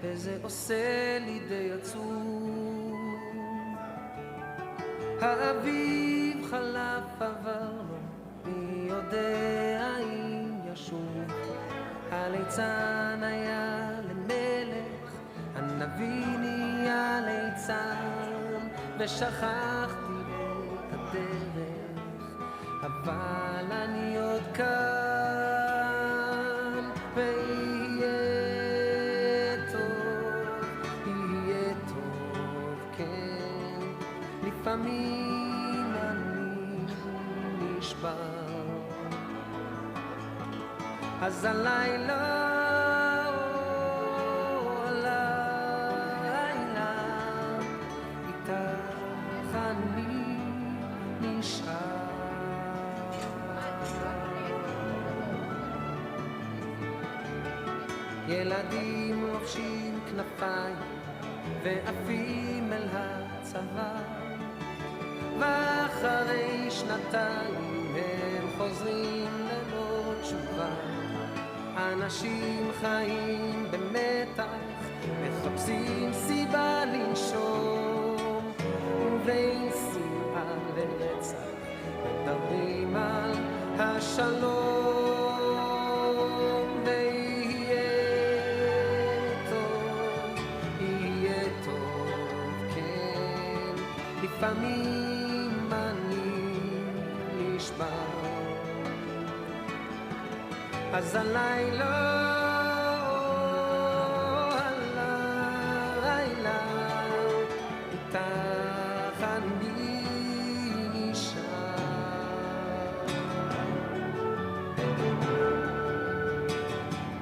וזה עושה לי די עצוב. האביב חלף עבר לו, מי יודע אם ישוב. הליצן היה למלך, הנביא נהיה ליצן, ושכחתי את הדרך, אבל אני עוד כאן, ויהיה טוב, כן, לפעמים אני נשבר, אז הלילה איתך אני נשאר. ילדים לובשים כנפיים ועפים אל הצבא, ואחרי שנתיים הם חוזרים ללא תשובה. אנשים חיים במתח, מחפשים סיבה לנשום, ובין שנאה לרצח מדברים על השלום. ויהיה טוב, כן, לפעמים אני נשבר, אז הלילה איתך אני נשאר.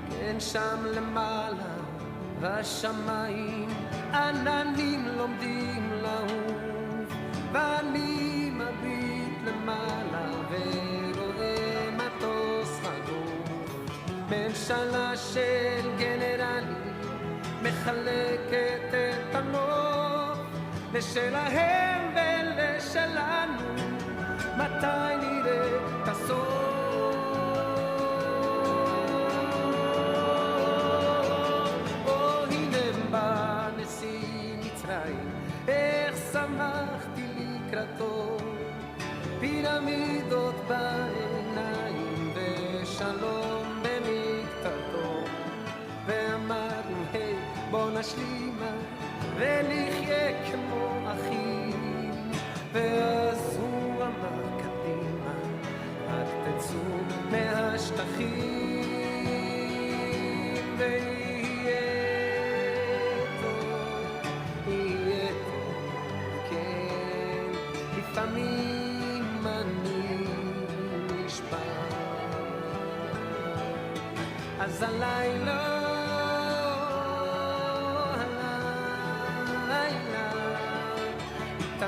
כן, שם למעלה והשמיים עננים לומדים לעוף, ואני מביט למעלה ורואה מטוס חגור. ממשלה של גנרלים מחלקת את הנוף לשלהם ולשלנו, מתי נראה את הסוף? נשיא מצרים, איך שמחתי לקראתו, פירמידות בעיניים ושלום במקטרתו, ואמרנו היי בוא נשלימה ולחיה כמו אחים, ואז הוא אמר קדימה רק תצאו מהשטחים. לפעמים אני נשבר, אז הלילה איתך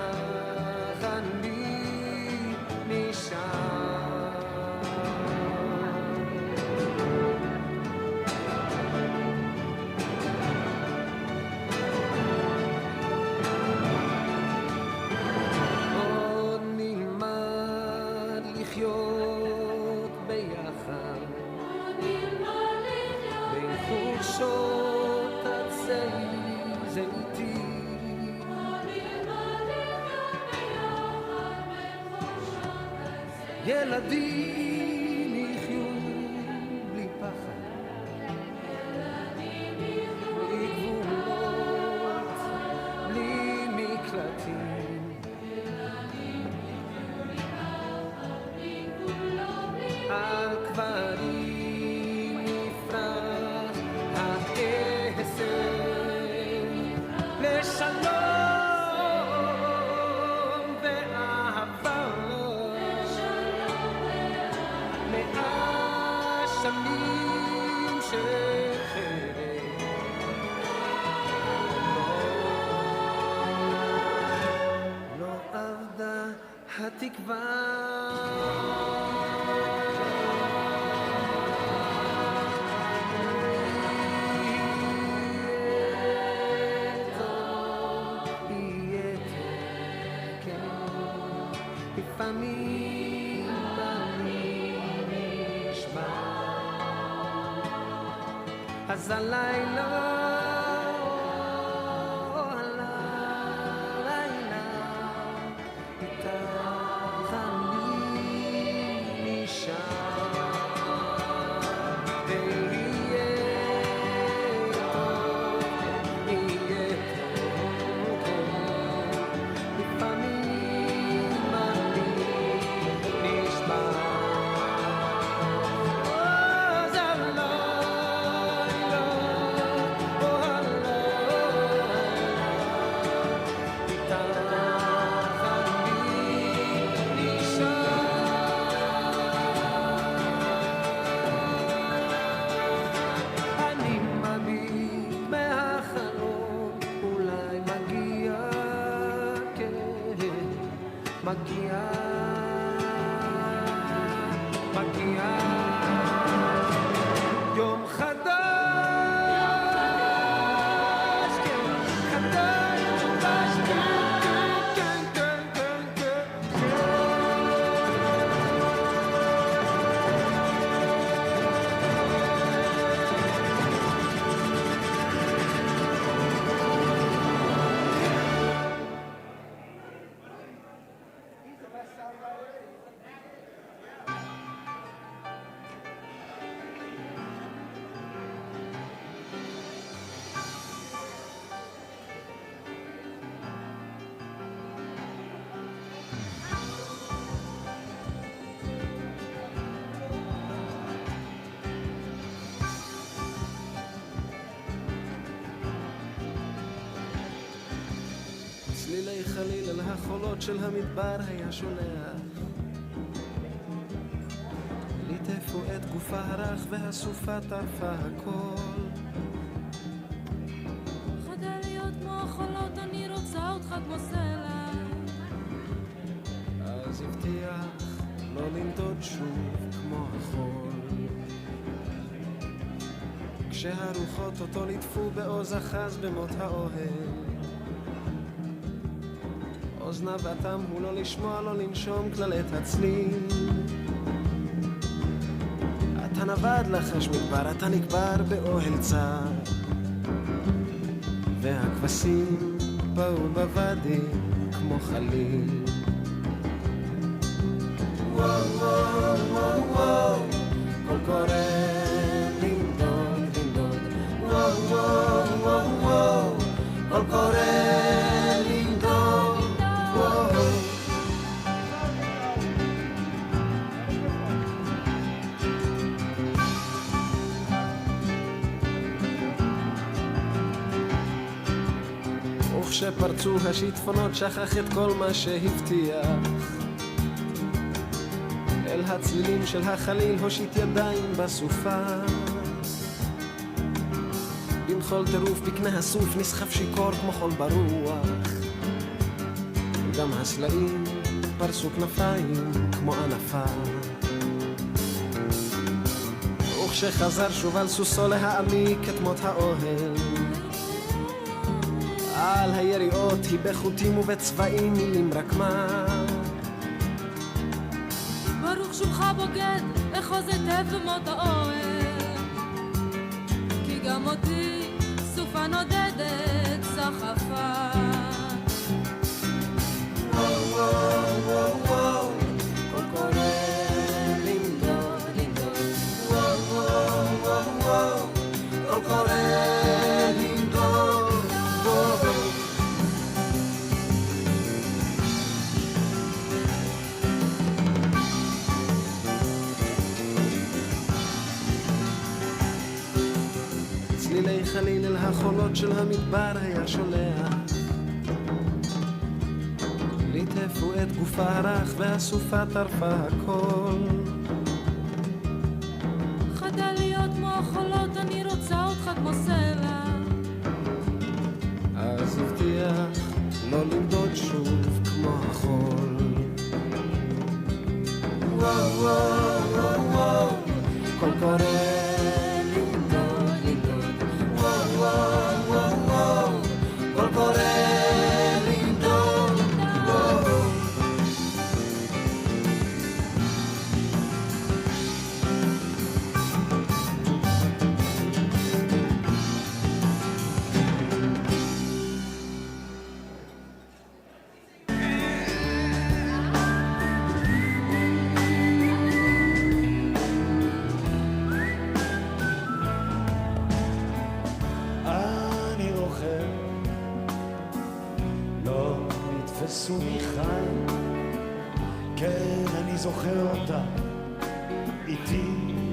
ילדים יחיו בלי פחד, בלי גבולות, בלי מקלטים, על קברים נפרח העשר לשלום ואהבה, שנים של חרב, לא אבדה התקווה. יהיה טוב, לפעמים אני נשמע, אז הלילה, איתך אני נשאר, ויהיה טוב, יהיה טוב, לפעמים אני נשמע. מגיע יום חדש, כן, חדש, כן, כן, כן, כן, צלילי חליל על החולות של המדבר היה שולח, ליטפו את גופה הרך והסופה טרפה הכל. חדל להיות כמו החולות, אני רוצה אותך כמו סלע. אז הבטיח לא לנדוד שוב כמו החול, כשהרוחות אותו ליטפו בעוז אחז במות האוהל. אוזניו אטם הוא לא לשמוע, לא לנשום כלל את הצליל. אתה נבד לחש מדבר, אתה נקבר באוהל צר, והכבשים באו בוואדי כמו חליל. וואו וואו וואו וואו, קול קורא לנדוד לנדוד. וואו וואו וואו וואו, קול קורא לנדוד. וכשפרצו השיטפונות שכח את כל מה שהבטיח, אל הצלילים של החליל הושיט ידיים בסופה. במחול טירוף בקנה הסוף נסחף שיקור כמו חול ברוח, גם הסלעים פרסו כנפיים כמו ענפה. וכשחזר שוב על סוסו להעמיק את מות האוהל, על היריעות היא בחוטים ובצבעים מילים רק מה. ברוך שובך בוגד, אחוז היטב במות האוהל, כי גם אותי סופה נודדת סחפה. וואו וואו וואו וואו, קול קורא חליל אל החולות של המדבר היה שולח. ליטפו את גופה הרך והסופה טרפה הכל. חדל להיות כמו החולות, אני רוצה אותך כמו סלע. אז הבטיח לא למדוד שוב כמו החול. וואו וואו וואו וואו, קול קורא למדוד למדוד. וואו וואו וואו וואו, קול קורא למדוד. וואו סומי חי, כן אני זוכר אותה, איתי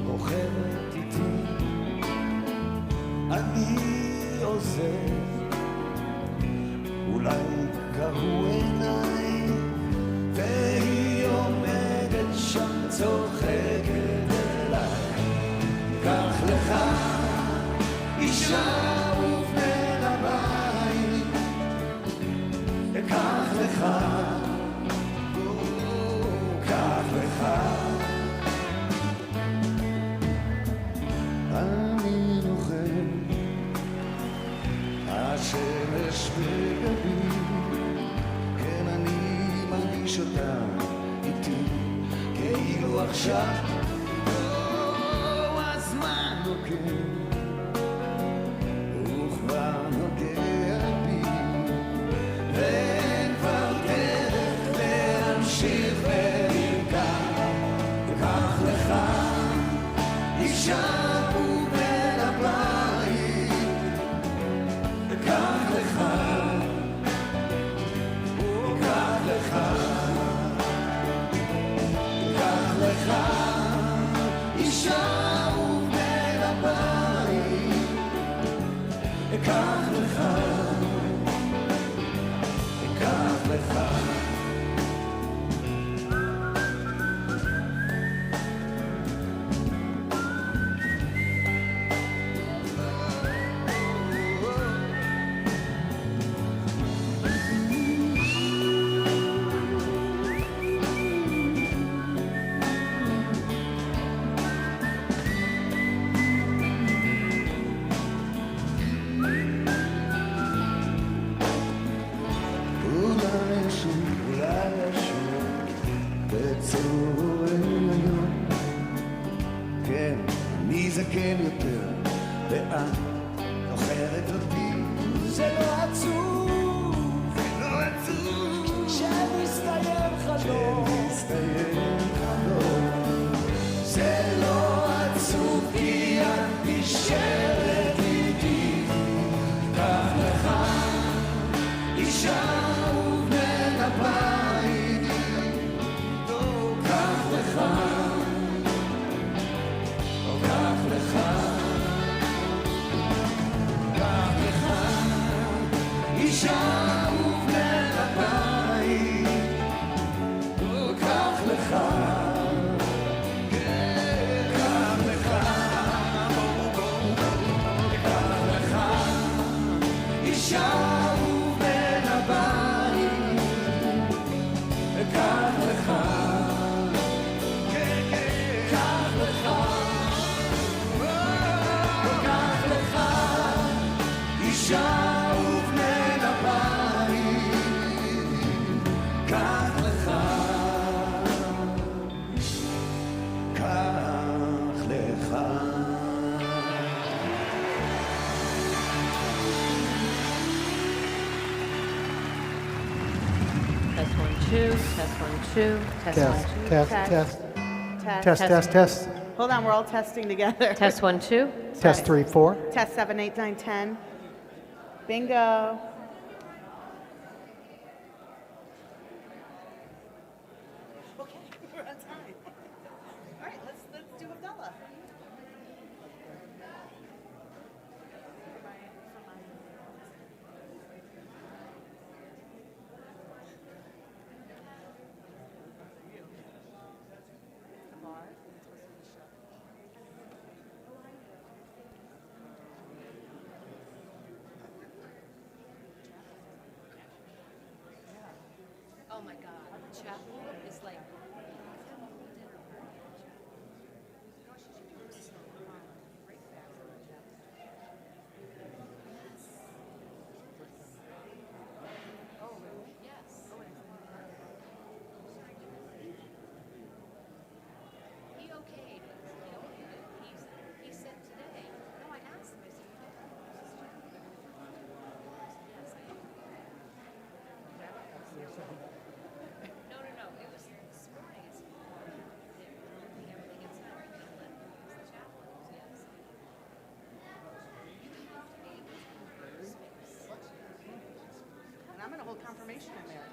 רוכבת איתי, אני עוזב, אולי קראו עיניי, והיא עומדת שם צוחקת אליי, קח לך אישה ובן הבית, קח לך, קח לך. אני נוחם, השמש בגבי, כן אני מרגיש אותה איתי, כאילו עכשיו הזמן נוגע, וכבר נוגע בי, ואין כבר דרך להמשיך ולרכב, וקח לך אישה ובן הבית, וקח לך, וקח לך, וקח לך אישה ובן הבית, וקח לך, וקח לך. זקן יותר, ואת זוכרת אותי. זה לא עצוב, זה לא עצוב, כשמסתיים חלום, כשמסתיים חלום. זה לא עצוב כי את נשארת איתי, קח לך אישה ובן הבית, קח לך, קח לך, קח לך אישה ובן הבית, קח לך, קח לך, קח לך אישה ובן הבית, קח לך, קח לך, אישה ובן הבית, קח לך, קח לך. Test 1 2, test 1 2, test 1 2, Test. Hold on, we're all testing together. Test 1 2. Test 3, 4. Test 7, 8, 9, 10. Bingo. Okay, we're on time. All right, let's do Abdallah. chapel is like. I'm going to hold confirmation in there.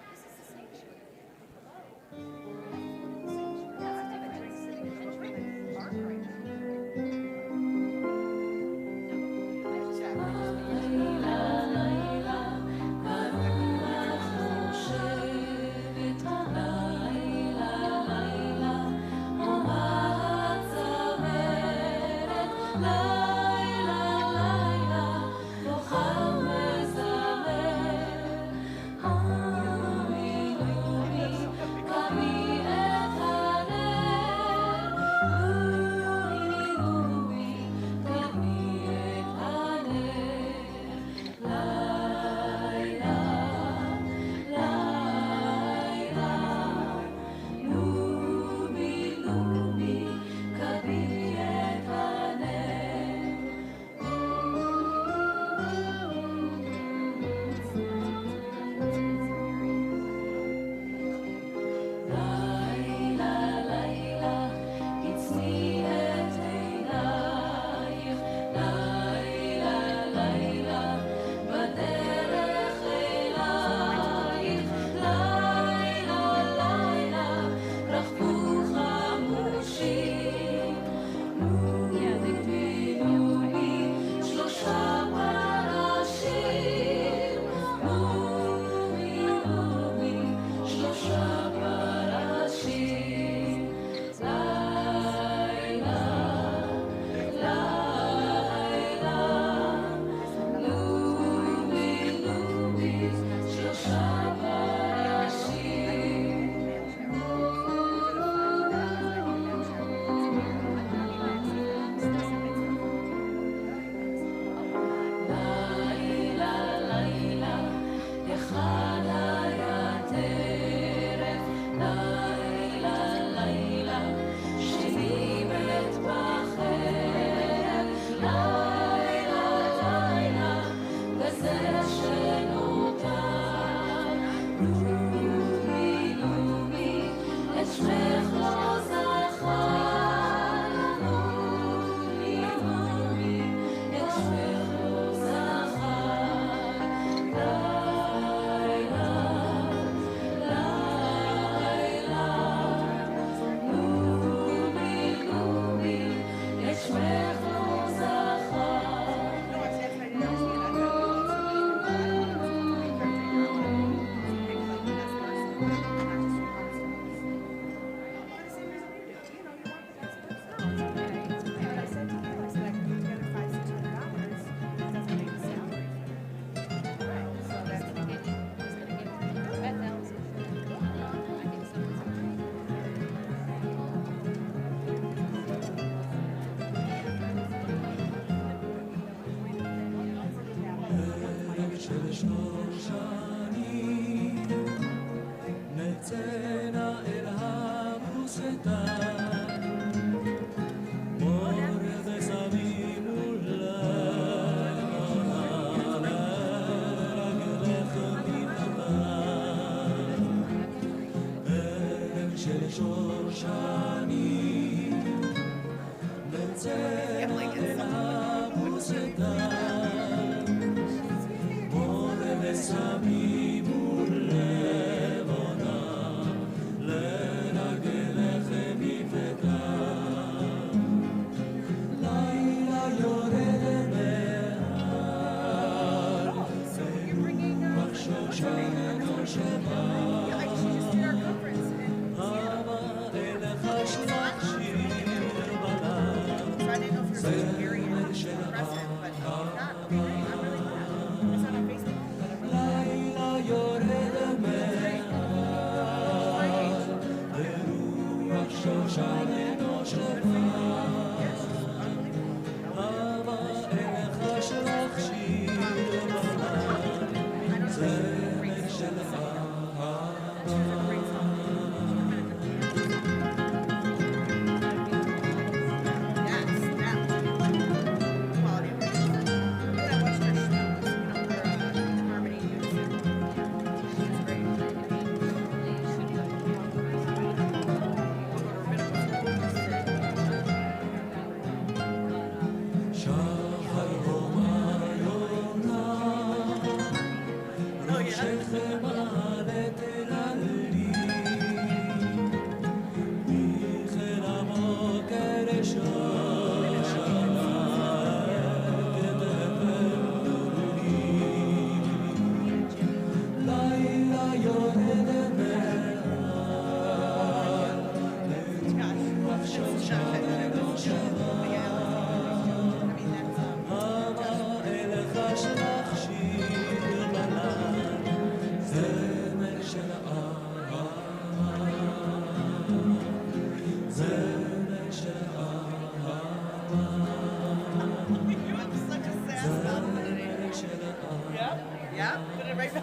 So I didn't know if you were vegetarian or impressive, but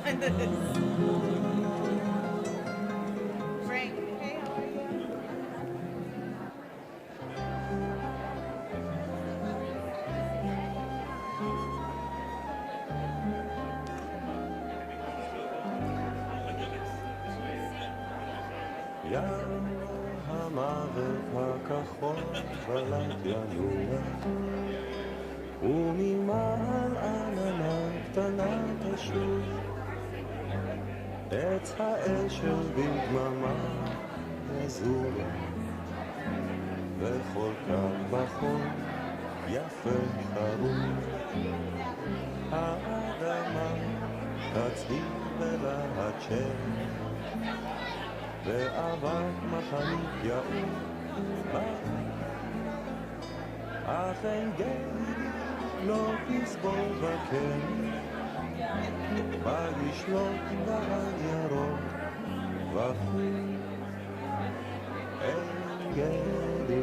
Frank, hey, how are you? ים המוות הכחול בלט ינוע וממעל עננה קטנה תשוב עץ האשל בדממה יזור וכל כך בחור יפה חרוב האדמה תצהיר בלהט שם ואבק מחנית יעור אך אין גיא לא תסבול בקן בא לשלוט בעל ירוק וחוי אין גדי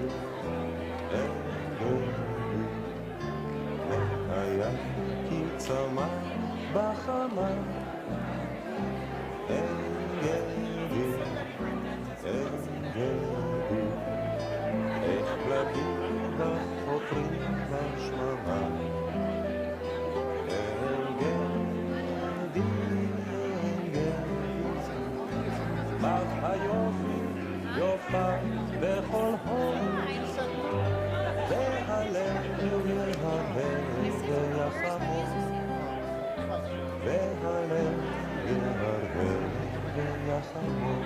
אין גדי והיה כי צמא בחמה אין גדי אין גדי איך להגיד לך חותרים בשממה אין גדי אין גדי אך היופי יופה בכל הום והלב יהרהר ויחמור והלב יהרהר ויחמור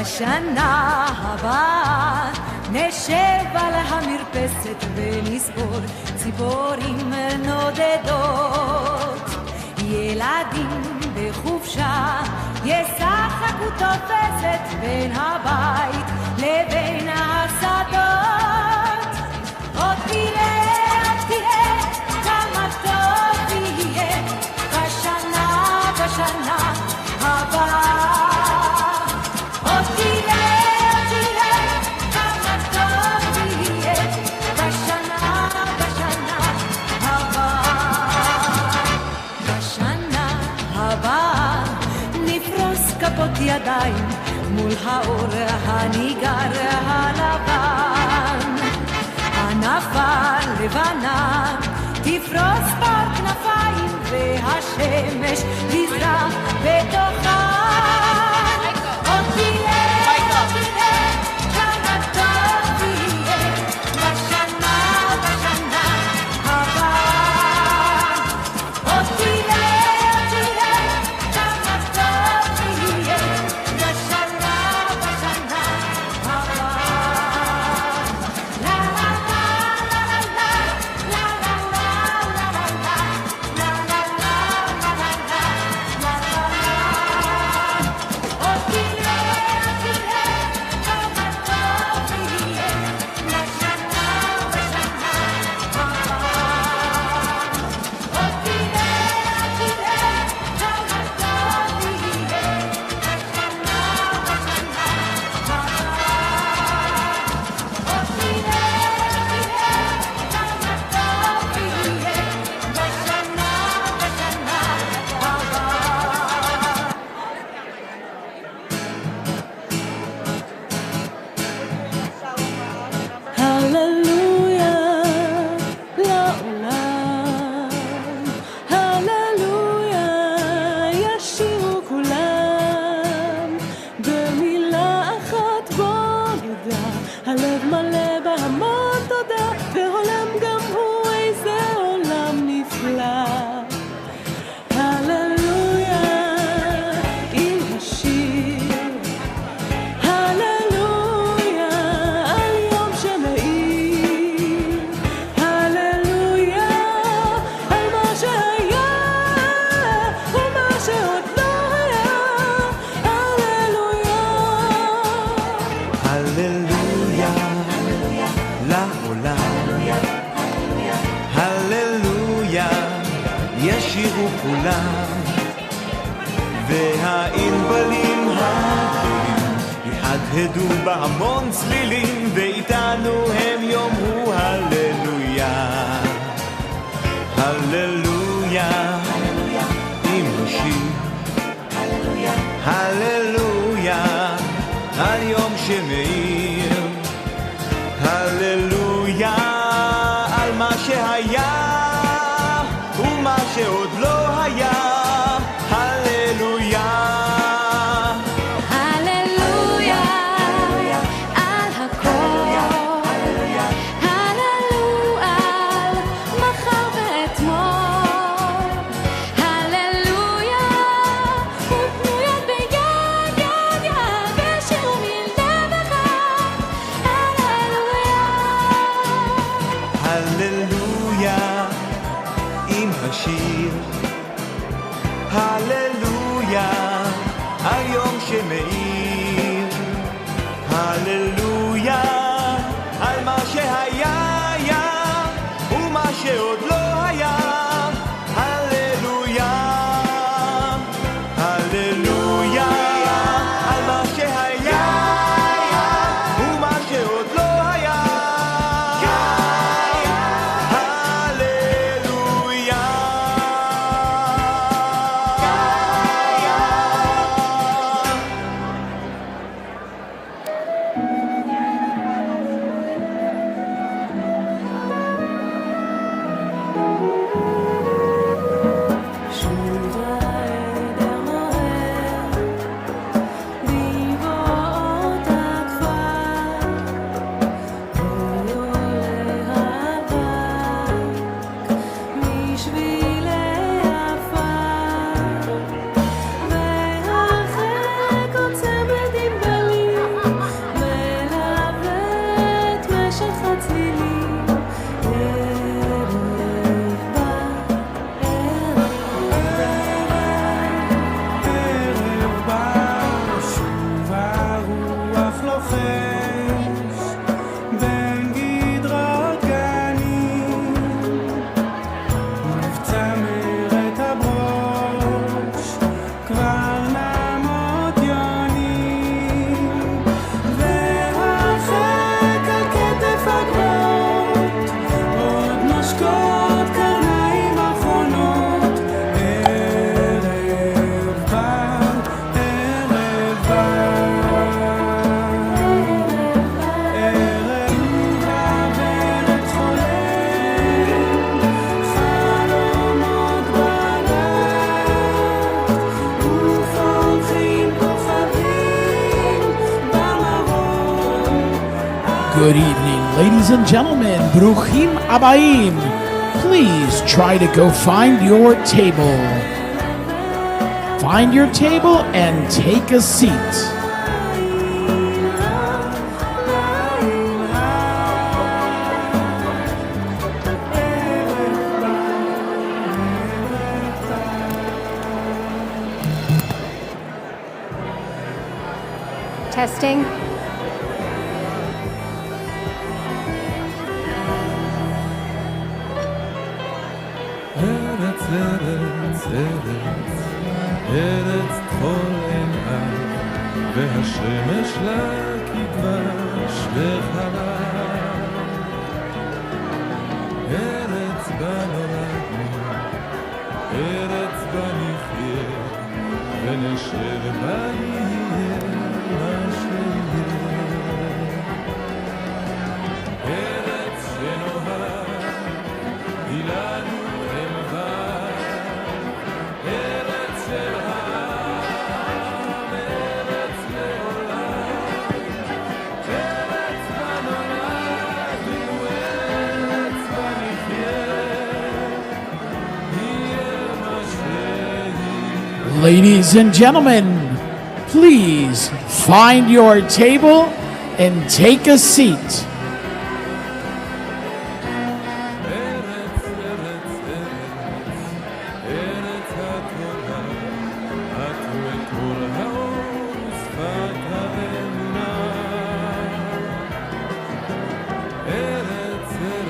בשנה הבאה נשב על המרפסת ונספור ציפורים נודדות ילדים בחופשה ישחקו תופסת בין הבית לבין השדות עוד תראה כמה טוב יהיה בשנה הבאה כפות ידיים מול האור הניגר הלבן ענפה לבנה תפרוס בר כנפיים והשמש תזרח בתוכה עוד תראה כמה טוב יהיה בשנה הבאה עוד תראה כמה טוב יהיה בשנה הבאה לה לה לה לה לה לה לה לה הללויה, ישירו כולם, והענבלים הגדולים יהדהדו בהמון צלילים, ואיתנו הם יאמרו הללויה, הללויה, עם השיר, הללויה, על יום שמאיר, הללויה, על מה שהיה ומה שעוד לא היה, הללויה, הללויה, על הכל, הללויה, על מחר ואתמול, הללויה, ותנו יד ביד, יד יד, ושירו מלדבך, הללויה, הללויה, עם השיר, הללויה, על יום שמאיר, הללויה, על מה שהיה היה ומה שעוד לא היה, הללויה, הללויה, על מה שהיה היה ומה שעוד לא היה, הללויה. שוב העדר נוהר בגבעות הכפר, ועולה האבק משבילי עפר, והרחק עוצם בדימבלים, מלווה את משך הצלילים, ערב בא, ערב בא, שוב הרוח לוחש בין גדרות גנים, ובצמרת הברוש כבר נמות יונים, והרחק על כתף הגבעות עוד נושקות קרניים אחרונות, ערב בא, ערב בא, ערב ורד חולם, חלומות בלט, ופורחים כוכבים במרום. Good evening, ladies and gentlemen. Bruchim Abayim. Please try to go find your table. Find your table and take a seat. Testing. ארץ, ארץ, ארץ, ארץ טחול אין אב, והשמש לה כדבש וחלב. ארץ בה נולדנו, ארץ בה נחיה, ונשב בה יהיה מה שיהיה. ארץ שנוהג היא לנו ארץ של העם, ארץ לעולם, ארץ בה נולדנו, ארץ בה נחיה, יהיה מה שיהיה. Ladies and gentlemen, please find your table and take a seat. ארץ, ארץ, ארץ התורה, את מקור האור, שפת האמונה. ארץ, ארץ,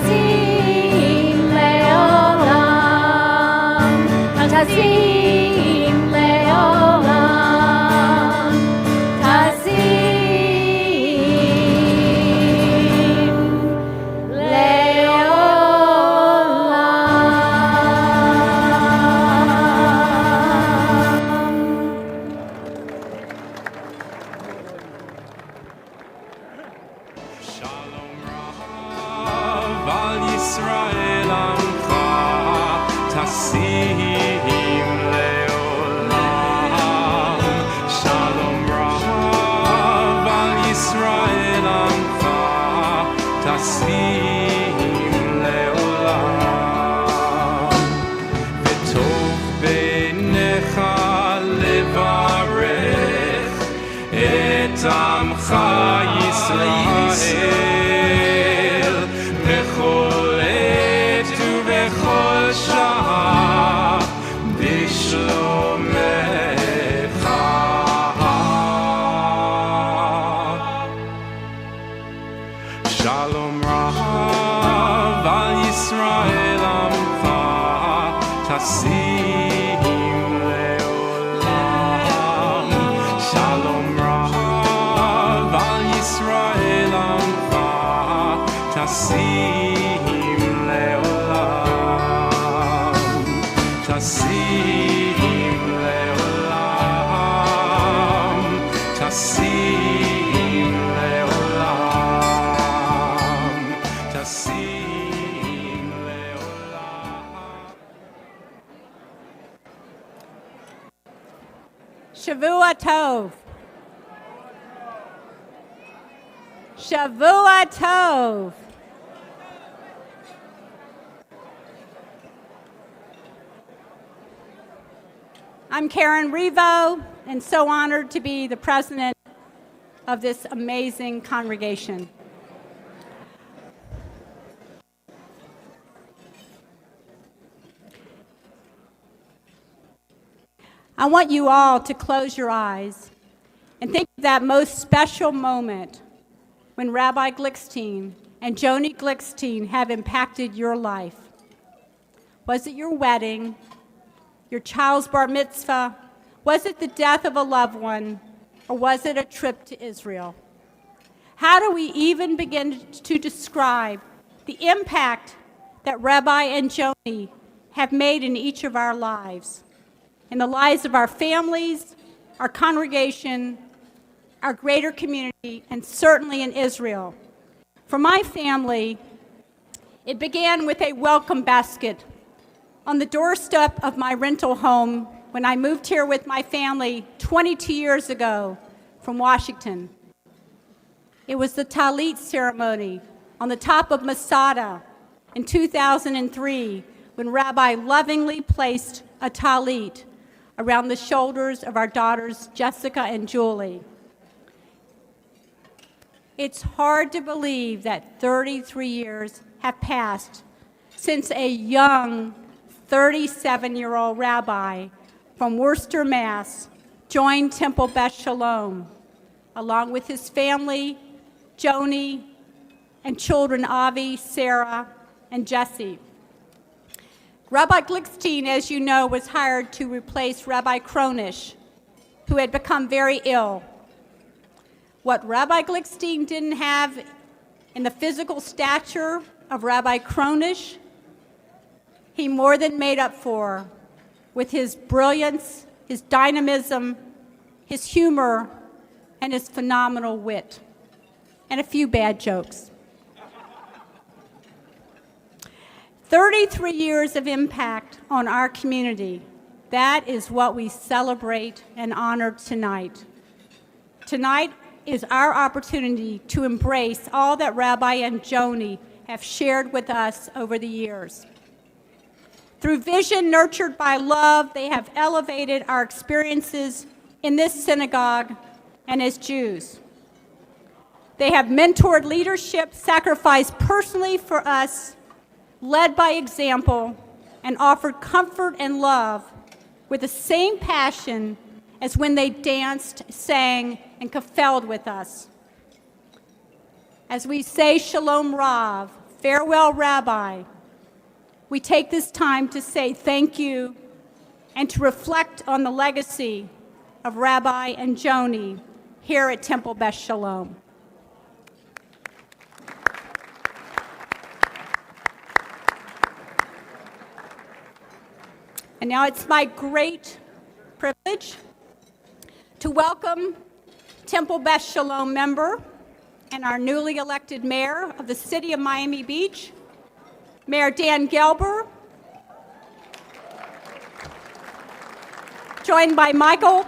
Tazim le'olam, Tazim le'olam, Tazim Shalom Rav al Yisrael Amcha Tasim Leolam. Shalom Rav al Yisrael Amcha Tasim Leolam. V'tov beinecha levarech et Amcha Yisrael bechol et ubechol shah bishlomecha. Shalom Rav al Yisrael Amcha Tasim Leolam. Shalom Rav al Yisrael Amcha Tasim Leolam. Tasim Leolam. Tasim Leolam. Tasim Leolam. Shavua Tov. Shavua Tov. I'm Karen Revo, and so honored to be the president of this amazing congregation. I want you all to close your eyes and think of that most special moment when Rabbi Glickstein and Joni Glickstein have impacted your life. Was it your wedding, your child's bar mitzvah? Was it the death of a loved one? Or was it a trip to Israel? How do we even begin to describe the impact that Rabbi and Joni have made in each of our lives? In the lives of our families, our congregation, our greater community, and certainly in Israel. For my family, it began with a welcome basket on the doorstep of my rental home when I moved here with my family 22 years ago from Washington. It was the Talit ceremony on the top of Masada in 2003 when Rabbi lovingly placed a Talit around the shoulders of our daughters Jessica and Julie. It's hard to believe that 33 years have passed since a young 37-year-old rabbi from Worcester, Mass. Joined Temple Beth Shalom, along with his family, Joni, and children Avi, Sarah, and Jesse. Rabbi Glickstein, as you know, was hired to replace Rabbi Kronish, who had become very ill. What Rabbi Glickstein didn't have in the physical stature of Rabbi Kronish, he more than made up for with his brilliance, his dynamism, his humor, and his phenomenal wit, and a few bad jokes. 33 years of impact on our community. That is what we celebrate and honor tonight. Tonight is our opportunity to embrace all that Rabbi and Joni have shared with us over the years. Through vision nurtured by love, they have elevated our experiences in this synagogue and as Jews. They have mentored leadership, sacrificed personally for us, led by example, and offered comfort and love with the same passion as when they danced, sang, and kafelled with us. As we say Shalom Rav, Farewell, Rabbi. We take this time to say thank you and to reflect on the legacy of Rabbi and Joni here at Temple Beth Shalom. And now it's my great privilege to welcome Temple Beth Shalom member and our newly elected mayor of the city of Miami Beach, Mayor Dan Gelber, joined by Michael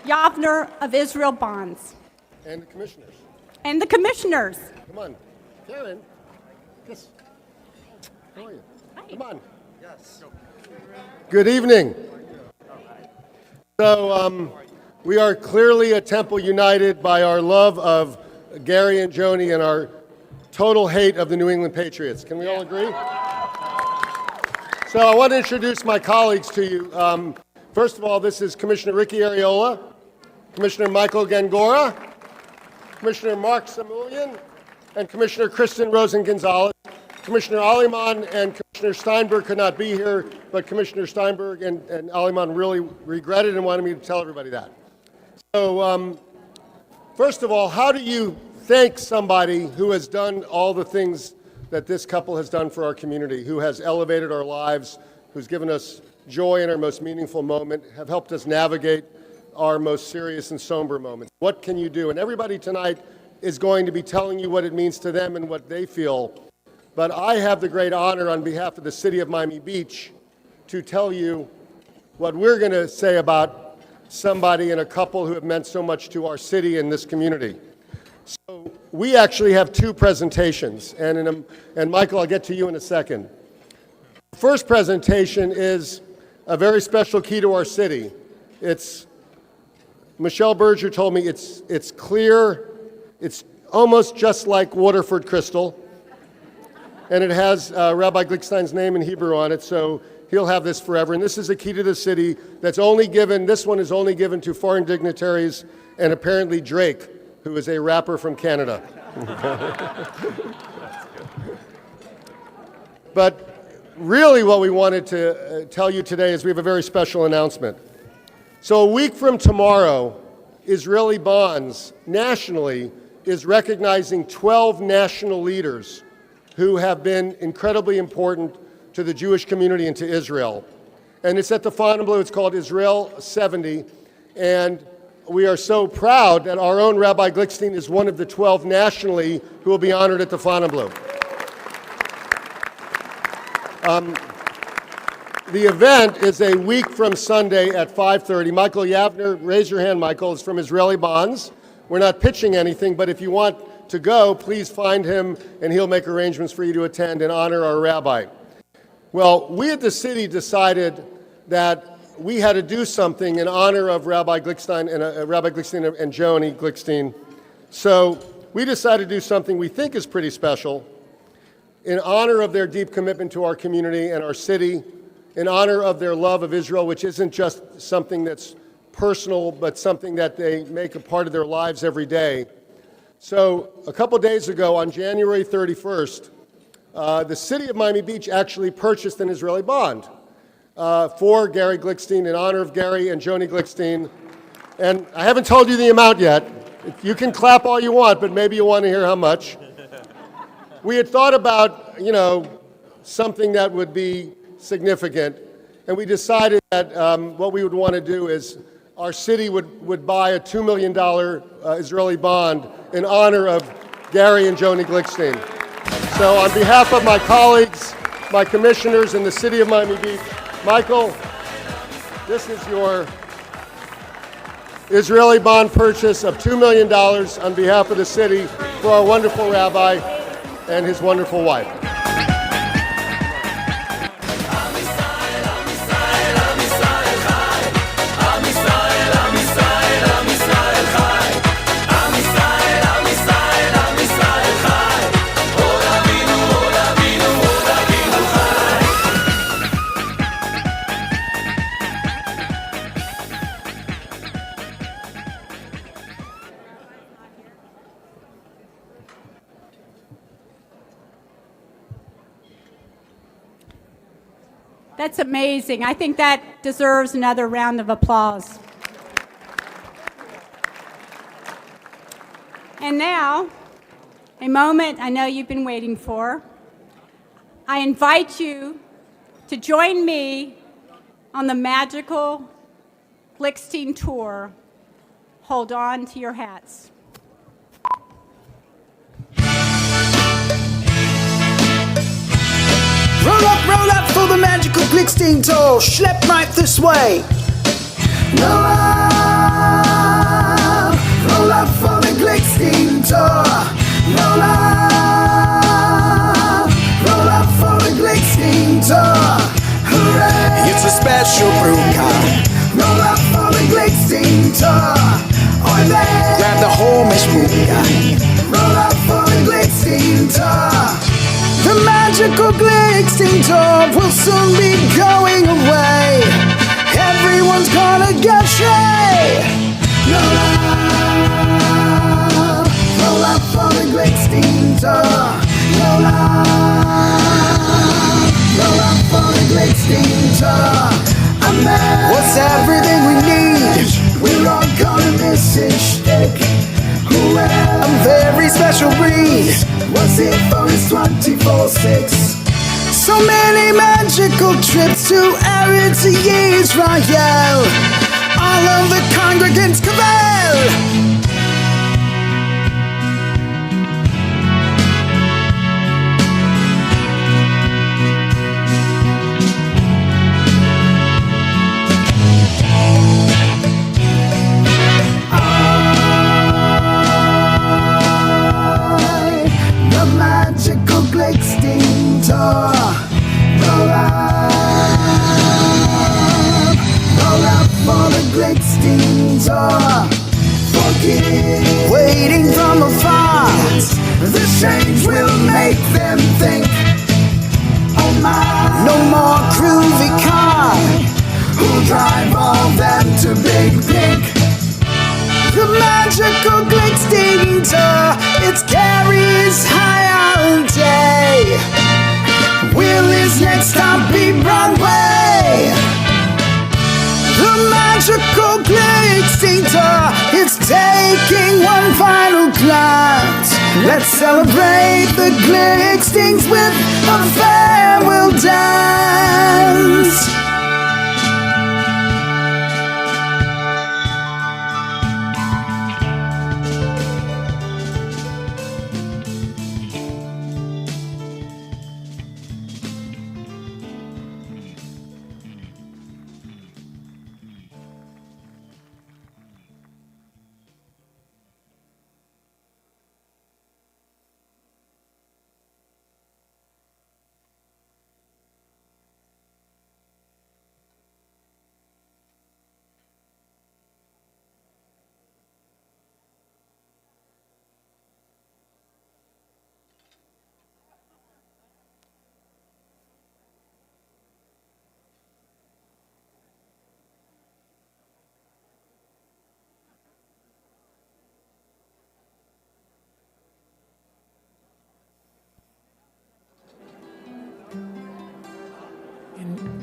Yavner of Israel Bonds. And the commissioners. And the commissioners. Come on. Karen. Yes. How are you? Come on. Yes. Good evening. So we are clearly a temple united by our love of Gary and Joni and our total hate of the New England Patriots. Can we all agree? So I want to introduce my colleagues to you. First of all, this is Commissioner Ricky Ariola, Commissioner Michael Gangora, Commissioner Mark Samulian, and Commissioner Kristen Rosen-Gonzalez. Commissioner Aliman and Commissioner Steinberg could not be here, but Commissioner Steinberg and Aliman really regretted and wanted me to tell everybody that. So first of all, how do you thank somebody who has done all the things that this couple has done for our community, who has elevated our lives, who's given us joy in our most meaningful moment, have helped us navigate our most serious and somber moments? What can you do? And everybody tonight is going to be telling you what it means to them and what they feel. But I have the great honor on behalf of the city of Miami Beach to tell you what we're going to say about somebody and a couple who have meant so much to our city and this community. So we actually have two presentations, and Michael, I'll get to you in a second. The first presentation is a very special key to our city. Michelle Berger told me it's clear, it's almost just like Waterford crystal, and it has Rabbi Glickstein's name in Hebrew on it, so he'll have this forever. And this is a key to the city that's only given, this one is only given to foreign dignitaries and apparently Drake, who is a rapper from Canada. But really what we wanted to tell you today is we have a very special announcement. So a week from tomorrow, Israeli Bonds nationally is recognizing 12 national leaders who have been incredibly important to the Jewish community and to Israel. And it's at the Fontainebleau. It's called Israel 70. And we are so proud that our own Rabbi Glickstein is one of the 12 nationally who will be honored at the Fontainebleau. The event is a week from Sunday at 5:30. Michael Yavner, raise your hand, Michael, is from Israeli Bonds. We're not pitching anything, but if you want to go, please find him and he'll make arrangements for you to attend and honor our rabbi. Well, we at the city decided that we had to do something in honor of Rabbi Glickstein and Joni Glickstein. So we decided to do something we think is pretty special in honor of their deep commitment to our community and our city, in honor of their love of Israel, which isn't just something that's personal, but something that they make a part of their lives every day. So a couple days ago, on January 31st, the city of Miami Beach actually purchased an Israeli bond for Gary Glickstein in honor of Gary and Joni Glickstein. And I haven't told you the amount yet. You can clap all you want, but maybe you want to hear how much. We had thought about, something that would be significant, and we decided that what we would want to do is our city would buy a $2 million Israeli bond in honor of Gary and Joni Glickstein. So on behalf of my colleagues, my commissioners in the city of Miami Beach, Michael, this is your Israeli bond purchase of $2 million on behalf of the city for our wonderful rabbi and his wonderful wife. That's amazing. I think that deserves another round of applause. And now, a moment I know you've been waiting for. I invite you to join me on the magical Glickstein tour. Hold on to your hats. Roll up for the magical Glickstein tour. Schlepp right this way. Roll up for the Glickstein tour. Roll up for the Glickstein tour. Hooray! It's a special brew car. Roll up for the Glickstein tour. Grab the whole mishmuga. Roll up for the Glickstein tour. The magical Glickstein tour will soon be going away. Everyone's gonna get shay. Roll up for the Glickstein tour. Roll up for the Glickstein tour. What's everything we need? We're all gonna miss his shtick. A very special breed was here for his 24/6. So many magical trips to Eretz Yisrael. All of the congregants cavil. Glickstein tour. Roll up for the Glickstein tour. Forgive. Waiting from afar. The change will make them think. Oh my. No more groovy car. Who'll drive all them to Big Pink? The magical Glickstein tour. It's Gary's high all day. Will his next stop be Broadway? The magical Glickstein tour. It's taking one final glance. Let's celebrate the Glicksteins with a farewell dance.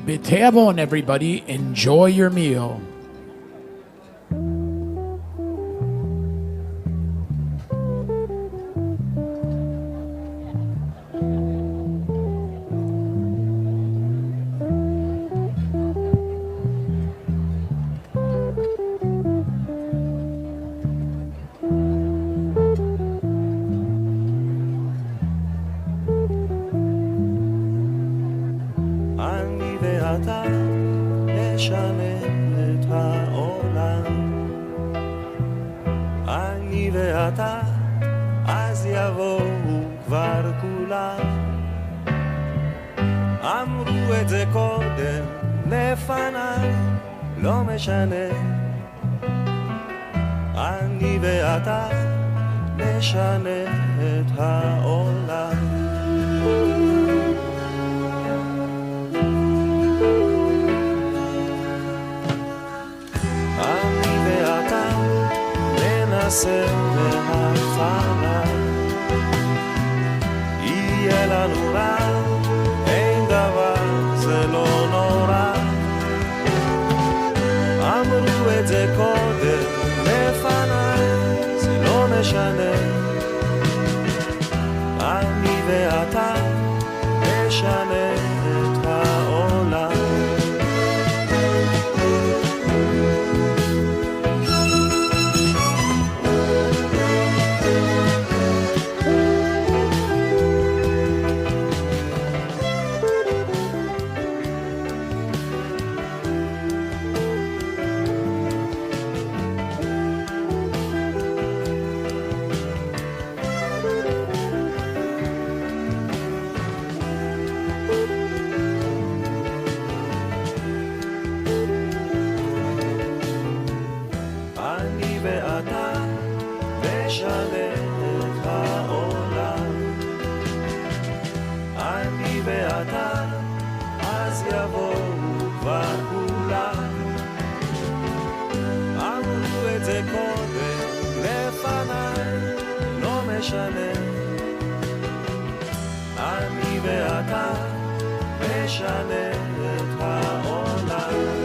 B'teavon, everybody, enjoy your meal. אני ואתה נשנה את העולם. אני ואתה, אז יבואו כבר כולם. אמרו את זה קודם לפניי, לא משנה. אני ואתה נשנה את העולם. אני ואתה ננסה מההתחלה, יהיה לנו רע, אין דבר, זה לא נורא. נשנה את העולם. אני ואתה נשנה את העולם. אני ואתה, אז יבואו כבר כולם. אמרו את זה קודם לפניי, לא משנה. אני ואתה נשנה את העולם.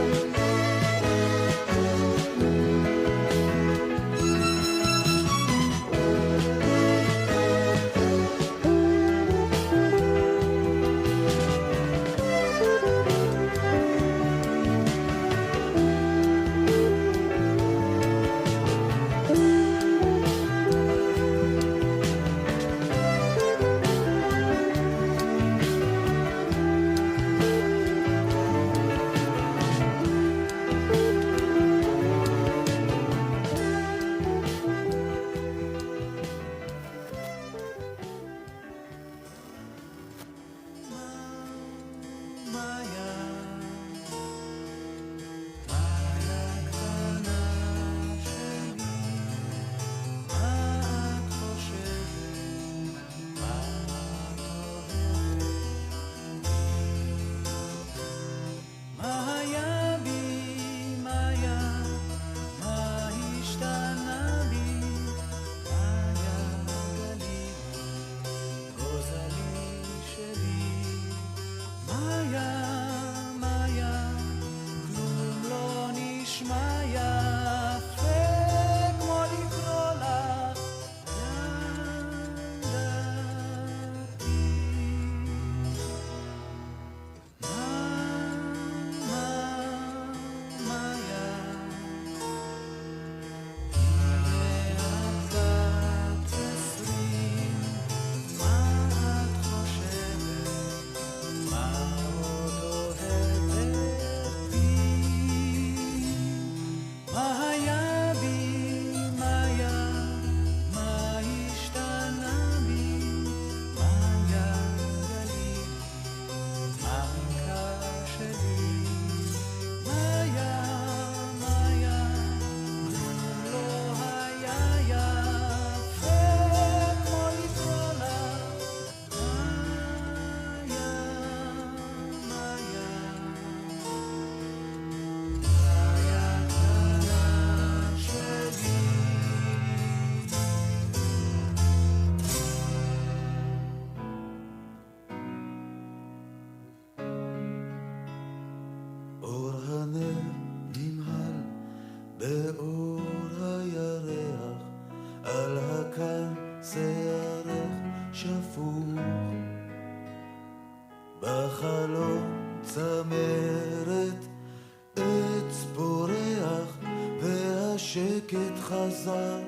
חזר,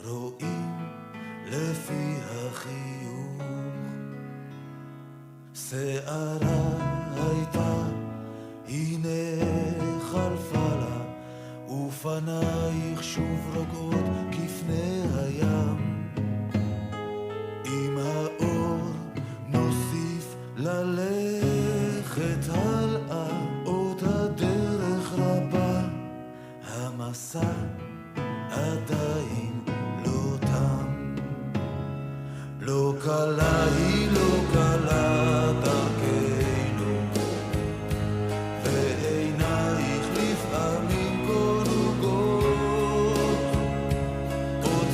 רואים לפי החיוך. שערה הייתה, הנה חלפה לה, ופנייך שוב רוגעות כפני הים. עם האור נוסיף ללכת הלאה, עוד הדרך רבה, המסע עדיין לא תם. לא קלה היא לא קלה דרכנו, ועינייך לפעמים כה נוגות, עוד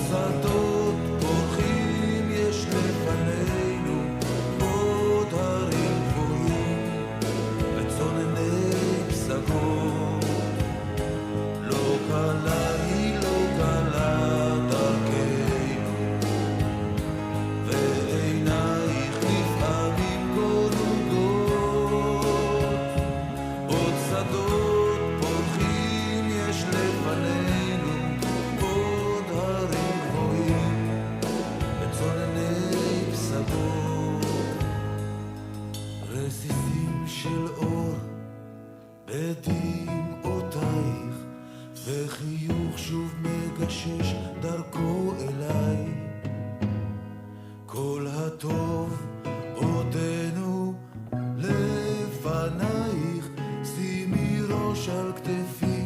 רסיסים של אור בדמעותייך, וחיוך שוב מגשש דרכו אליי. כל הטוב עודנו לפנייך, שימי ראש על כתפי,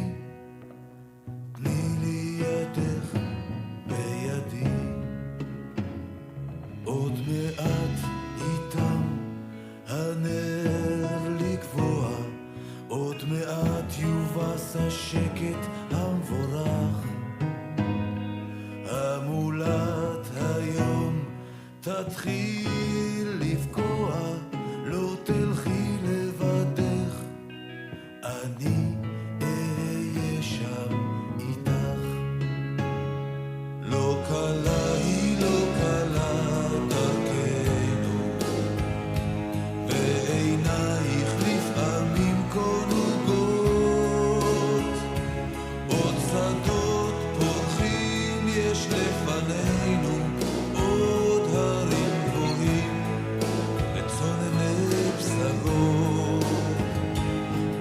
תני לי ידך בידי. עוד מעט איתם הנר לקבוע, עוד מעט יובס השקט המבורך. המולת היום תתחיל לפקוע, לא תלכי לבדך, אני אהיה שם איתך. לא קלה היא לא קלה דרכנו, בעינייך לפעמים קונוגות, עוד שדות פורחים יש לפנינו, עוד הרים גבוהים וצונני פסגות.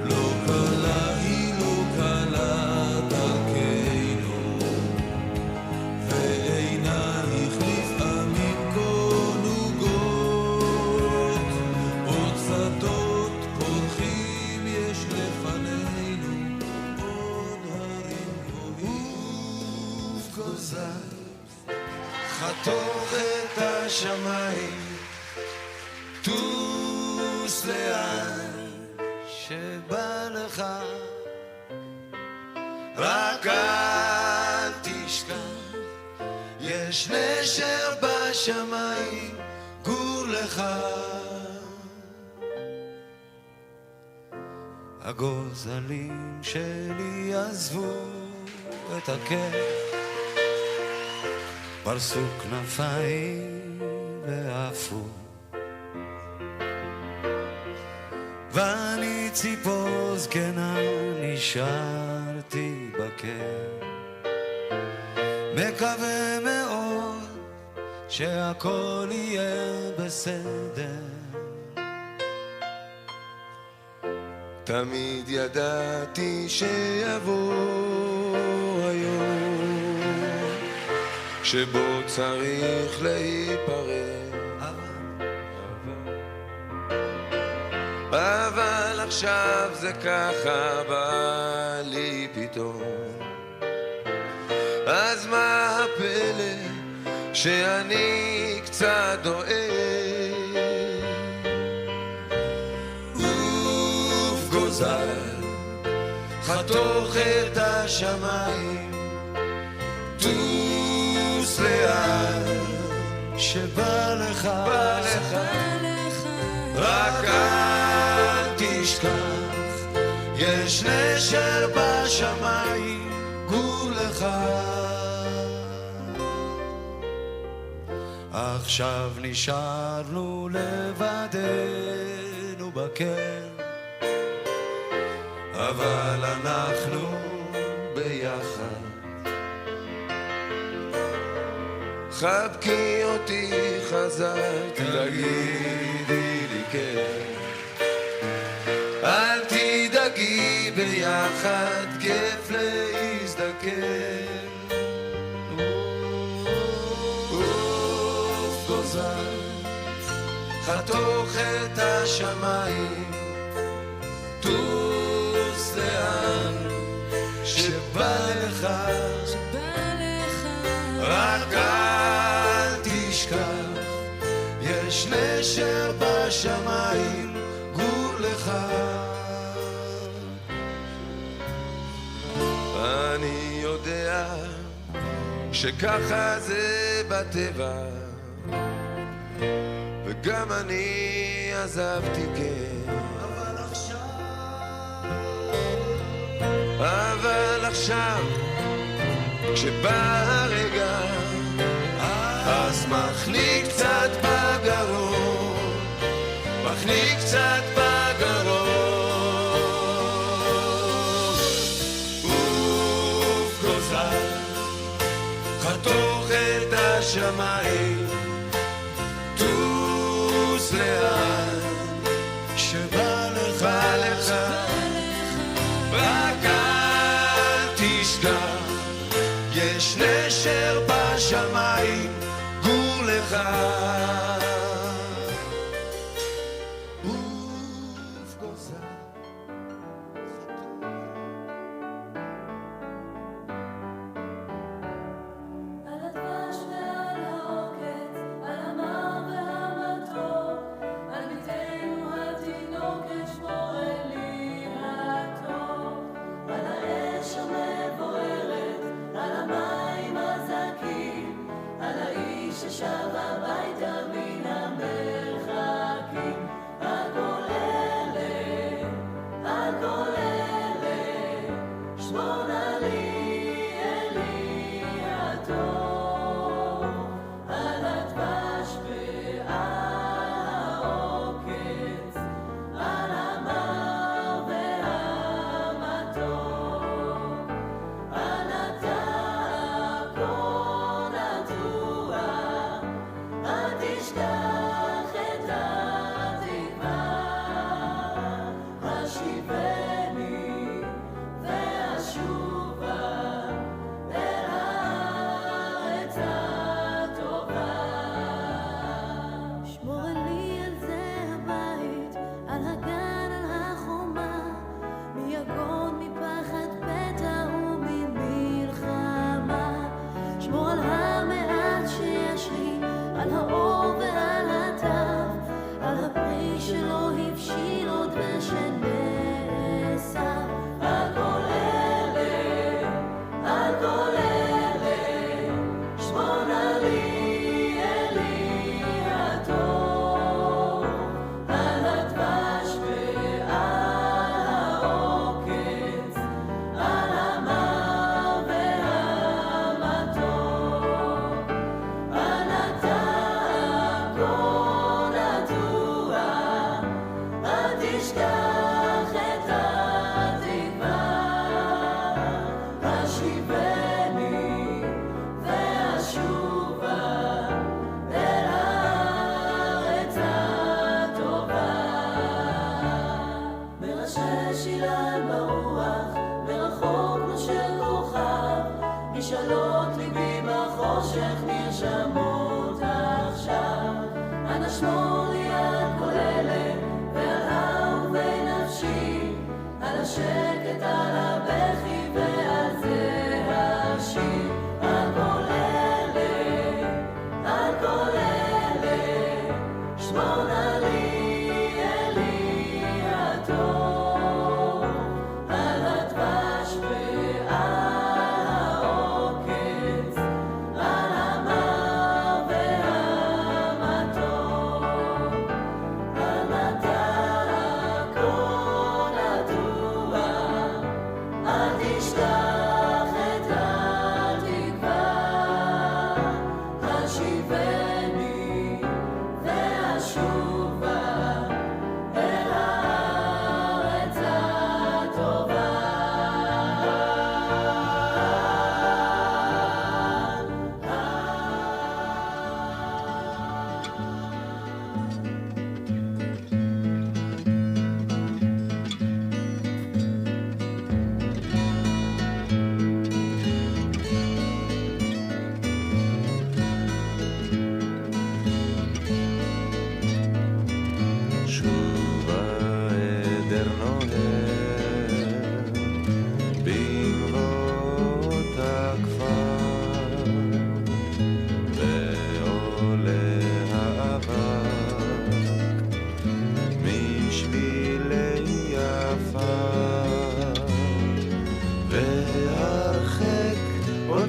לא קלה היא לא קלה דרכנו, ועינייך לפעמים קונוגות, עוד שדות פורחים יש לפנינו, עוד הרים גבוהים ופגוזי חתוך את השמיים, טוס לאן שבא לך, רק אל תשכח, יש נשר בשמיים, גור לך. הגוזלים שלי עזבו את הכיף, פרסו כנפיים ועפו, ואני ציפור זקנה נשארתי בכיף, מקווה מאוד שהכל יהיה בסדר. תמיד ידעתי שיבוא היום שבו צריך להיפרד, אבל עכשיו זה ככה בא לי פתאום. אז מה הפלא שאני קצת דואג, אוף גוזל חתוך את השמיים, טוס לאן שבא לך, רק אל תשכח, יש נשר בשמיים, גור לך. עכשיו נשארנו לבדנו בקר, אבל אנחנו ביחד. חבקי אותי חזק, תגידי לי כן, אל תדאגי, ביחד כיף להזדקן. אוף גוזל חתוך את השמיים, טוס לאן שבא לך, רק אל תשכח, יש נשר בשמיים, גור לך. אני יודע שככה זה בטבע, וגם אני עזבתי כן, אבל עכשיו כשבא הרגע, אז מחניק קצת בגרון, מחניק קצת בגרון. אוף גוזל חתוך את השמיים, טוס לאן זכר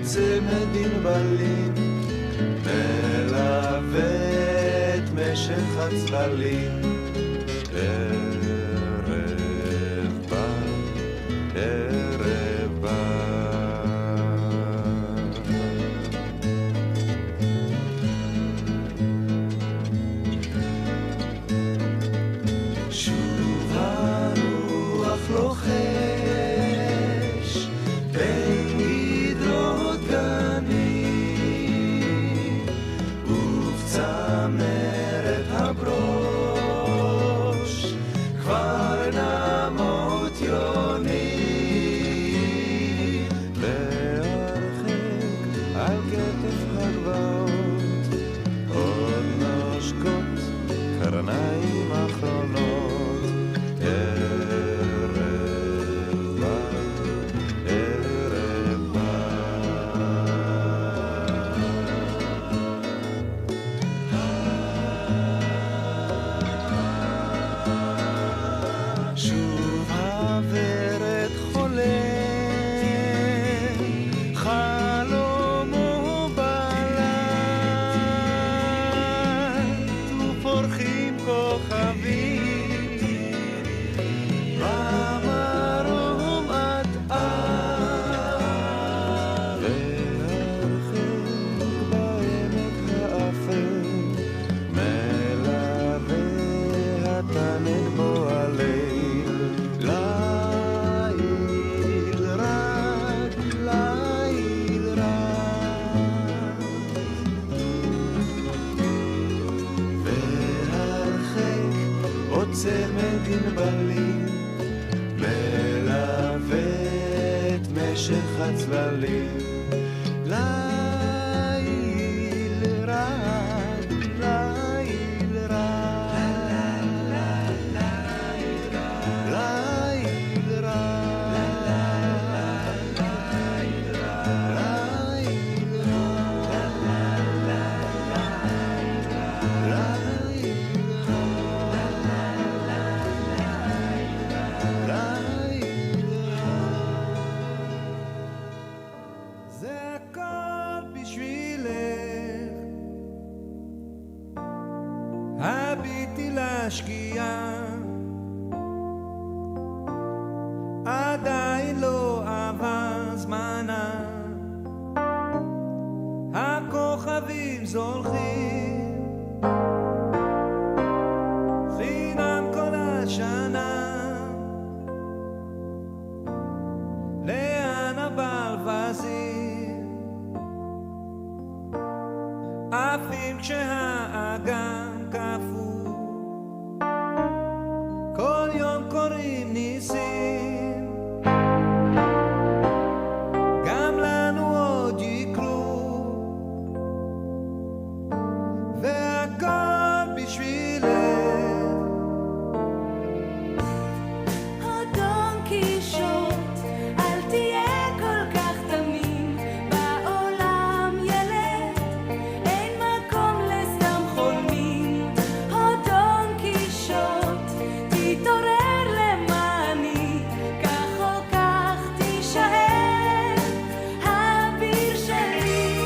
צמדים בלים מלווה את משך הצללים ערב בא, ערב בא שוב הרוח לוחש בין גדרות גנים ובצמרת הברוך צמד ענבלים מלווה את משך הצללים ליל רד, ליל רד, ליל זה הכל בשבילך, הביטי להשקיעה, עדיין לא עבר זמנה, הכוכבים זורחים חינם כל השנה, לאן הברווזים עפים כשהאגם קפוא, כל יום קוראים ניסים, גם לנו עוד יקרו, והכל בשבילך. אדון קישוט, אל תהיה כל כך תמים, בעולם ילד, אין מקום לסתם חולמים. אדון קישוט, תתעורר למעני, כך או כך תישאר האביר שלי.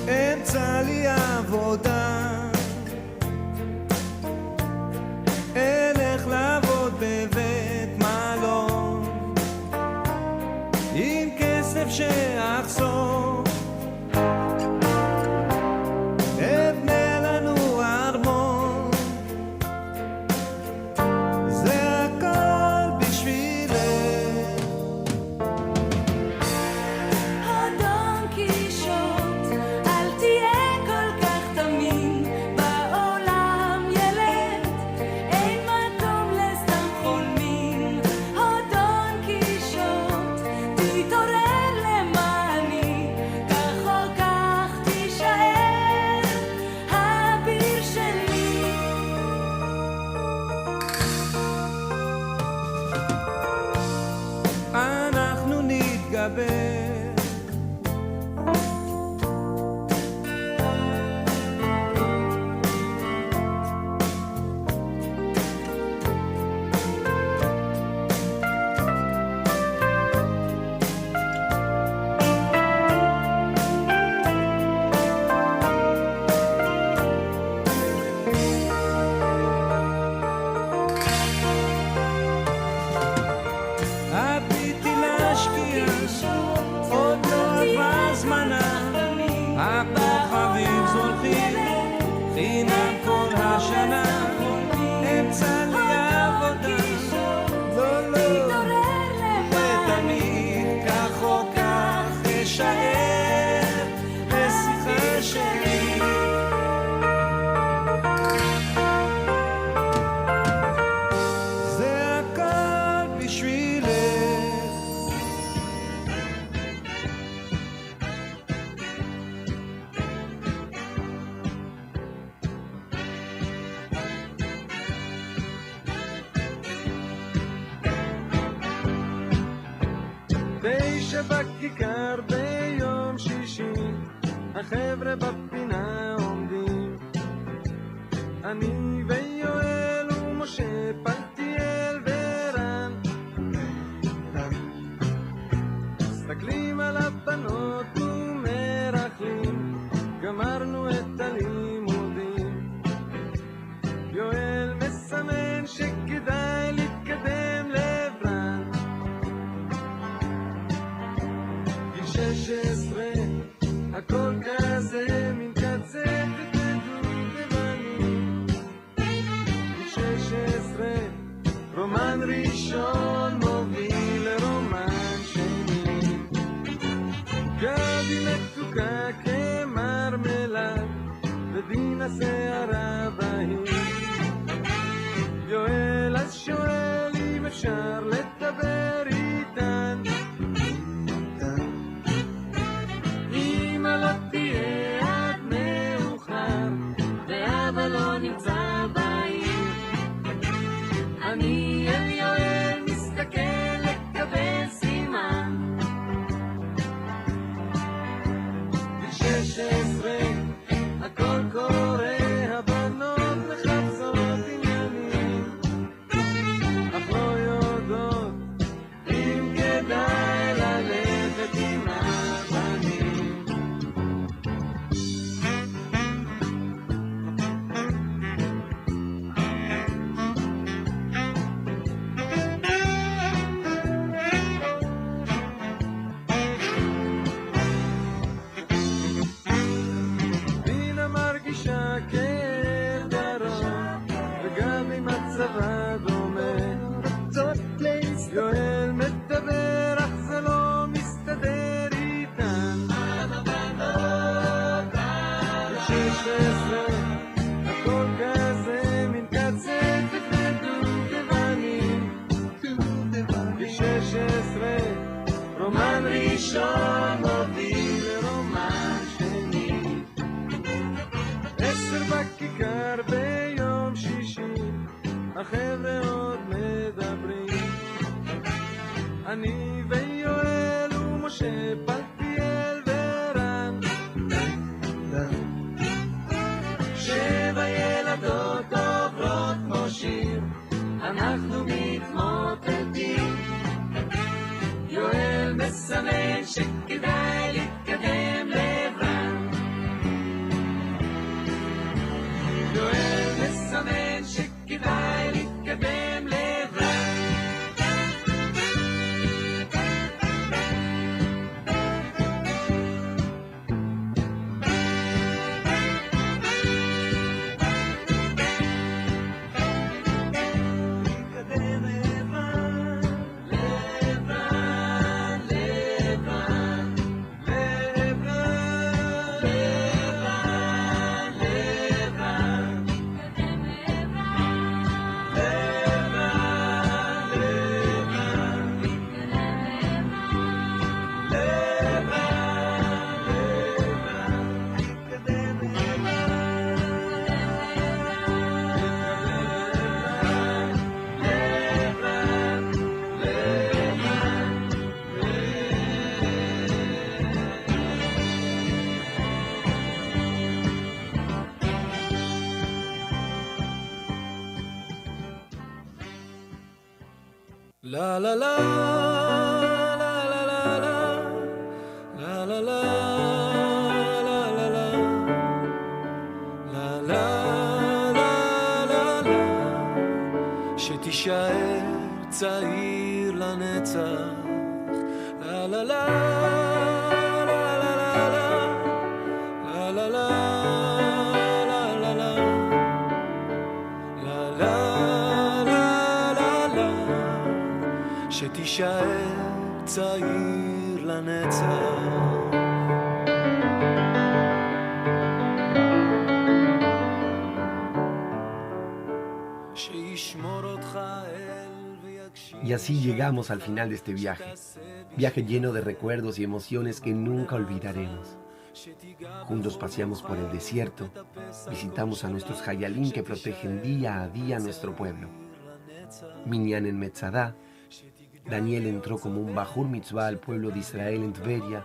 אמצא לי עבודה, אלך לעבוד בבית מלון, עם כסף שאחסוך אבנה לנו ארמון, זה הכל בשבילך. אדון קישוט, אל תהיה כל כך תמים, בעולם ילד, אין מקום לסתם חולמים. אדון קישוט, תתעורר למעני, כך או כך תישאר האביר שלי. אנחנו נתגבר, הביטי להשקיע, עוד לא עבר זמנה, הכוכבים זורחים חינם כל השנה, אמצא לי עבודה, לא לא ותמיד, כך או כך אשאר בשיחה שלי. זה הכל בשבילך. תשע בכיכר ביום שישי, החבר'ה בפינה עומדים, אני ויואל ומשה, פלטיאל ורן, מסתכלים על הבנות ומרחלים, גמרנו את הלימודים. יואל מסמן שכדאי להתקדם לברן, גיל 16, הכל כזה מין קצה ודובדבנים. גיל 16, רומן ראשון מוביל לרומן שני, גבי מתוקה כמרמלד, ודין השערה בהיר. יואל אז שואל אם אפשר לדבר איתן, אם לא תהיה עד מאוחר ואבא לא נמצא בעיר. אני אל יואל מסתכל לקבל סימן. גיל 16 הכל קורה, הבנות מחפשות עניינים, אך לא יודעות אם כדאי ללכת עם הבנים. בינה מרגישה כאב דרום, וגם אם הצבא דומה. יואל מדבר אך זה לא מסתדר איתן. ב-16 הכל כזה מין קצת לפני דובדבנים. ב-16 רומן ראשון מוביל לרומן שני. 10 בכיכר ביום שישי, החבר'ה עוד מדברים. אני ויואל ומשה פלטיאל ורן, 7 ילדות עוברות כמו שיר, אנחנו מתמוטטים. יואל מסמן שכדאי להתקדם לעברן. יואל מסמן שכדאי להתקדם לעברן. La la la la la la la la la la la la la la la, שתישאר צעיר לנצח. la la la la la la la la שתישאר צעיר לנצח. שישמור אותך אל ויגשים. Y así llegamos al final de este viaje lleno de recuerdos y emociones que nunca olvidaremos. Juntos paseamos por el desierto, visitamos a nuestros Hayalim que protegen día a día nuestro pueblo. Minyan en Metzadá, Daniel entró como un Bajur Mitzvah al pueblo de Israel en Tveria.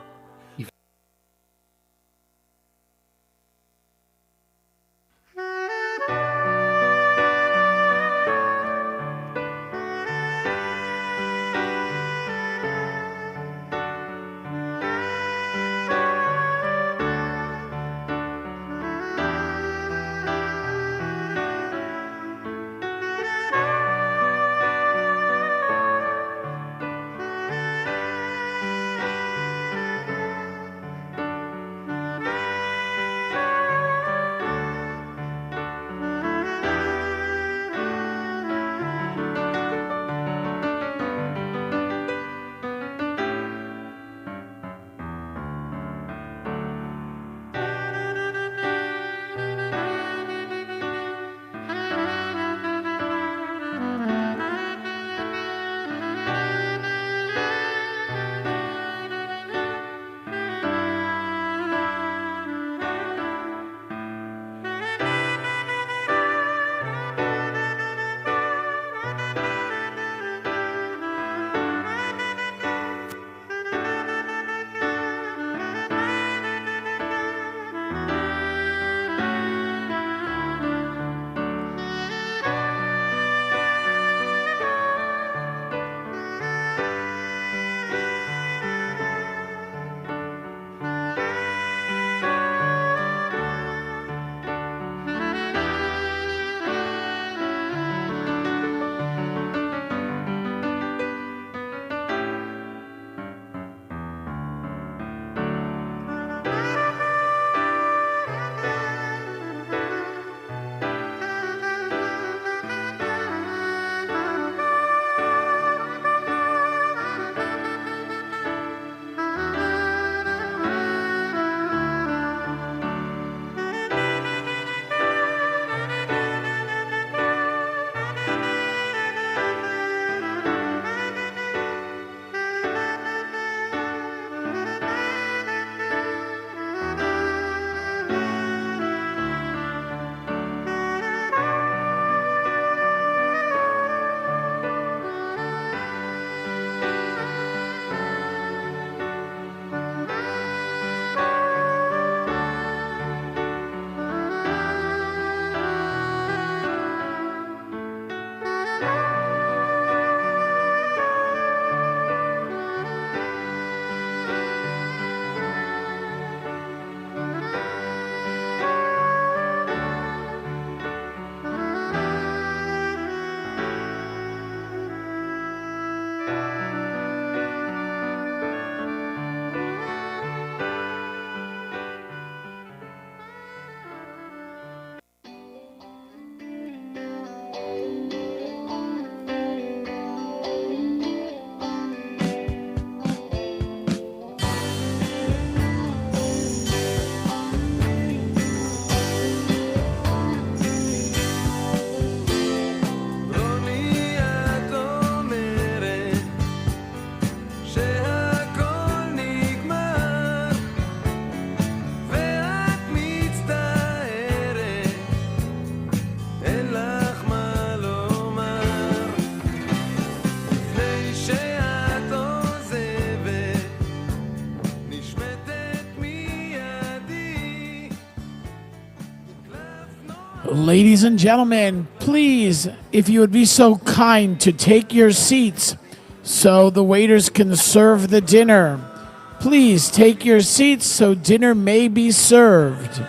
Ladies and gentlemen, please, if you would be so kind to take your seats so the waiters can serve the dinner. Please take your seats so dinner may be served.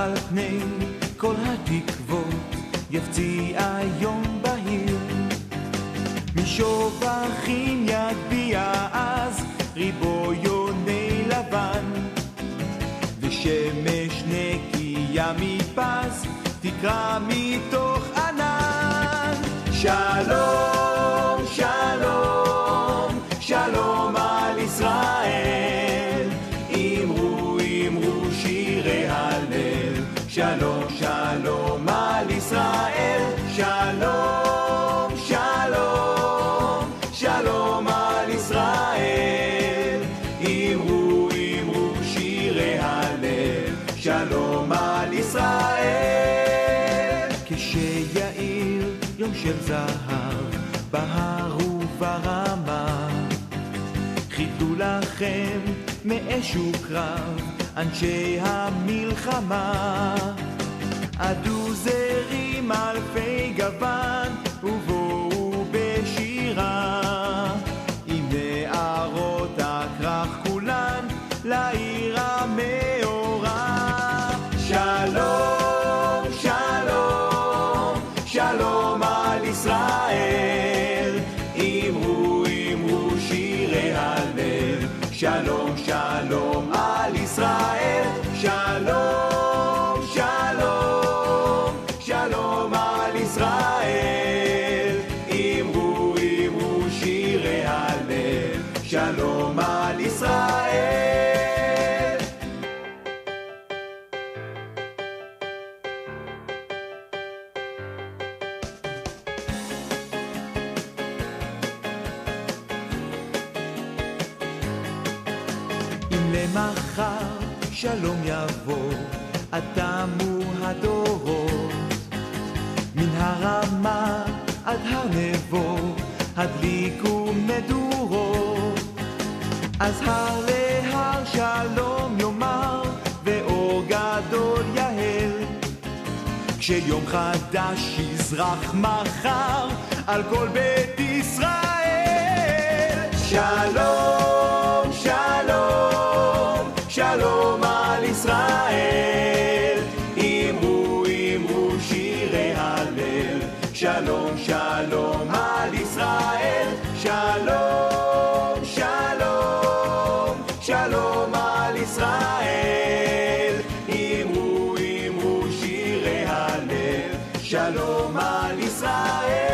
על פני כל התקוות יפציע יום בהיר משובחים יטביע אז ריבו יוני לבן ושמש נקייה מפז תקרא מתוך ענן שלום שלום שלום על ישראל אמרו אמרו שירי הלל שלום שלום על ישראל שלום שלום שלום על ישראל אמרו אמרו שירי הלל שלום על ישראל כשיעיר יום של זהב בהר וברמה חידו לכם מאש וקרב אנשי המלחמה עדו זרים אלפי גוון ובואו בשירה עם נערות הכרך כולן לעיר המאורה שלום שלום שלום על ישראל ומחר שלום יבוא, אדמו הדורות. מן הרמה עד הר נבו, הדליקו מדורות. אז הר להר שלום יאמר, ואור גדול יהל. כשיום חדש יזרח מחר, על כל בית ישראל. שלום, שלום, שלום על ישראל. אמרו, אמרו שירי הלל. שלום, שלום על ישראל. שלום, שלום, שלום על ישראל. אמרו, אמרו שירי הלל. שלום על ישראל.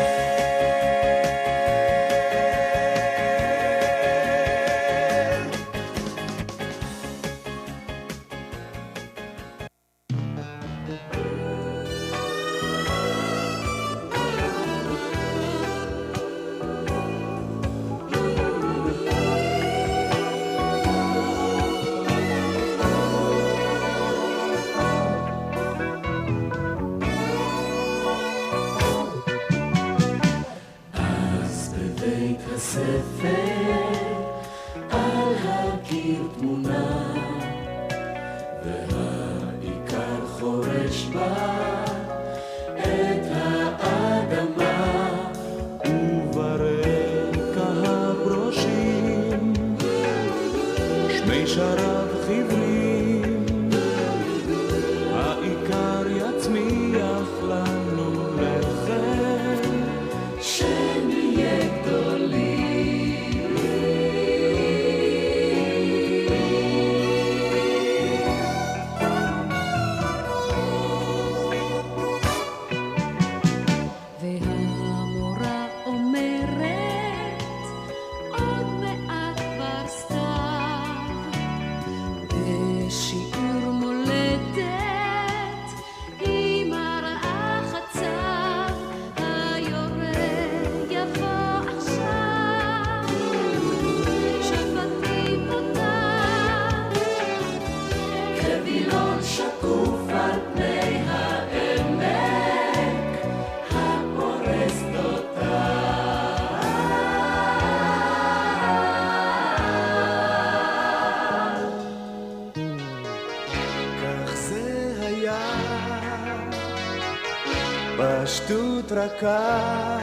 פשטות רכה,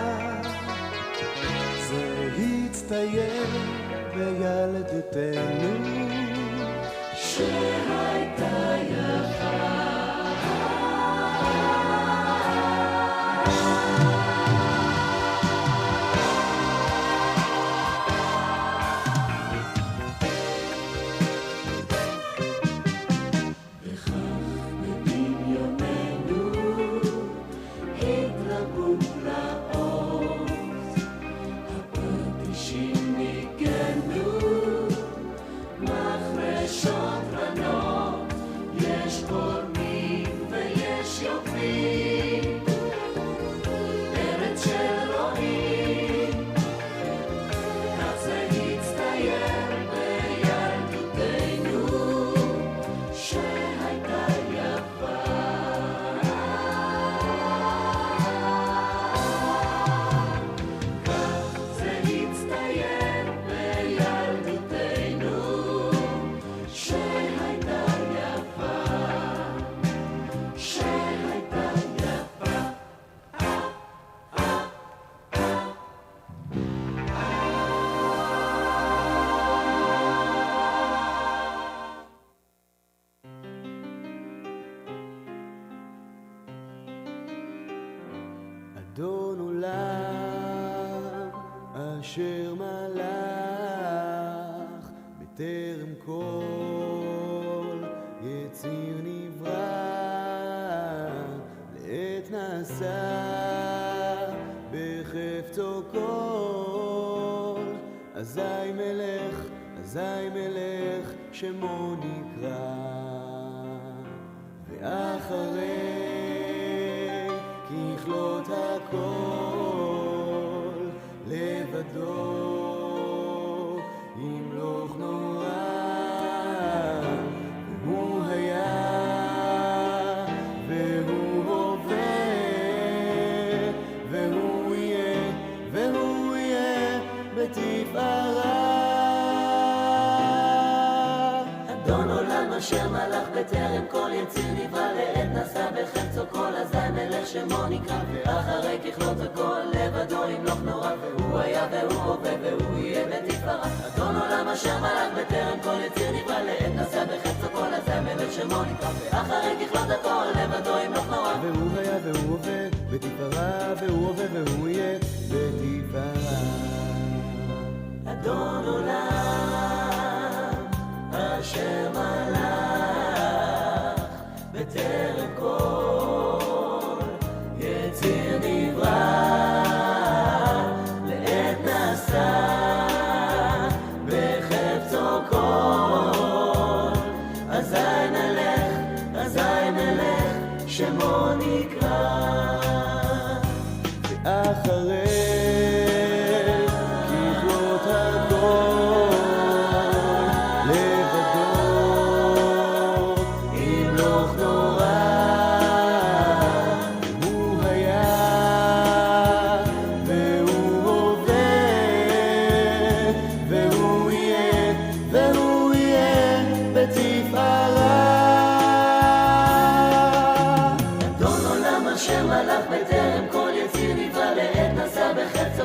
זה הצטייר בילדותנו שהייתה יפה. אדון עולם אשר מלך בטרם כל יציר נברא, לעת נעשה בחפצו כל. אזי מלך שמו נקרא, ואחרי ככלות הכל לבדו ימלוך נורא. אדון עולם אשר מלך בטרם כל יציר נברא לעת נשא בחפצו כל אזי מלך שמו נקרא ואחרי ככלות הכל לבדו ימלוך נורא והוא היה והוא הווה והוא יהיה בתפארה אדון עולם אשר מלך בטרם כל יציר נברא לעת נשא בחפצו כל אזי מלך שמו נקרא ואחרי ככלות הכל לבדו ימלוך נורא והוא היה והוא הווה בתפארה והוא הווה והוא יהיה בתפארה אדון עולם אשר מלך בטרם כל יציר נברא לעת נשא בחפצו כל אזי מלך שמו נקרא ואחרי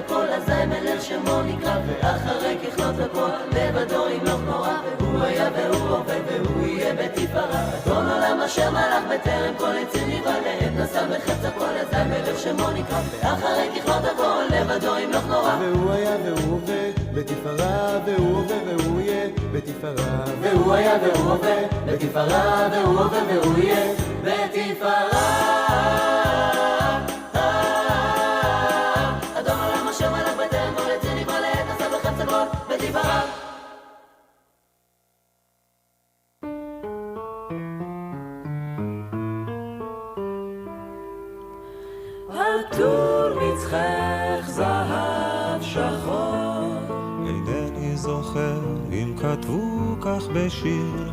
כל אזי מלך שמו נקרא ואחרי ככלות הכל לבדו ימלוך נורא והוא היה והוא הווה והוא יהיה בתפארה אדון עולם אשר מלך בטרם כל יציר נברא לעת נשא בחפצו כל אזי מלך שמו נקרא ואחרי ככלות הכל לבדו ימלוך נורא והוא היה והוא הווה בתפארה והוא הווה והוא יהיה בתפארה והוא היה והוא הווה בתפארה והוא הווה והוא יהיה בתפארה עטור מצחך זהב שחור אינני זוכר אם כתבו כך בשיר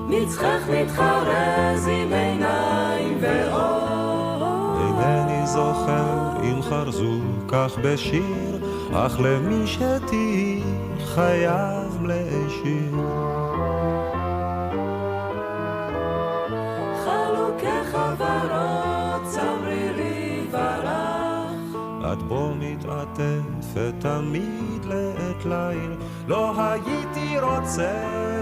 מצחך מתחרז עם עיניים ואור אינני זוכר אם חרזו כך בשיר אך למי שתהי חייב להשאיר חלוקי חברות צמרירי ורח את בו מתעטפת תמיד לעת ליל לא הייתי רוצה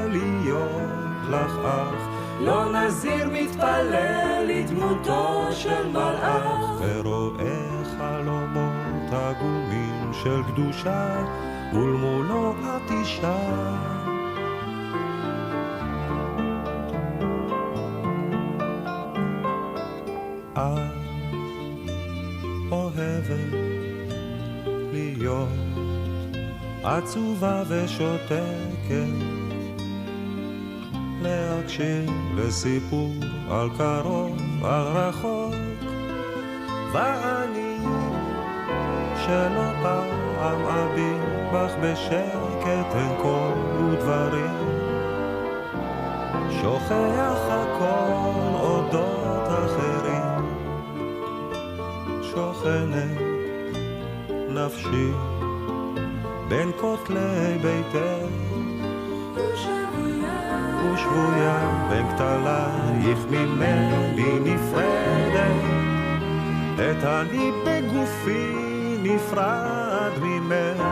להיות לך אח לא נזיר מתפלל לדמותו של מלאך ורואה חלומות עגומים של קדושה ולמולו את אישה את אוהבת להיות עצובה ושותקת להקשיב לסיפור על קרוב על רחוק ואני שלא פעם אביט בך בשקט אין כל ודברים שוכח הכל אודות אחרים שוכנת נפשי בין כותלי ביתך ושבויה בין כתלייך ממני נפרדת את אני בגופי נפרד ממך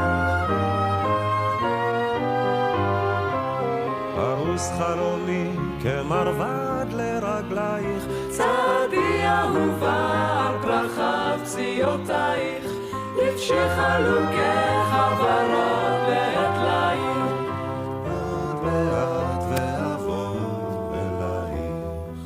ארוס חלומי כמרבד לרגלייך צעדי אהובה על פרחת פסיעותייך לפשי חלוקי חברות לעת ליל עוד מעט ואבוא אלייך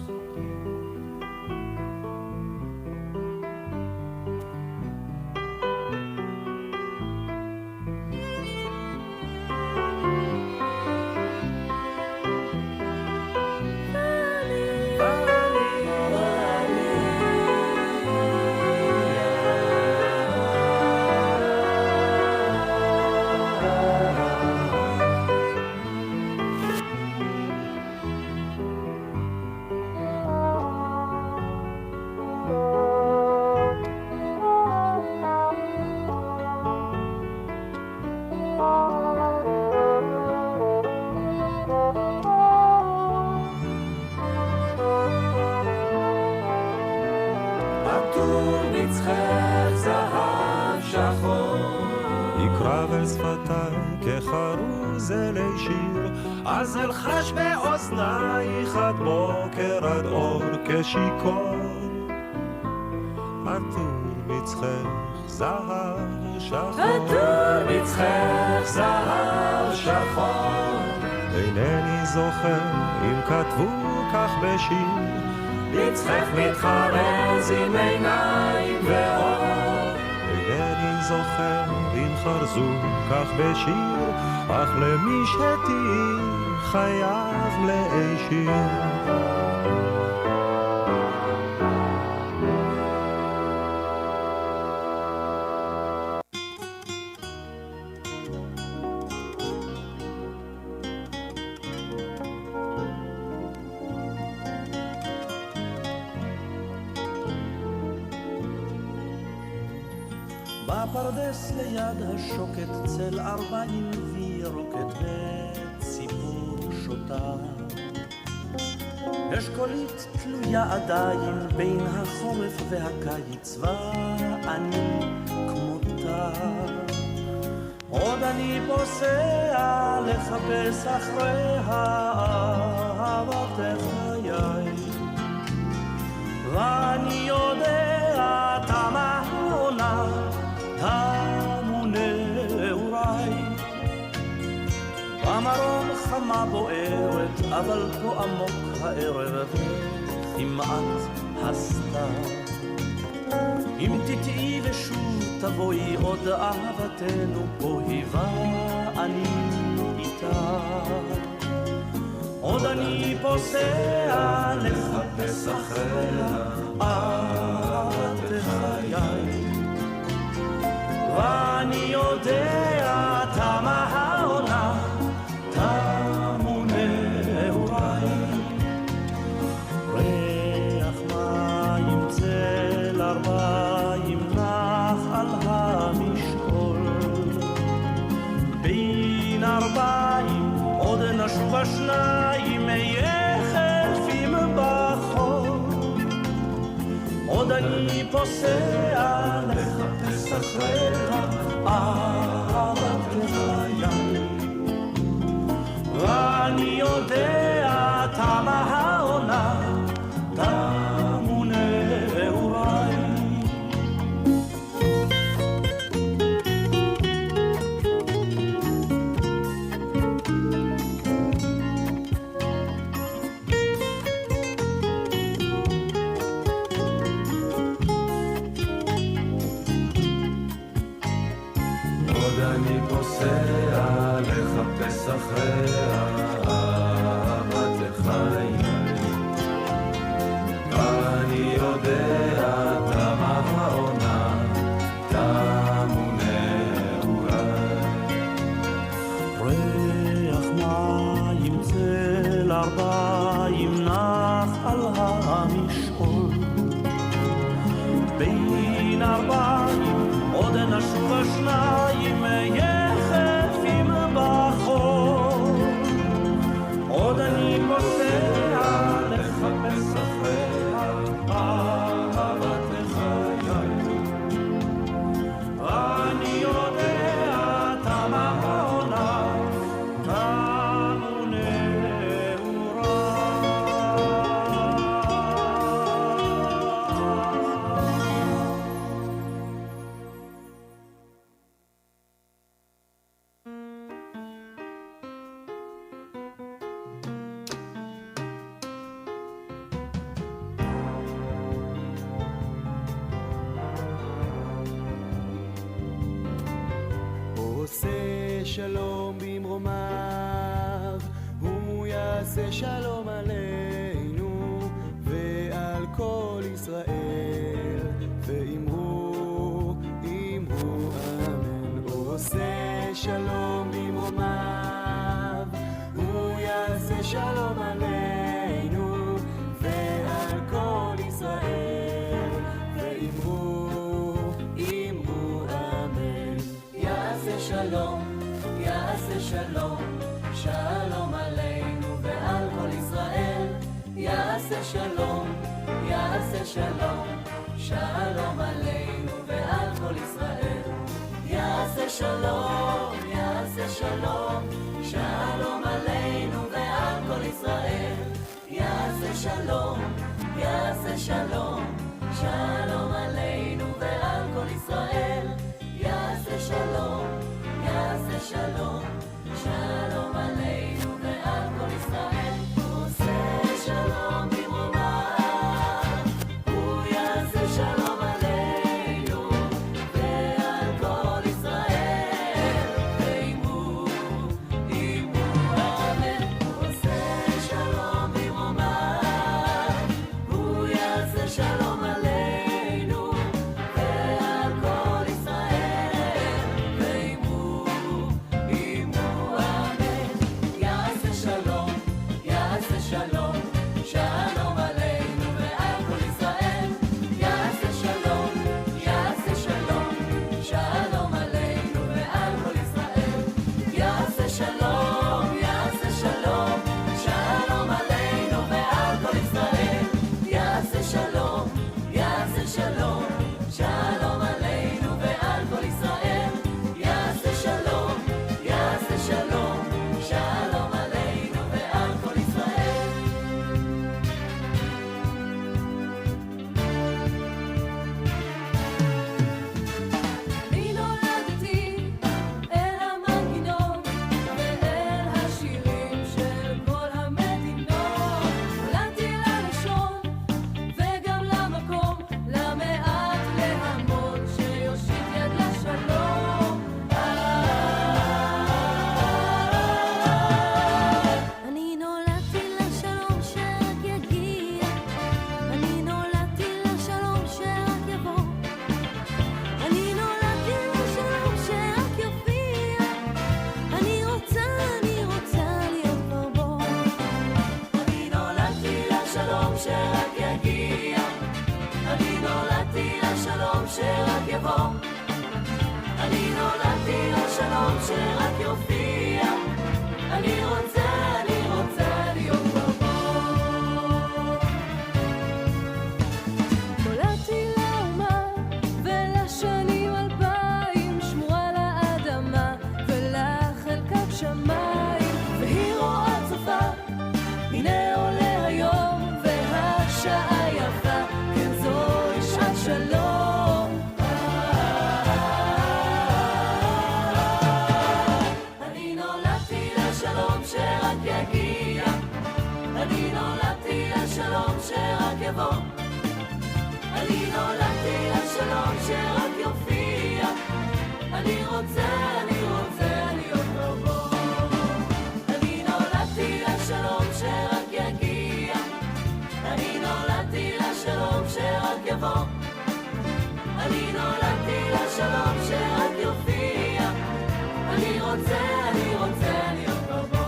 יקרב אל שפתיי כחרוז אלי שיר, אז אלחש באוזנייך עד בוקר עד אור כשיקור. עטור מצחך זהב שחור, עטור מצחך זהב שחור, אינני זוכר אם כתבו כך בשיר, מצחך מתחרז עם עיניים ואור. אינני זוכר אם חרזו כך בשיר, אך למי שתהי חייב להישיר. בפרדס ליד השוקת צל 40 וירוקת וציפור שוטה, אשכולית תלויה עדיין בין החורף והקיץ ואני כמותה. עוד אני פוסע לחפש אחרי אהבת חיי, ואני יודע תמה העונה תמו נעוריי. במרום חמה בוערת, אבל פה עמוק הערב כמעט הסתר. אם תטעי ושוב תבואי עוד אהבתנו פה היווה אני איתה. עוד אני פוסע לחפש אחריה אהבת חיי, ואני יודע תמה העונה תמו נעוריי. ריח מים צל 40 נח על המשעול, בין 40 עוד נשוב השניים יחפים בחור. עוד אני פוסע לחפש אחריה אהבת חיי, ואני יודע תמה העונה תמו נעוריי. אני פוסע לחפש אחריה אהבת חיי, ואני יודע תמה העונה תמו נעוריי. ריח מים צל 40 נח על המשעול, בין 40 עוד נשוב השניים יחפים בחור. עוד אני פוסע לחפש אחריה אהבת חיי, ואני יודע תמה העונה תמו נעוריי. שלום במרומיו, הוא יעשה שלום עלינו ועל כל ישראל, ואמרו אמן. הוא עושה שלום במרומיו, הוא יעשה שלום עלינו ועל כל ישראל, ואמרו אמן. יעשה שלום, יעשה שלום, שלום עלינו ועל כל ישראל. יעשה שלום, יעשה שלום, שלום עלינו ועל כל ישראל. יעשה יעשה שלום, יעשה שלום, שלום עלינו ועל כל ישראל. יעשה שלום, יעשה שלום, שלום עלינו ועל כל ישראל. יעשה שלום, יעשה שלום, שלום עלינו ועל כל ישראל. הוא עושה שלום במרומיו, הוא יעשה שלום עלינו ועל כל ישראל. ואימו, אימו אמן. הוא עושה שלום במרומיו, הוא יעשה שלום עלינו ועל כל ישראל. ואימו, אימו אמן. יעשה שלום, יעשה שלום, שלום עלינו ועל כל ישראל. יעשה שלום, יעשה שלום, שלום עלינו ועל כל ישראל. יעשה שלום, יעשה שלום, שלום עלינו ועל כל ישראל. יעשה שלום, יעשה שלום, שלום עלינו ועל כל ישראל. יעשה שלום, יעשה שלום, שלום עלינו ועל כל ישראל. אני נולדתי אל המנגינות ואל השירים של כל המדינות. נולדתי ללשון וגם למקום, למעט להמון שיושיט יד לשלום. אני נולדתי לשלום שרק יגיע, אני נולדתי לשלום שרק יבוא, אני נולדתי לשלום שרק יופיע, אני רוצה להיות כבר בו. אני נולדתי לשלום שרק יגיע, אני נולדתי לשלום שרק יבוא, אני נולדתי לשלום שרק יופיע, אני רוצה להיות כבר בו. נולדתי לאומה ולשנים 2000, שמורה לאדמה ולחלקת שמיים, והיא רואה צופה, הנה עולה היום והשעה יפה, כן זוהי שעת שלום. אני נולדתי לשלום שרק יגיע, אני נולדתי לשלום שרק יבוא, אני נולדתי לשלום שרק יופיע, אני רוצה להיות כבר בו. אני נולדתי לשלום שרק יגיע, אני נולדתי לשלום שרק יבוא, אני נולדתי לשלום שרק יופיע, אני רוצה להיות כבר בו.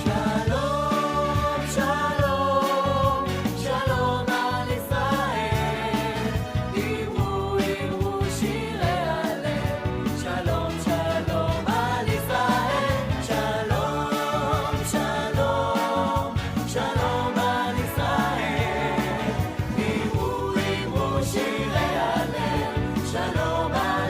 שלום, שלום, שלום על ישראל, אמרו שירי הלב. שלום, שלום על ישראל, שלום, שלום, שלום על ישראל, אמרו שירי הלב. שלום על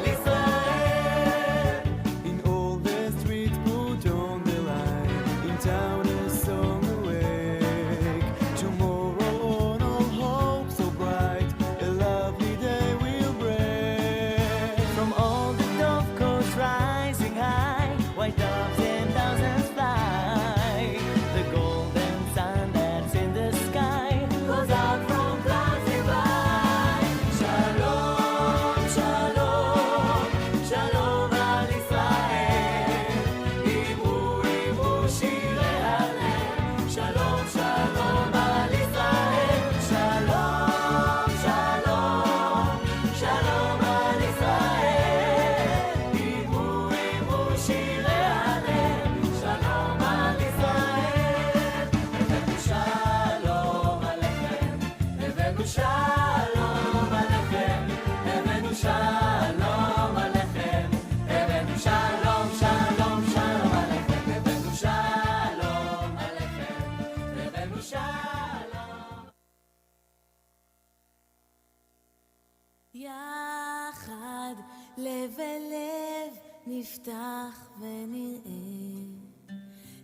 נפתח ונראה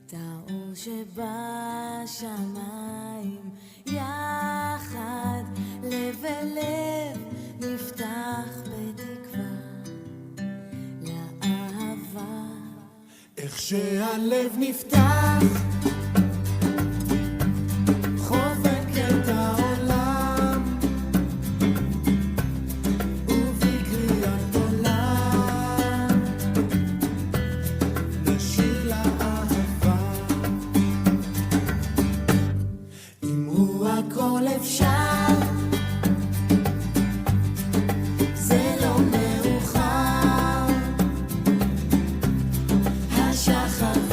את האור שבשמיים יחד לב אל לב נפתח בתקווה לאהבה איך שהלב נפתח חובק את העולם ובקריאת עולם נשיר לאהבה אם הוא הכל אפשר זה לא מאוחר השחר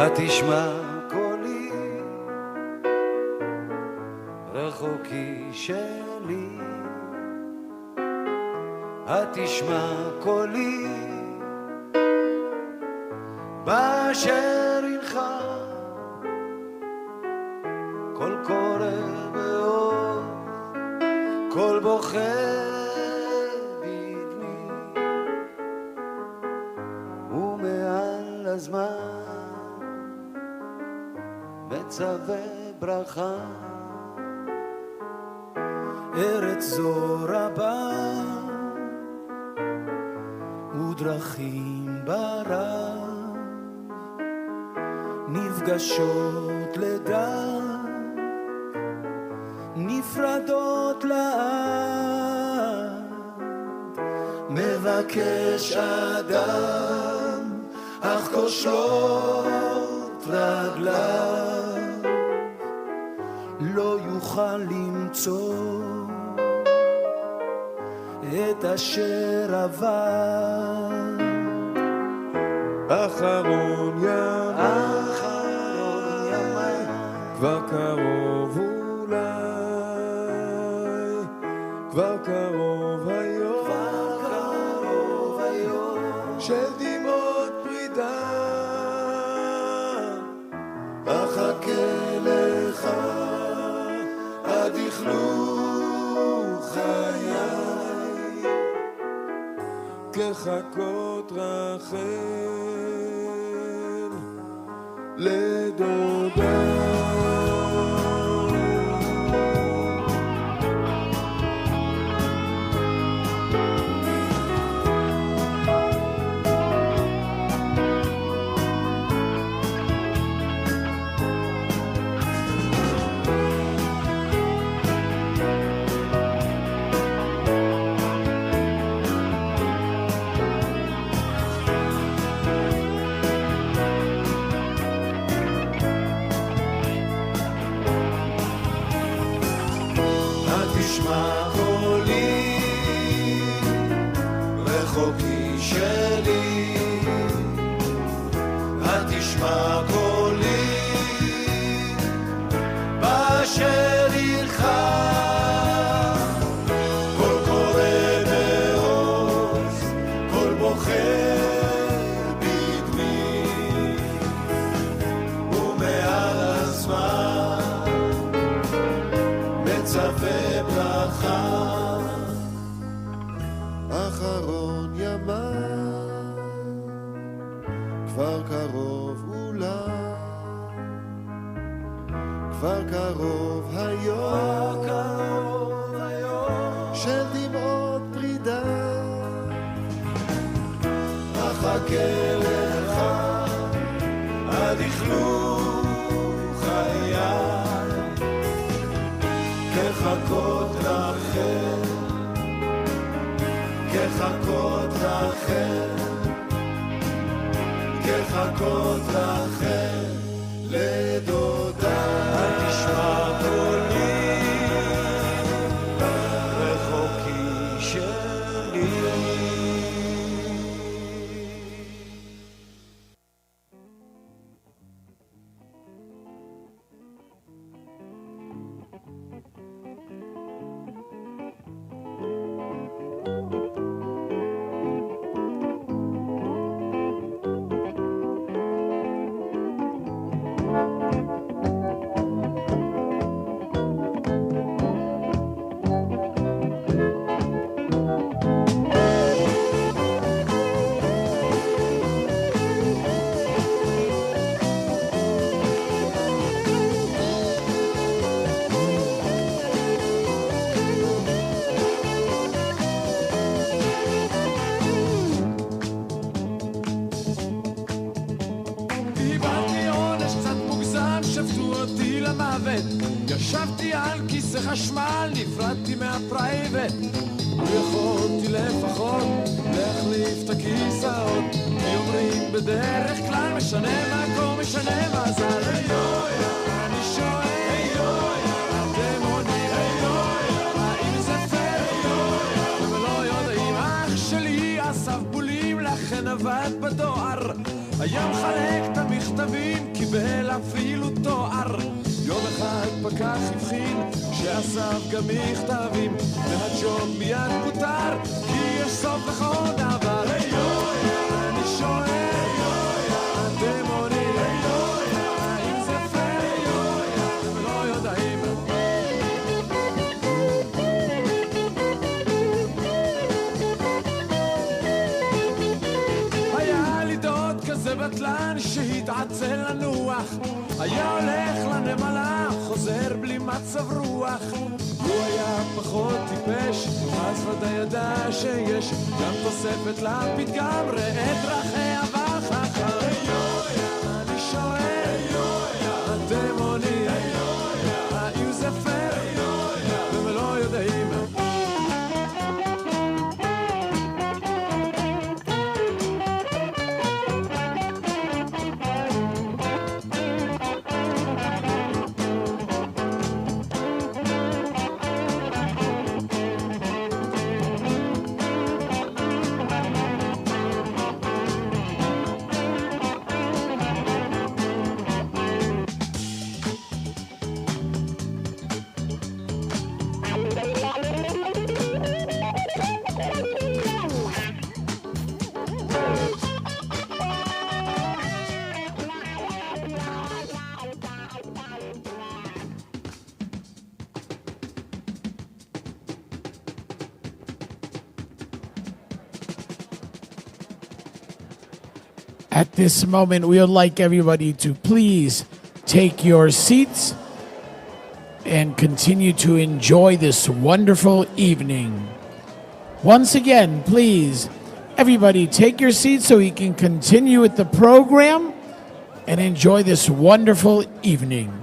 התשמע קולי רחוקי שלי, התשמע קולי באשר אינך, קול קורא מצווה ברכה. ארץ זו רבה ודרכים ברב נפגשות לדעת נפרדות לעד מבקש אדם אך כושלות רגליו לא יוכל למצוא את אשר עבר. אחרון ימיי, כבר קרוב אולי, כבר קרוב היום, של דמעות פרידה, אחכה לך עד יכלו חיי, כחכות רחל לדודה. כחכות רחל לדודה. תשמע קולי רחוקי שלי. ישבתי על כיסא חשמל, נפרדתי מהפרייבט, ויכולתי לפחות להחליף את הכיסאות. מי אומרים בדרך כלל משנה מקום, משנה מזל. אני שואל, אתם עונים, האם זה פייר? אתם לא יודעים, אח שלי אסף בולים, לכן עבד בדואר, היה מחלק את המכתבים, קיבל אפילו תואר. יום אחד פקח הבחין שאסף גם מכתבים, והג'וב מיד פוטר כי יש סוף לכל דבר. אני שואל, אתם עונים, האם זה פייר? אתם לא יודעים. היה לי דוד כזה בטלן שהתעצל לנוח, היה הולך לנוח הנמלה חוזר בלי מצב רוח. הוא היה פחות טיפש, אז ודאי ידע שיש גם תוספת לפתגם, ראה דרכי אבך. אני שואל, אתם עונים, האם זה פייר? אתם לא יודעים. At this moment, we would like everybody to please take your seats and continue to enjoy this wonderful evening. Once again, please, everybody take your seats so we can continue with the program and enjoy this wonderful evening.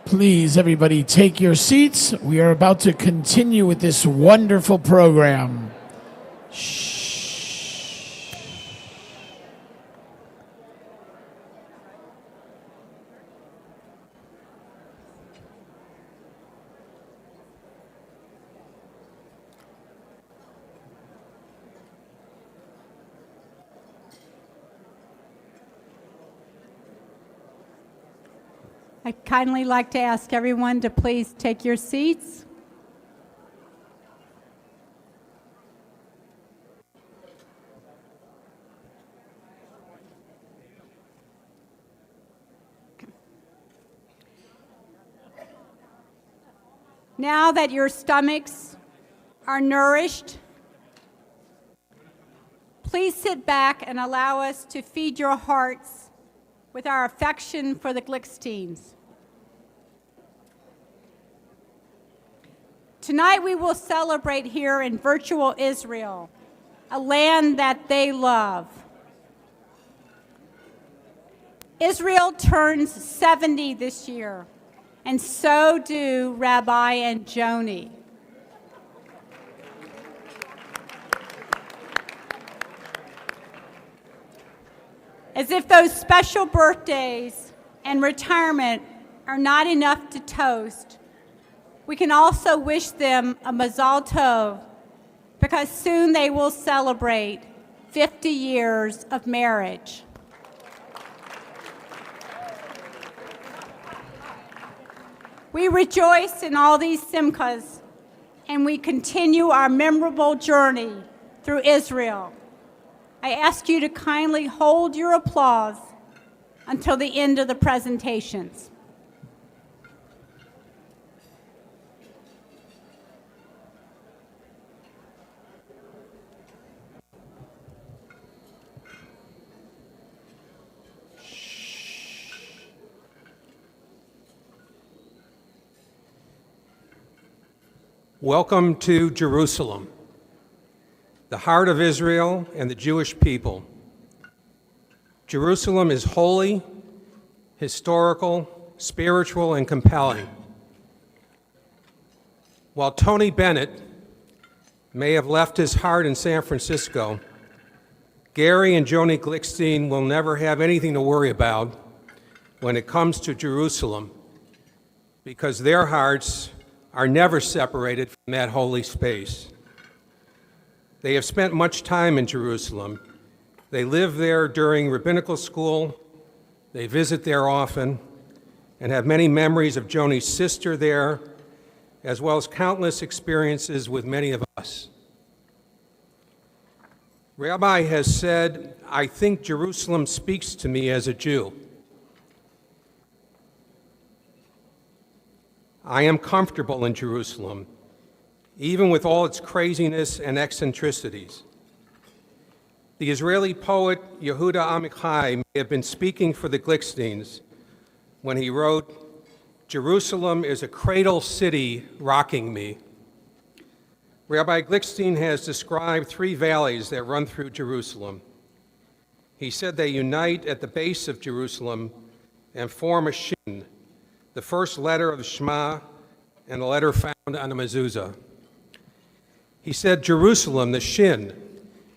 Please, everybody, take your seats. We are about to continue with this wonderful program. I'd kindly like to ask everyone to please take your seats. Now that your stomachs are nourished, please sit back and allow us to feed your hearts with our affection for the Glicksteins. Tonight we will celebrate here in virtual Israel, a land that they love. Israel turns 70 this year, and so do Rabbi and Joni. As if those special birthdays and retirement are not enough to toast, we can also wish them a mazal tov, because soon they will celebrate 50 years of marriage. We rejoice in all these simchas, and we continue our memorable journey through Israel. I ask you to kindly hold your applause until the end of the presentations. Welcome to Jerusalem, the heart of Israel and the Jewish people. Jerusalem is holy, historical, spiritual, and compelling. While Tony Bennett may have left his heart in San Francisco, Gary and Joni Glickstein will never have anything to worry about when it comes to Jerusalem, because their hearts are never separated from that holy space. They have spent much time in Jerusalem. They live there during rabbinical school, they visit there often, and have many memories of Joni's sister there, as well as countless experiences with many of us. Rabbi has said, "I think Jerusalem speaks to me as a Jew." I am comfortable in Jerusalem, even with all its craziness and eccentricities. The Israeli poet Yehuda Amichai may have been speaking for the Glicksteins when he wrote, "Jerusalem is a cradle city rocking me." Rabbi Glickstein has described three valleys that run through Jerusalem. He said they unite at the base of Jerusalem and form a shin, the first letter of Shema and the letter found on the mezuzah. He said Jerusalem, the shin,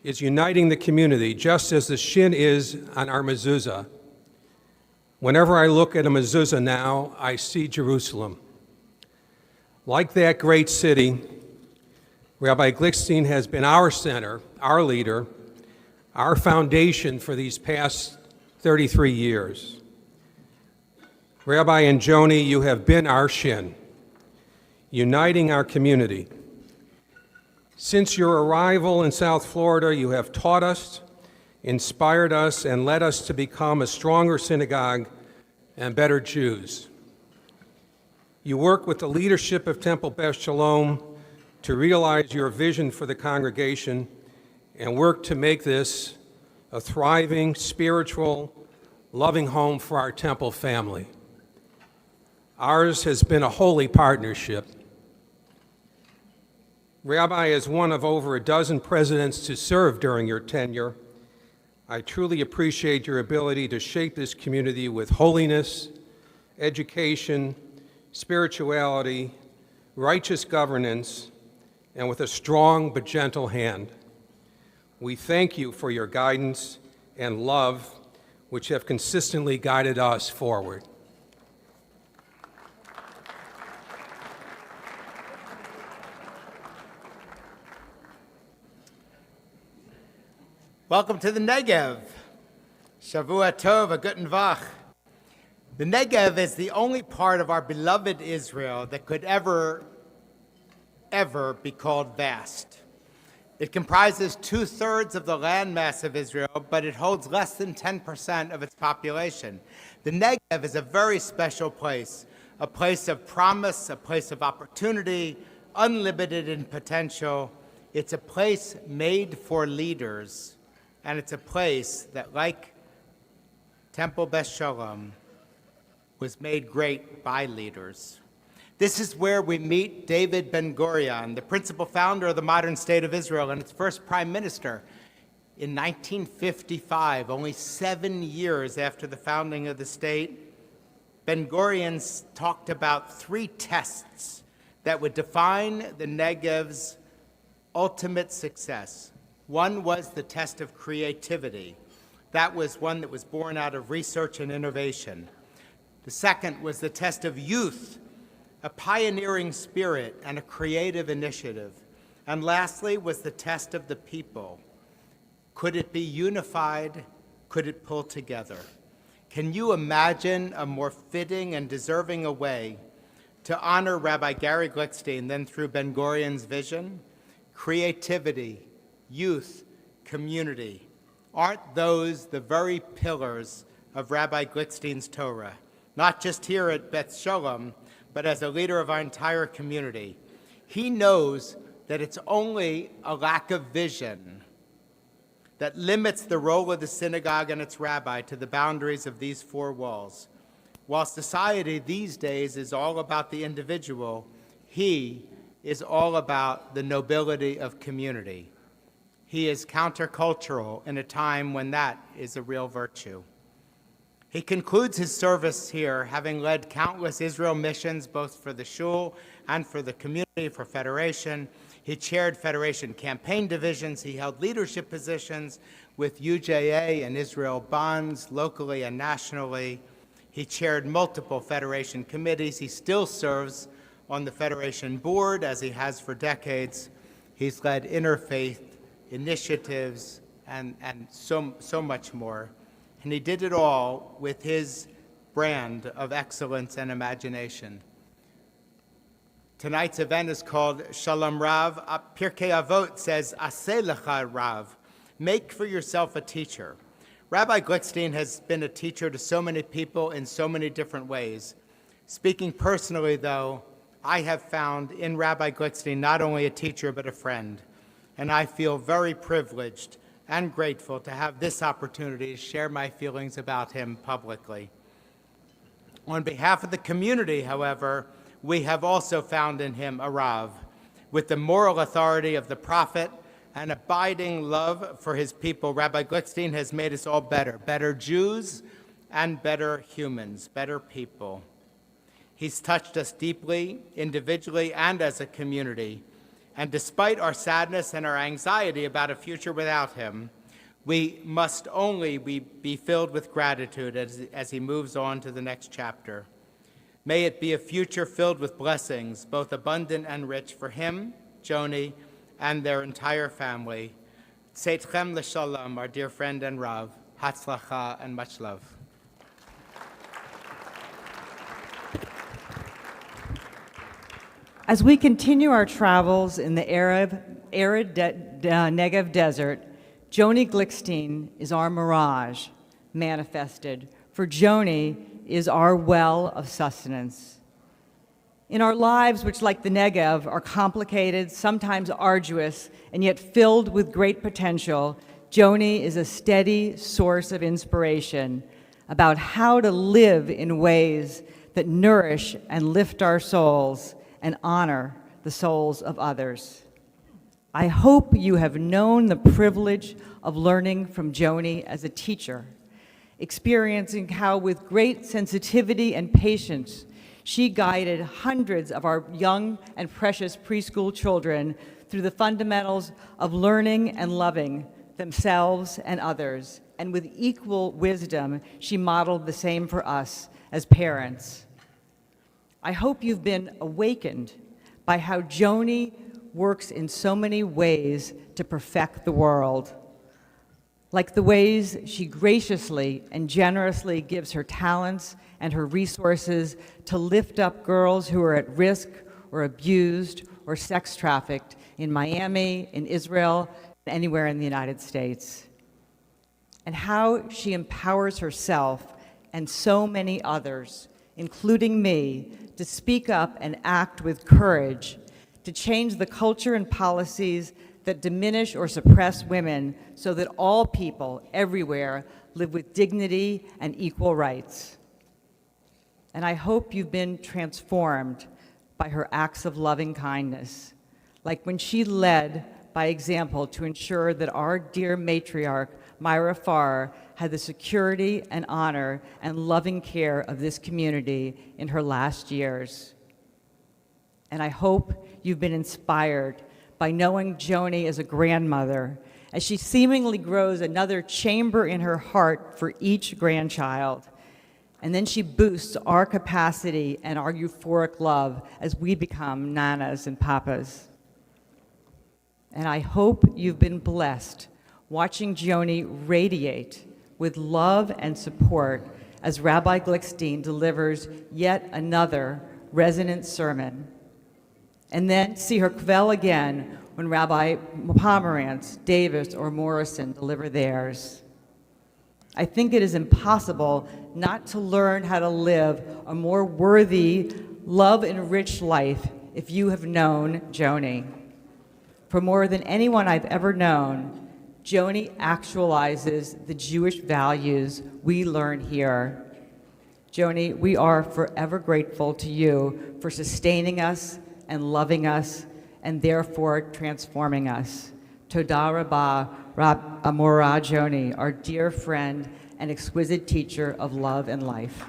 is uniting the community just as the shin is on our mezuzah. Whenever I look at a mezuzah now, I see Jerusalem. Like that great city, Rabbi Glickstein has been our center, our leader, our foundation for these past 33 years. Rabbi and Joni, you have been our shin, uniting our community. Since your arrival in South Florida, you have taught us, inspired us, and led us to become a stronger synagogue and better Jews. You work with the leadership of Temple Beth Shalom to realize your vision for the congregation and work to make this a thriving, spiritual, loving home for our Temple family. Ours has been a holy partnership. Rabbi, as one of over a dozen presidents to serve during your tenure, I truly appreciate your ability to shape this community with holiness, education, spirituality, righteous governance, and with a strong but gentle hand. We thank you for your guidance and love, which have consistently guided us forward. Welcome to the Negev. Shavua Tov, a guten Vach. The Negev is the only part of our beloved Israel that could ever be called vast. It comprises 2/3 of the landmass of Israel, but it holds less than 10% of its population. The Negev is a very special place, a place of promise, a place of opportunity, unlimited in potential. It's a place made for leaders. And it's a place that, like Temple Beth Shalom, was made great by leaders. This is where we meet David Ben-Gurion, the principal founder of the modern state of Israel and its first prime minister. In 1955, only 7 years after the founding of the state, Ben-Gurion talked about 3 tests that would define the Negev's ultimate success. One was the test of creativity. That was one that was born out of research and innovation. The second was the test of youth, a pioneering spirit and a creative initiative. And lastly was the test of the people. Could it be unified? Could it pull together? Can you imagine a more fitting and deserving a way to honor Rabbi Gary Glickstein than through Ben-Gurion's vision? Creativity, youth, community. Aren't those the very pillars of Rabbi Glickstein's Torah? Not just here at Beth Sholom, but as a leader of our entire community. He knows that it's only a lack of vision that limits the role of the synagogue and its rabbi to the boundaries of these 4 walls. While society these days is all about the individual, he is all about the nobility of community. He is countercultural in a time when that is a real virtue. He concludes his service here, having led countless Israel missions, both for the shul and for the community, for Federation. He chaired Federation campaign divisions. He held leadership positions with UJA and Israel Bonds, locally and nationally. He chaired multiple Federation committees. He still serves on the Federation board, as he has for decades. He's led interfaith initiatives and so much more. And he did it all with his brand of excellence and imagination. Tonight's event is called Shalom Rav. Pirkei Avot says, Aseh lecha Rav, make for yourself a teacher. Rabbi Glickstein has been a teacher to so many people in so many different ways. Speaking personally, though, I have found in Rabbi Glickstein not only a teacher, but a friend. And I feel very privileged and grateful to have this opportunity to share my feelings about him publicly. On behalf of the community, however, we have also found in him a Rav, with the moral authority of the prophet and abiding love for his people. Rabbi Glickstein has made us all better Jews and better humans, better people. He's touched us deeply, individually and as a community. And despite our sadness and our anxiety about a future without him, we must only be filled with gratitude as he moves on to the next chapter. May it be a future filled with blessings, both abundant and rich, for him, Joni, and their entire family. Tzeitchem l'shalom, our dear friend and Rav. Hatzlacha and much love. As we continue our travels in the arid Negev desert, Joni Glickstein is our mirage manifested, for Joni is our well of sustenance. In our lives, which like the Negev are complicated, sometimes arduous, and yet filled with great potential, Joni is a steady source of inspiration about how to live in ways that nourish and lift our souls and honor the souls of others. I hope you have known the privilege of learning from Joni as a teacher, experiencing how with great sensitivity and patience, she guided hundreds of our young and precious preschool children through the fundamentals of learning and loving themselves and others. And with equal wisdom, she modeled the same for us as parents. I hope you've been awakened by how Joni works in so many ways to perfect the world. Like the ways she graciously and generously gives her talents and her resources to lift up girls who are at risk or abused or sex trafficked in Miami, in Israel, anywhere in the United States. And how she empowers herself and so many others, including me, to speak up and act with courage, to change the culture and policies that diminish or suppress women so that all people everywhere live with dignity and equal rights. And I hope you've been transformed by her acts of loving kindness, like when she led by example to ensure that our dear matriarch, Myra Farr, had the security and honor and loving care of this community in her last years. And I hope you've been inspired by knowing Joni as a grandmother, as she seemingly grows another chamber in her heart for each grandchild. And then she boosts our capacity and our euphoric love as we become nanas and papas. And I hope you've been blessed watching Joni radiate with love and support as Rabbi Glickstein delivers yet another resonant sermon. And then see her kvel again when Rabbi Pomerantz, Davis, or Morrison deliver theirs. I think it is impossible not to learn how to live a more worthy, love-enriched life if you have known Joni. For more than anyone I've ever known, Joni actualizes the Jewish values we learn here. Joni, we are forever grateful to you for sustaining us and loving us, and therefore transforming us. Toda Rabba, Amora Joni, our dear friend and exquisite teacher of love and life.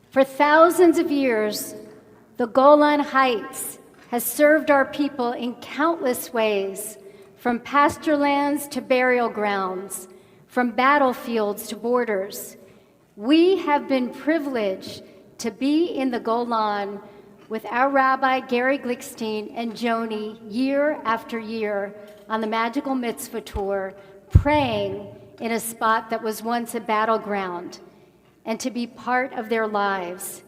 For thousands of years, the Golan Heights has served our people in countless ways, from pasture lands to burial grounds, from battlefields to borders. We have been privileged to be in the Golan with our Rabbi Gary Glickstein and Joni year after year on the Magical Mitzvah Tour, praying in a spot that was once a battleground, and to be part of their lives.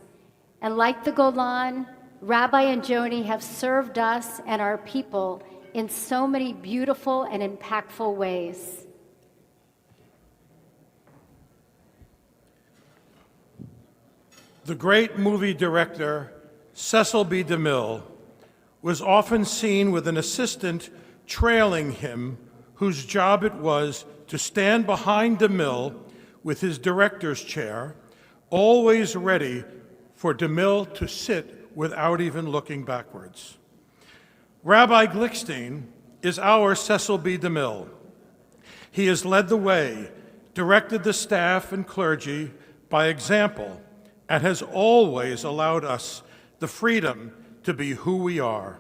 And like the Golan, Rabbi and Joni have served us and our people in so many beautiful and impactful ways. The great movie director, Cecil B. DeMille, was often seen with an assistant trailing him, whose job it was to stand behind DeMille with his director's chair, always ready for DeMille to sit without even looking backwards. Rabbi Glickstein is our Cecil B. DeMille. He has led the way, directed the staff and clergy by example, and has always allowed us the freedom to be who we are.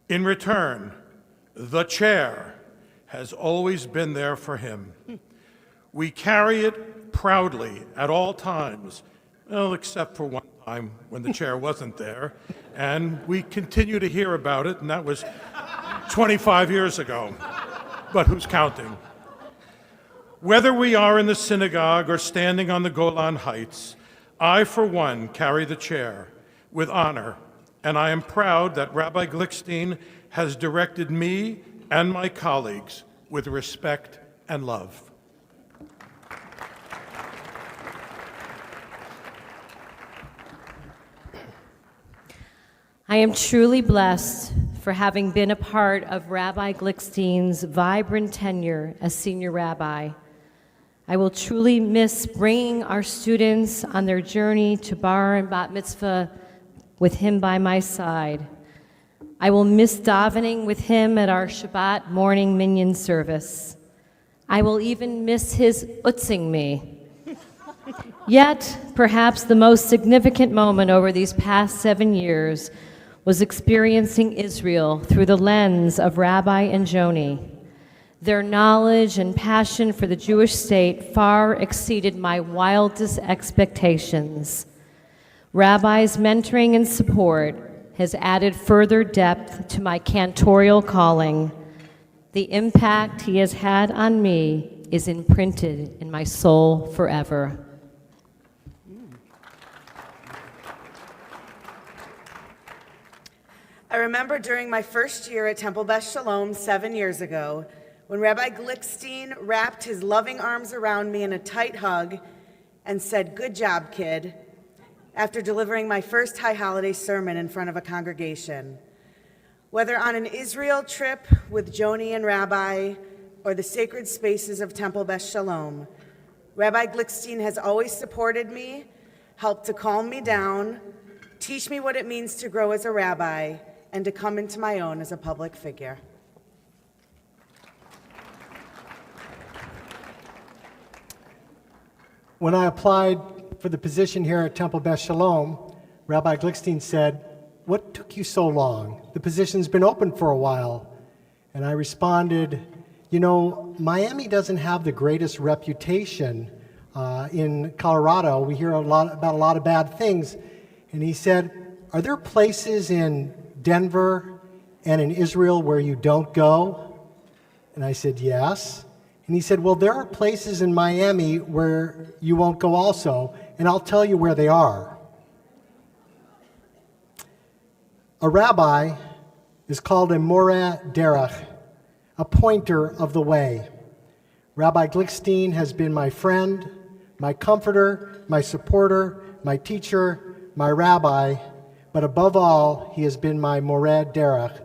In return, the chair has always been there for him. We carry it proudly at all times, well, except for one time when the chair wasn't there, and we continue to hear about it, and that was 25 years ago, but who's counting? Whether we are in the synagogue or standing on the Golan Heights, I, for one, carry the chair with honor, and I am proud that Rabbi Glickstein has directed me and my colleagues with respect and love. I am truly blessed for having been a part of Rabbi Glickstein's vibrant tenure as senior rabbi. I will truly miss bringing our students on their journey to bar and bat mitzvah with him by my side. I will miss davening with him at our Shabbat morning minyan service. I will even miss his utzing me. Yet, perhaps the most significant moment over these past 7 years was experiencing Israel through the lens of Rabbi and Joni. Their knowledge and passion for the Jewish state far exceeded my wildest expectations. Rabbi's mentoring and support has added further depth to my cantorial calling. The impact he has had on me is imprinted in my soul forever. I remember during my first year at Temple Beth Shalom 7 years ago, when Rabbi Glickstein wrapped his loving arms around me in a tight hug and said, "Good job, kid." after delivering my first High Holiday sermon in front of a congregation. Whether on an Israel trip with Joni and Rabbi or the sacred spaces of Temple Beth Shalom, Rabbi Glickstein has always supported me, helped to calm me down, teach me what it means to grow as a rabbi, and to come into my own as a public figure. When I applied for the position here at Temple Beth Shalom, Rabbi Glickstein said, "What took you so long? The position's been open for a while." And I responded, "You know, Miami doesn't have the greatest reputation in Colorado. We hear about a lot of bad things." And he said, "Are there places in Denver and in Israel where you don't go?" And I said, "Yes." And he said, "Well, there are places in Miami where you won't go also, and I'll tell you where they are." A rabbi is called a moreh derech, a pointer of the way. Rabbi Glickstein has been my friend, my comforter, my supporter, my teacher, my rabbi, but above all, he has been my moreh derech,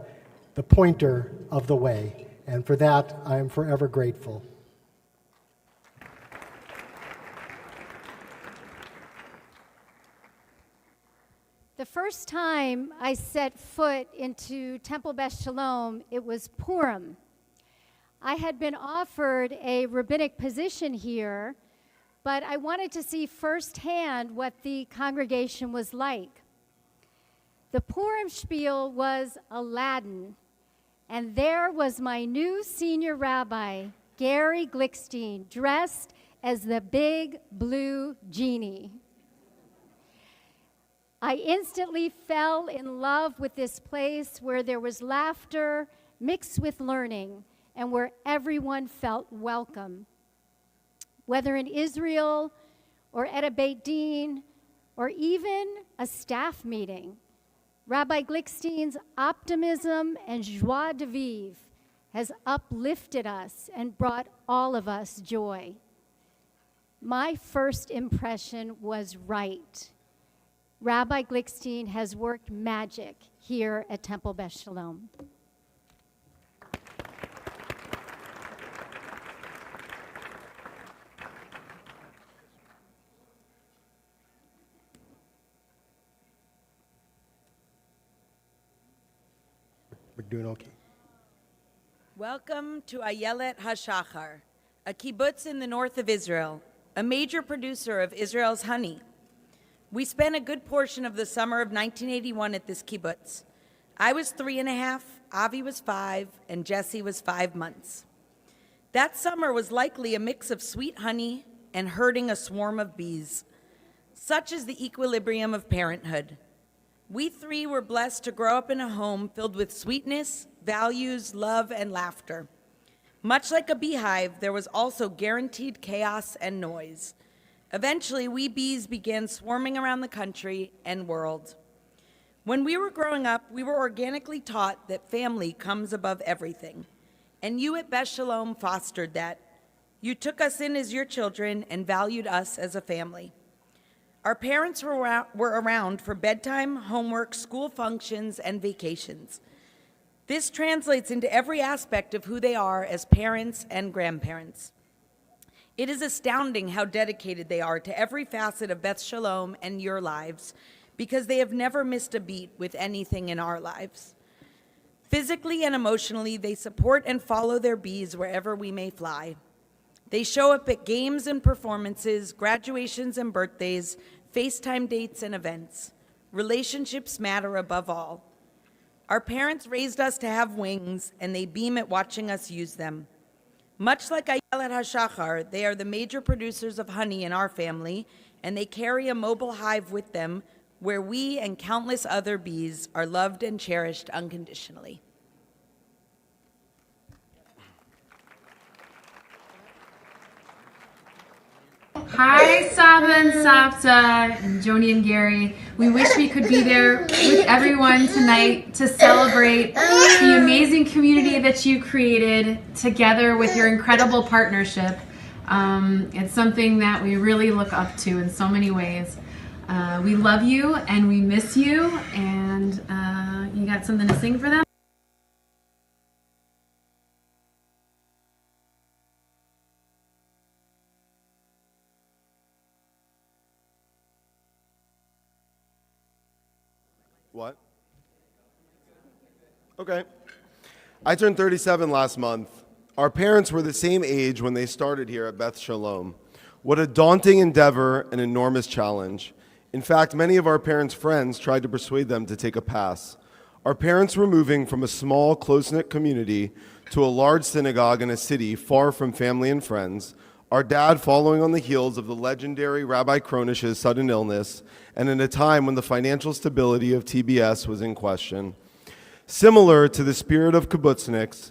the pointer of the way. And for that, I am forever grateful. The first time I set foot into Temple Beth Shalom, it was Purim. I had been offered a rabbinic position here, but I wanted to see firsthand what the congregation was like. The Purim spiel was Aladdin, and there was my new senior rabbi, Gary Glickstein, dressed as the big blue genie. I instantly fell in love with this place where there was laughter mixed with learning and where everyone felt welcome. Whether in Israel or at a Beit Din or even a staff meeting, Rabbi Glickstein's optimism and joie de vivre has uplifted us and brought all of us joy. My first impression was right. Rabbi Glickstein has worked magic here at Temple Beth Shalom. We're doing okay. Welcome to Ayelet HaShachar, a kibbutz in the north of Israel, a major producer of Israel's honey. We spent a good portion of the summer of 1981 at this kibbutz. I was 3.5, Avi was 5, and Jesse was 5 months. That summer was likely a mix of sweet honey and herding a swarm of bees. Such is the equilibrium of parenthood. We 3 were blessed to grow up in a home filled with sweetness, values, love, and laughter. Much like a beehive, there was also guaranteed chaos and noise. Eventually, we bees began swarming around the country and world. When we were growing up, we were organically taught that family comes above everything. And you at Beth Shalom fostered that. You took us in as your children and valued us as a family. Our parents were around for bedtime, homework, school functions, and vacations. This translates into every aspect of who they are as parents and grandparents. It is astounding how dedicated they are to every facet of Beth Shalom and your lives, because they have never missed a beat with anything in our lives. Physically and emotionally, they support and follow their bees wherever we may fly. They show up at games and performances, graduations and birthdays, FaceTime dates and events. Relationships matter above all. Our parents raised us to have wings, and they beam at watching us use them. Much like Ayelet HaShachar, they are the major producers of honey in our family, and they carry a mobile hive with them where we and countless other bees are loved and cherished unconditionally. Hi, Saba and Sapta, and Joni and Gary. We wish we could be there with everyone tonight to celebrate the amazing community that you created together with your incredible partnership. It's something that we really look up to in so many ways. We love you and we miss you, and you got something to sing for them? What? Okay. I turned 37 last month. Our parents were the same age when they started here at Beth Shalom. What a daunting endeavor and enormous challenge. In fact, many of our parents' friends tried to persuade them to take a pass. Our parents were moving from a small, close-knit community to a large synagogue in a city far from family and friends, our dad following on the heels of the legendary Rabbi Kronish's sudden illness, and in a time when the financial stability of TBS was in question. Similar to the spirit of kibbutzniks,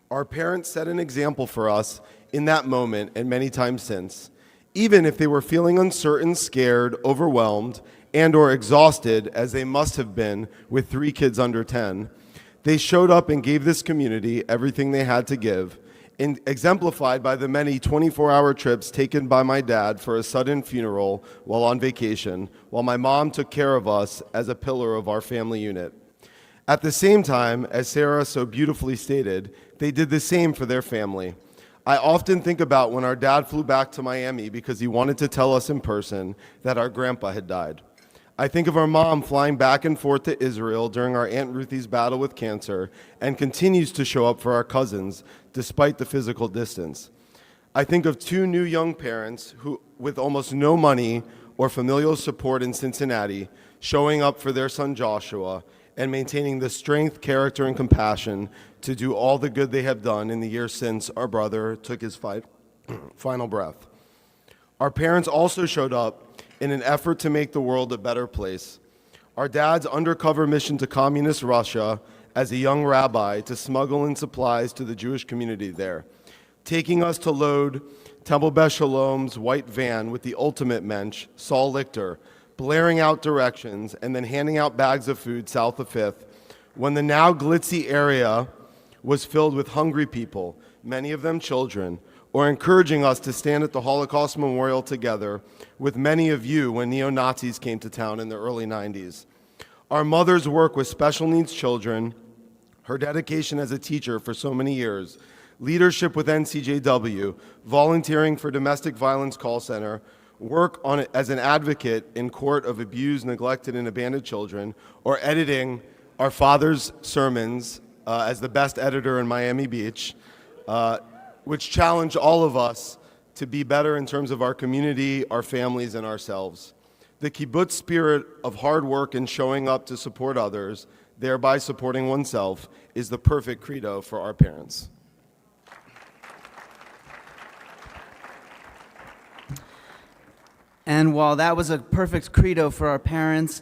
our parents set an example for us in that moment and many times since. Even if they were feeling uncertain, scared, overwhelmed, and or exhausted, as they must have been with 3 kids under 10, they showed up and gave this community everything they had to give, exemplified by the many 24-hour trips taken by my dad for a sudden funeral while on vacation, while my mom took care of us as a pillar of our family unit. At the same time, as Sarah so beautifully stated, they did the same for their family. I often think about when our dad flew back to Miami because he wanted to tell us in person that our grandpa had died. I think of our mom flying back and forth to Israel during our Aunt Ruthie's battle with cancer and continues to show up for our cousins despite the physical distance. I think of 2 new young parents who, with almost no money or familial support in Cincinnati, showing up for their son Joshua and maintaining the strength, character, and compassion to do all the good they have done in the years since our brother took his final breath. Our parents also showed up in an effort to make the world a better place. Our dad's undercover mission to communist Russia as a young rabbi to smuggle in supplies to the Jewish community there, taking us to load Temple Beth Shalom's white van with the ultimate mensch, Saul Lichter, blaring out directions and then handing out bags of food south of 5th, when the now glitzy area was filled with hungry people, many of them children, or encouraging us to stand at the Holocaust Memorial together with many of you when neo-Nazis came to town in the early 90s. Our mother's work with special needs children, her dedication as a teacher for so many years, leadership with NCJW, volunteering for Domestic Violence Call Center, work on it as an advocate in court of abused, neglected, and abandoned children, or editing our father's sermons as the best editor in Miami Beach, which challenge all of us to be better in terms of our community, our families, and ourselves. The kibbutz spirit of hard work and showing up to support others, thereby supporting oneself, is the perfect credo for our parents. And while that was a perfect credo for our parents,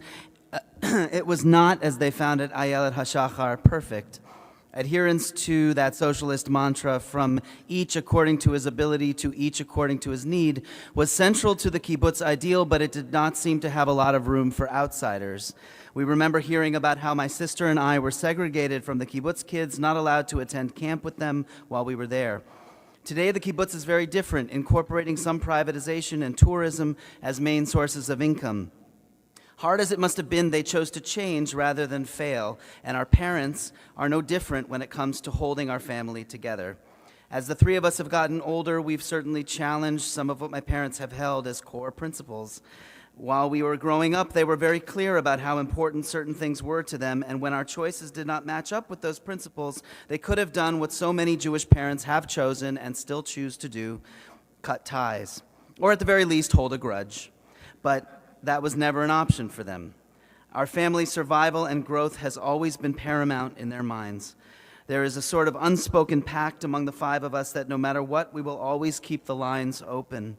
it was not, as they found it, Ayelet HaShachar, perfect. Adherence to that socialist mantra, from each according to his ability to each according to his need, was central to the kibbutz ideal, but it did not seem to have a lot of room for outsiders. We remember hearing about how my sister and I were segregated from the kibbutz kids, not allowed to attend camp with them while we were there. Today, the kibbutz is very different, incorporating some privatization and tourism as main sources of income. Hard as it must have been, they chose to change rather than fail, and our parents are no different when it comes to holding our family together. As the 3 of us have gotten older, we've certainly challenged some of what my parents have held as core principles. While we were growing up, they were very clear about how important certain things were to them, and when our choices did not match up with those principles, they could have done what so many Jewish parents have chosen and still choose to do: cut ties, or at the very least, hold a grudge. But that was never an option for them. Our family's survival and growth has always been paramount in their minds. There is a sort of unspoken pact among the 5 of us that no matter what, we will always keep the lines open.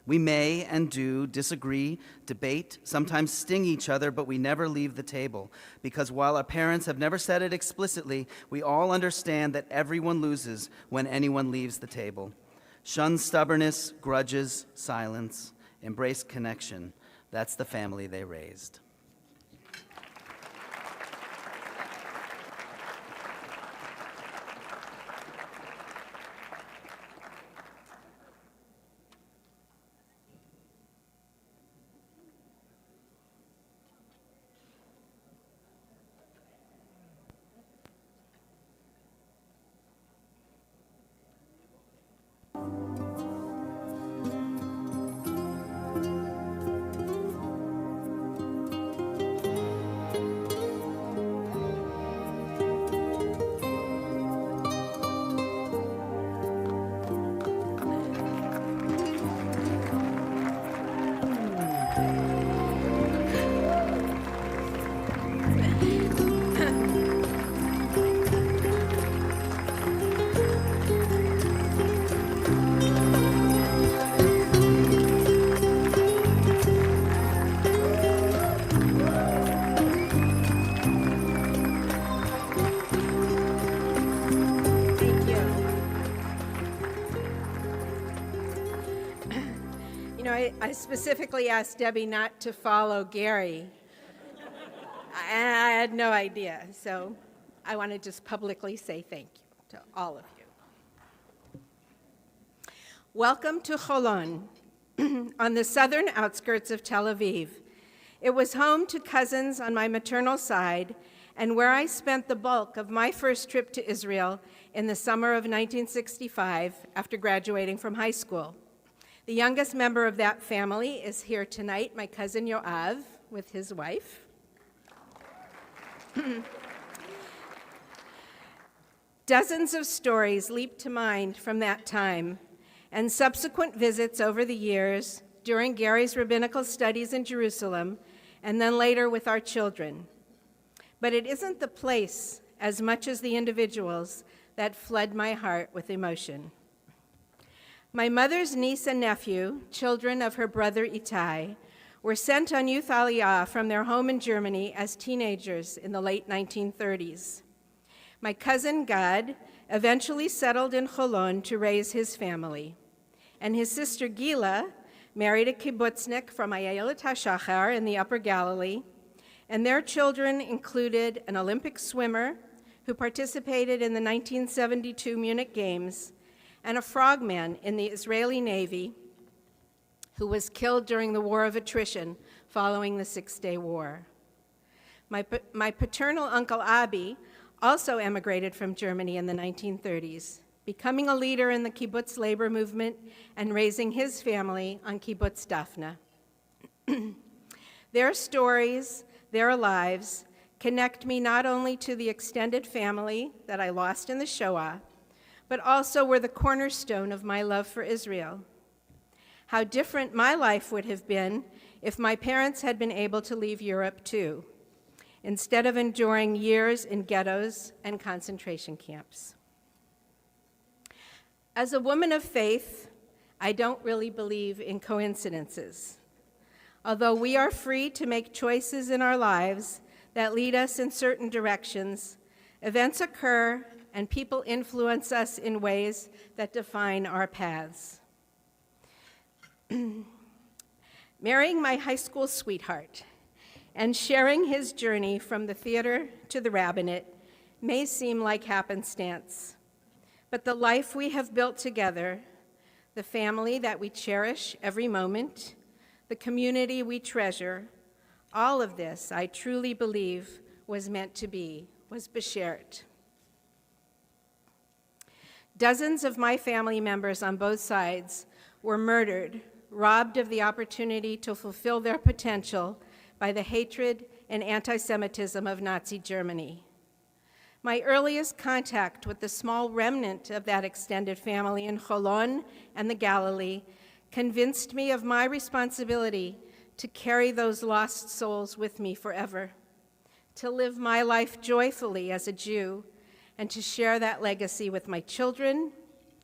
We may and do disagree, debate, sometimes sting each other, but we never leave the table. Because while our parents have never said it explicitly, we all understand that everyone loses when anyone leaves the table. Shun stubbornness, grudges, silence. Embrace connection. That's the family they raised. I specifically asked Debbie not to follow Gary, and I had no idea. So I want to just publicly say thank you to all of you. Welcome to Cholon, on the southern outskirts of Tel Aviv. It was home to cousins on my maternal side, and where I spent the bulk of my first trip to Israel in the summer of 1965 after graduating from high school. The youngest member of that family is here tonight, my cousin Yoav, with his wife. Dozens of stories leap to mind from that time, and subsequent visits over the years during Gary's rabbinical studies in Jerusalem, and then later with our children. But it isn't the place as much as the individuals that flood my heart with emotion. My mother's niece and nephew, children of her brother Itai, were sent on youth aliyah from their home in Germany as teenagers in the late 1930s. My cousin Gad eventually settled in Cholon to raise his family, and his sister Gila married a kibbutznik from Ayelet HaShachar in the Upper Galilee, and their children included an Olympic swimmer who participated in the 1972 Munich Games, and a frogman in the Israeli Navy who was killed during the War of Attrition following the Six-Day War. My paternal uncle Abi also emigrated from Germany in the 1930s, becoming a leader in the kibbutz labor movement and raising his family on kibbutz Dafna. Their stories, their lives, connect me not only to the extended family that I lost in the Shoah, but also were the cornerstone of my love for Israel. How different my life would have been if my parents had been able to leave Europe too, instead of enduring years in ghettos and concentration camps. As a woman of faith, I don't really believe in coincidences. Although we are free to make choices in our lives that lead us in certain directions, events occur and people influence us in ways that define our paths. Marrying my high school sweetheart and sharing his journey from the theater to the rabbinate may seem like happenstance, but the life we have built together, the family that we cherish every moment, the community we treasure, all of this, I truly believe, was meant to be, was beshert. Dozens of my family members on both sides were murdered, robbed of the opportunity to fulfill their potential by the hatred and anti-Semitism of Nazi Germany. My earliest contact with the small remnant of that extended family in Cholon and the Galilee convinced me of my responsibility to carry those lost souls with me forever, to live my life joyfully as a Jew, and to share that legacy with my children,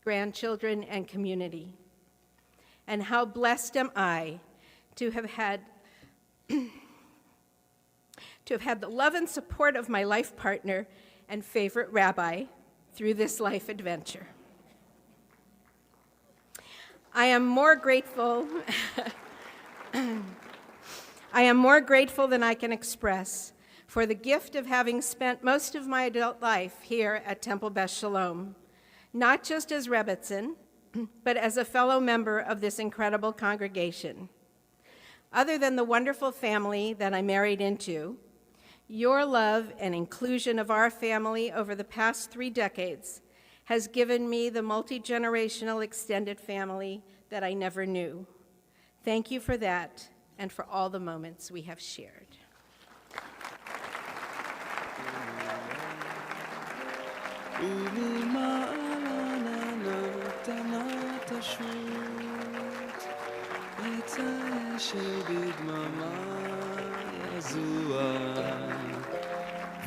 grandchildren, and community. And how blessed am I to have had the love and support of my life partner and favorite rabbi through this life adventure. I am more grateful than I can express for the gift of having spent most of my adult life here at Temple Beth Shalom, not just as Rebbitzin, but as a fellow member of this incredible congregation. Other than the wonderful family that I married into, your love and inclusion of our family over the past 3 decades has given me the multi-generational extended family that I never knew. Thank you for that and for all the moments we have shared.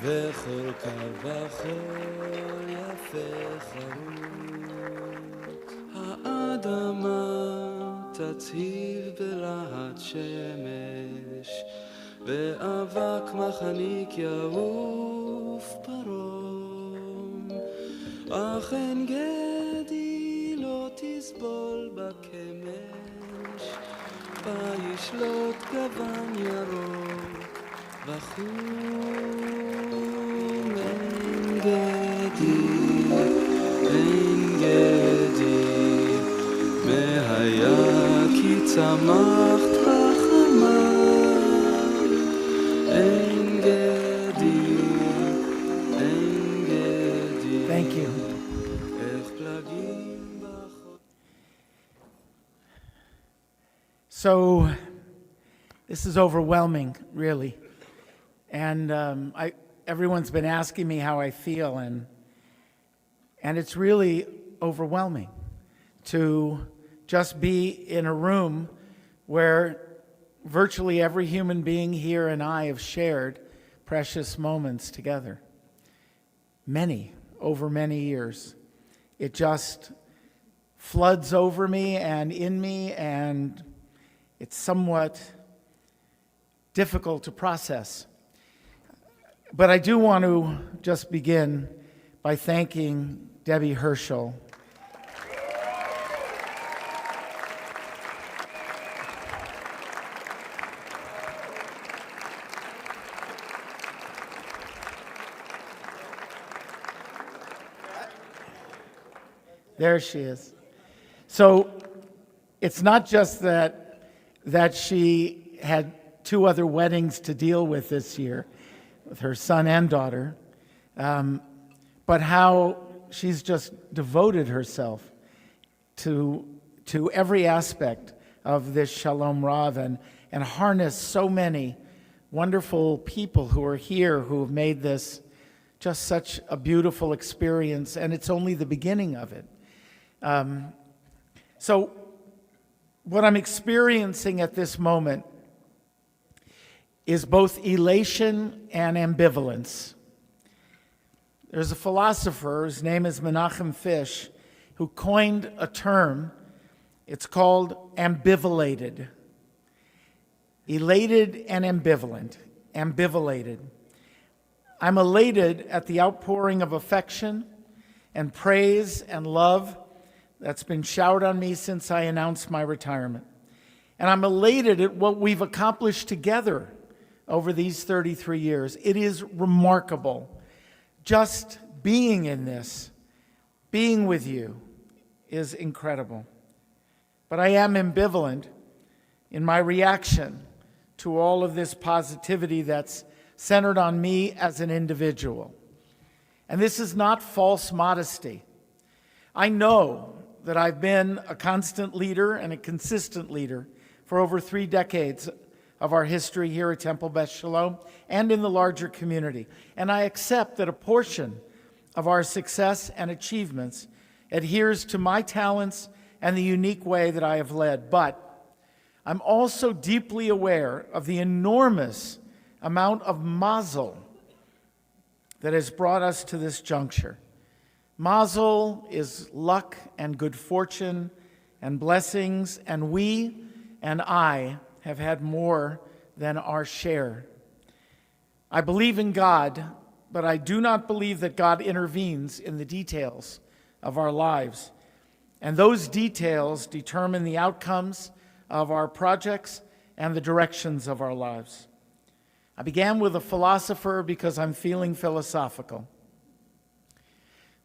וכל קו וחול יפה חרוט. האדמה תצהיב בלהט שמש, ואבק מחניק יעוף פרום. אך אין גדי לא תסבול בקמש, בה ישלוט גוון ירוק וחום. אין גדי, אין גדי, והיה כי צמחת רחמה. אין גדי, אין גדי. Thank you. איך פלגים בחור. So, this is overwhelming, really. And everyone's been asking me how I feel, and it's really overwhelming to just be in a room where virtually every human being here and I have shared precious moments together. Many, over many years. It just floods over me and in me, and it's somewhat difficult to process. But I do want to just begin by thanking Debbie Herschel. There she is. So it's not just that she had 2 other weddings to deal with this year, with her son and daughter, but how she's just devoted herself to every aspect of this Shalom Rav and harnessed so many wonderful people who are here who have made this just such a beautiful experience, and it's only the beginning of it. So what I'm experiencing at this moment is both elation and ambivalence. There's a philosopher, his name is Menachem Fish, who coined a term. It's called ambivalated. Elated and ambivalent. Ambivalated. I'm elated at the outpouring of affection and praise and love that's been showered on me since I announced my retirement. And I'm elated at what we've accomplished together over these 33 years. It is remarkable. Just being in this, being with you, is incredible. But I am ambivalent in my reaction to all of this positivity that's centered on me as an individual. And this is not false modesty. I know that I've been a constant leader and a consistent leader for over 3 decades of our history here at Temple Beth Shalom and in the larger community. And I accept that a portion of our success and achievements adheres to my talents and the unique way that I have led. But I'm also deeply aware of the enormous amount of mazel that has brought us to this juncture. Mazel is luck and good fortune and blessings, and we and I have had more than our share. I believe in God, but I do not believe that God intervenes in the details of our lives. And those details determine the outcomes of our projects and the directions of our lives. I began with a philosopher because I'm feeling philosophical.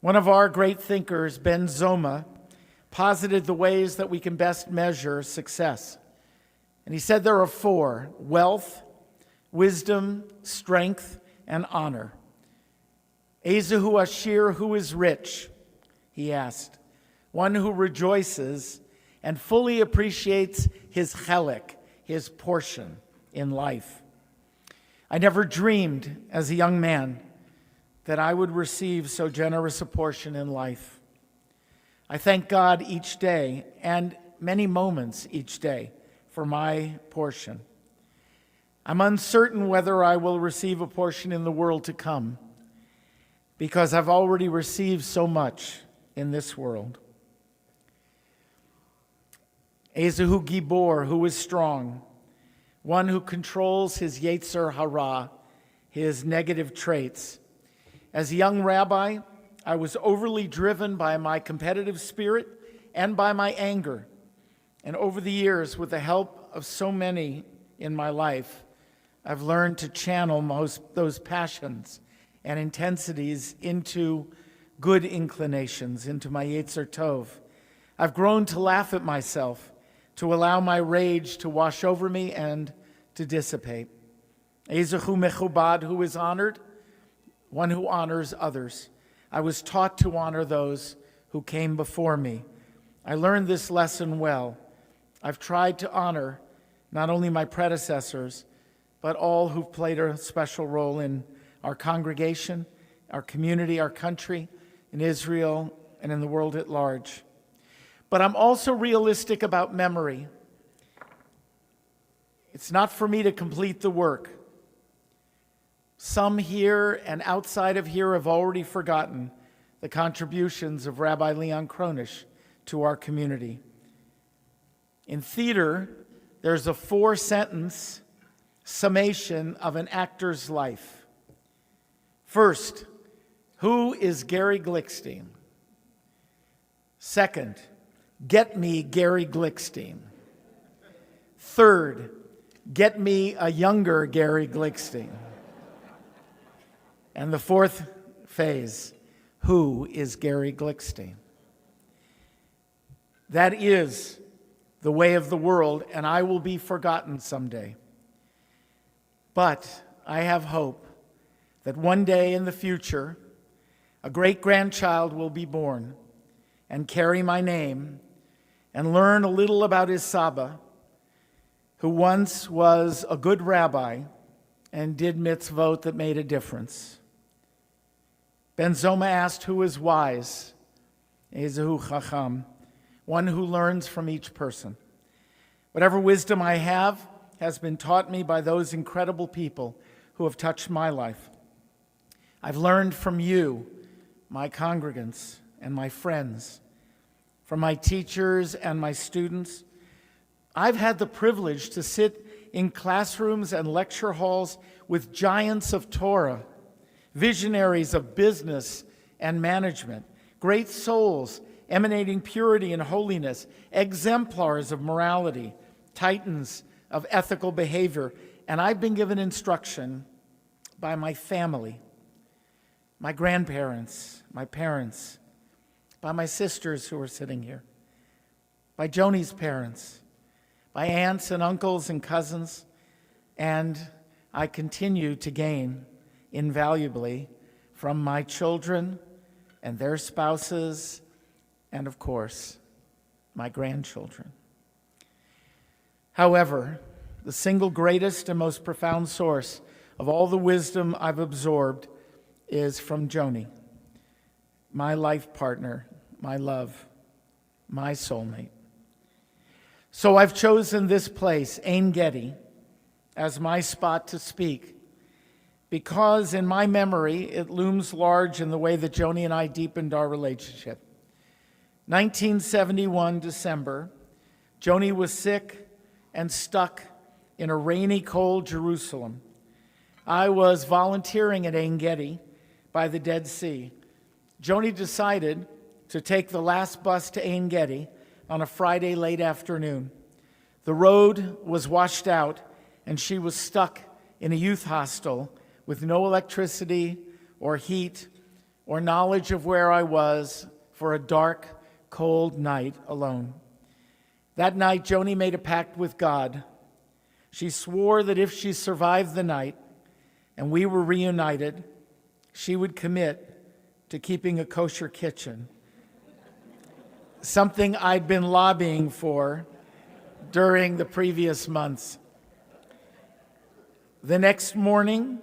One of our great thinkers, Ben Zoma, posited the ways that we can best measure success. And he said there are 4: wealth, wisdom, strength, and honor. Ezehu Ashir, who is rich? He asked. One who rejoices and fully appreciates his chelik, his portion in life. I never dreamed as a young man that I would receive so generous a portion in life. I thank God each day and many moments each day for my portion. I'm uncertain whether I will receive a portion in the world to come because I've already received so much in this world. Ezehu Gibor, who is strong, one who controls his Yetzer Hara, his negative traits. As a young rabbi, I was overly driven by my competitive spirit and by my anger. And over the years, with the help of so many in my life, I've learned to channel those passions and intensities into good inclinations, into my Yetzer Tov. I've grown to laugh at myself, to allow my rage to wash over me and to dissipate. Ezehu mechubad, who is honored? One who honors others. I was taught to honor those who came before me. I learned this lesson well. I've tried to honor not only my predecessors, but all who've played a special role in our congregation, our community, our country, in Israel, and in the world at large. But I'm also realistic about memory. It's not for me to complete the work. Some here and outside of here have already forgotten the contributions of Rabbi Leon Kronish to our community. In theater, there's a 4-sentence summation of an actor's life. First, who is Gary Glickstein? Second, get me Gary Glickstein. Third, get me a younger Gary Glickstein. And the fourth phase, who is Gary Glickstein? That is the way of the world, and I will be forgotten someday. But I have hope that one day in the future, a great-grandchild will be born and carry my name and learn a little about his Saba, who once was a good rabbi and did mitzvot that made a difference. Ben Zoma asked, who is wise? Ezehu Chacham, one who learns from each person. Whatever wisdom I have has been taught me by those incredible people who have touched my life. I've learned from you, my congregants and my friends, from my teachers and my students. I've had the privilege to sit in classrooms and lecture halls with giants of Torah, visionaries of business and management, great souls emanating purity and holiness, exemplars of morality, titans of ethical behavior. And I've been given instruction by my family, my grandparents, my parents, by my sisters who are sitting here, by Joni's parents, by aunts and uncles and cousins, and I continue to gain invaluably from my children and their spouses, and of course, my grandchildren. However, the single greatest and most profound source of all the wisdom I've absorbed is from Joni, my life partner, my love, my soulmate. So I've chosen this place, Ein Gedi, as my spot to speak, because in my memory, it looms large in the way that Joni and I deepened our relationship. 1971, December, Joni was sick and stuck in a rainy, cold Jerusalem. I was volunteering at Ein Gedi by the Dead Sea. Joni decided to take the last bus to Ein Gedi on a Friday late afternoon. The road was washed out, and she was stuck in a youth hostel with no electricity or heat or knowledge of where I was for a dark, cold night alone. That night, Joni made a pact with God. She swore that if she survived the night and we were reunited, she would commit to keeping a kosher kitchen, something I'd been lobbying for during the previous months. The next morning,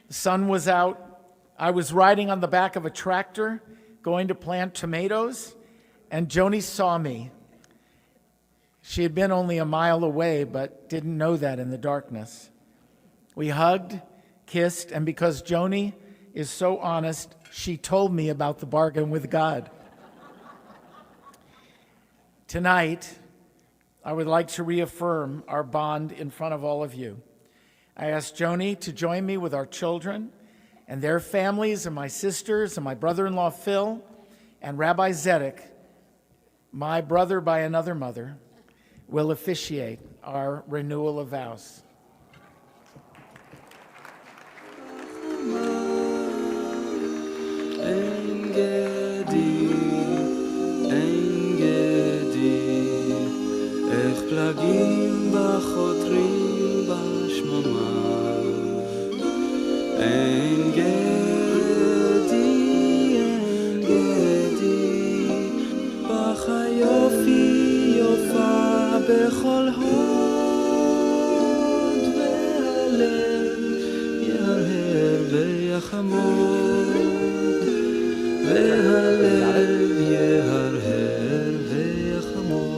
the sun was out. I was riding on the back of a tractor going to plant tomatoes, and Joni saw me. She had been only a mile away, but didn't know that in the darkness. We hugged, kissed, and because Joni is so honest, she told me about the bargain with God. Tonight, I would like to reaffirm our bond in front of all of you. I asked Joni to join me with our children and their families and my sisters and my brother-in-law Phil and Rabbi Zedek, my brother by another mother, will officiate our renewal of vows. איך פלגים בחותרים בשממה אין גדי בך היופי יופה בכל הוד והלב יהרהר ויחמוד והלב יהרהר ויחמוד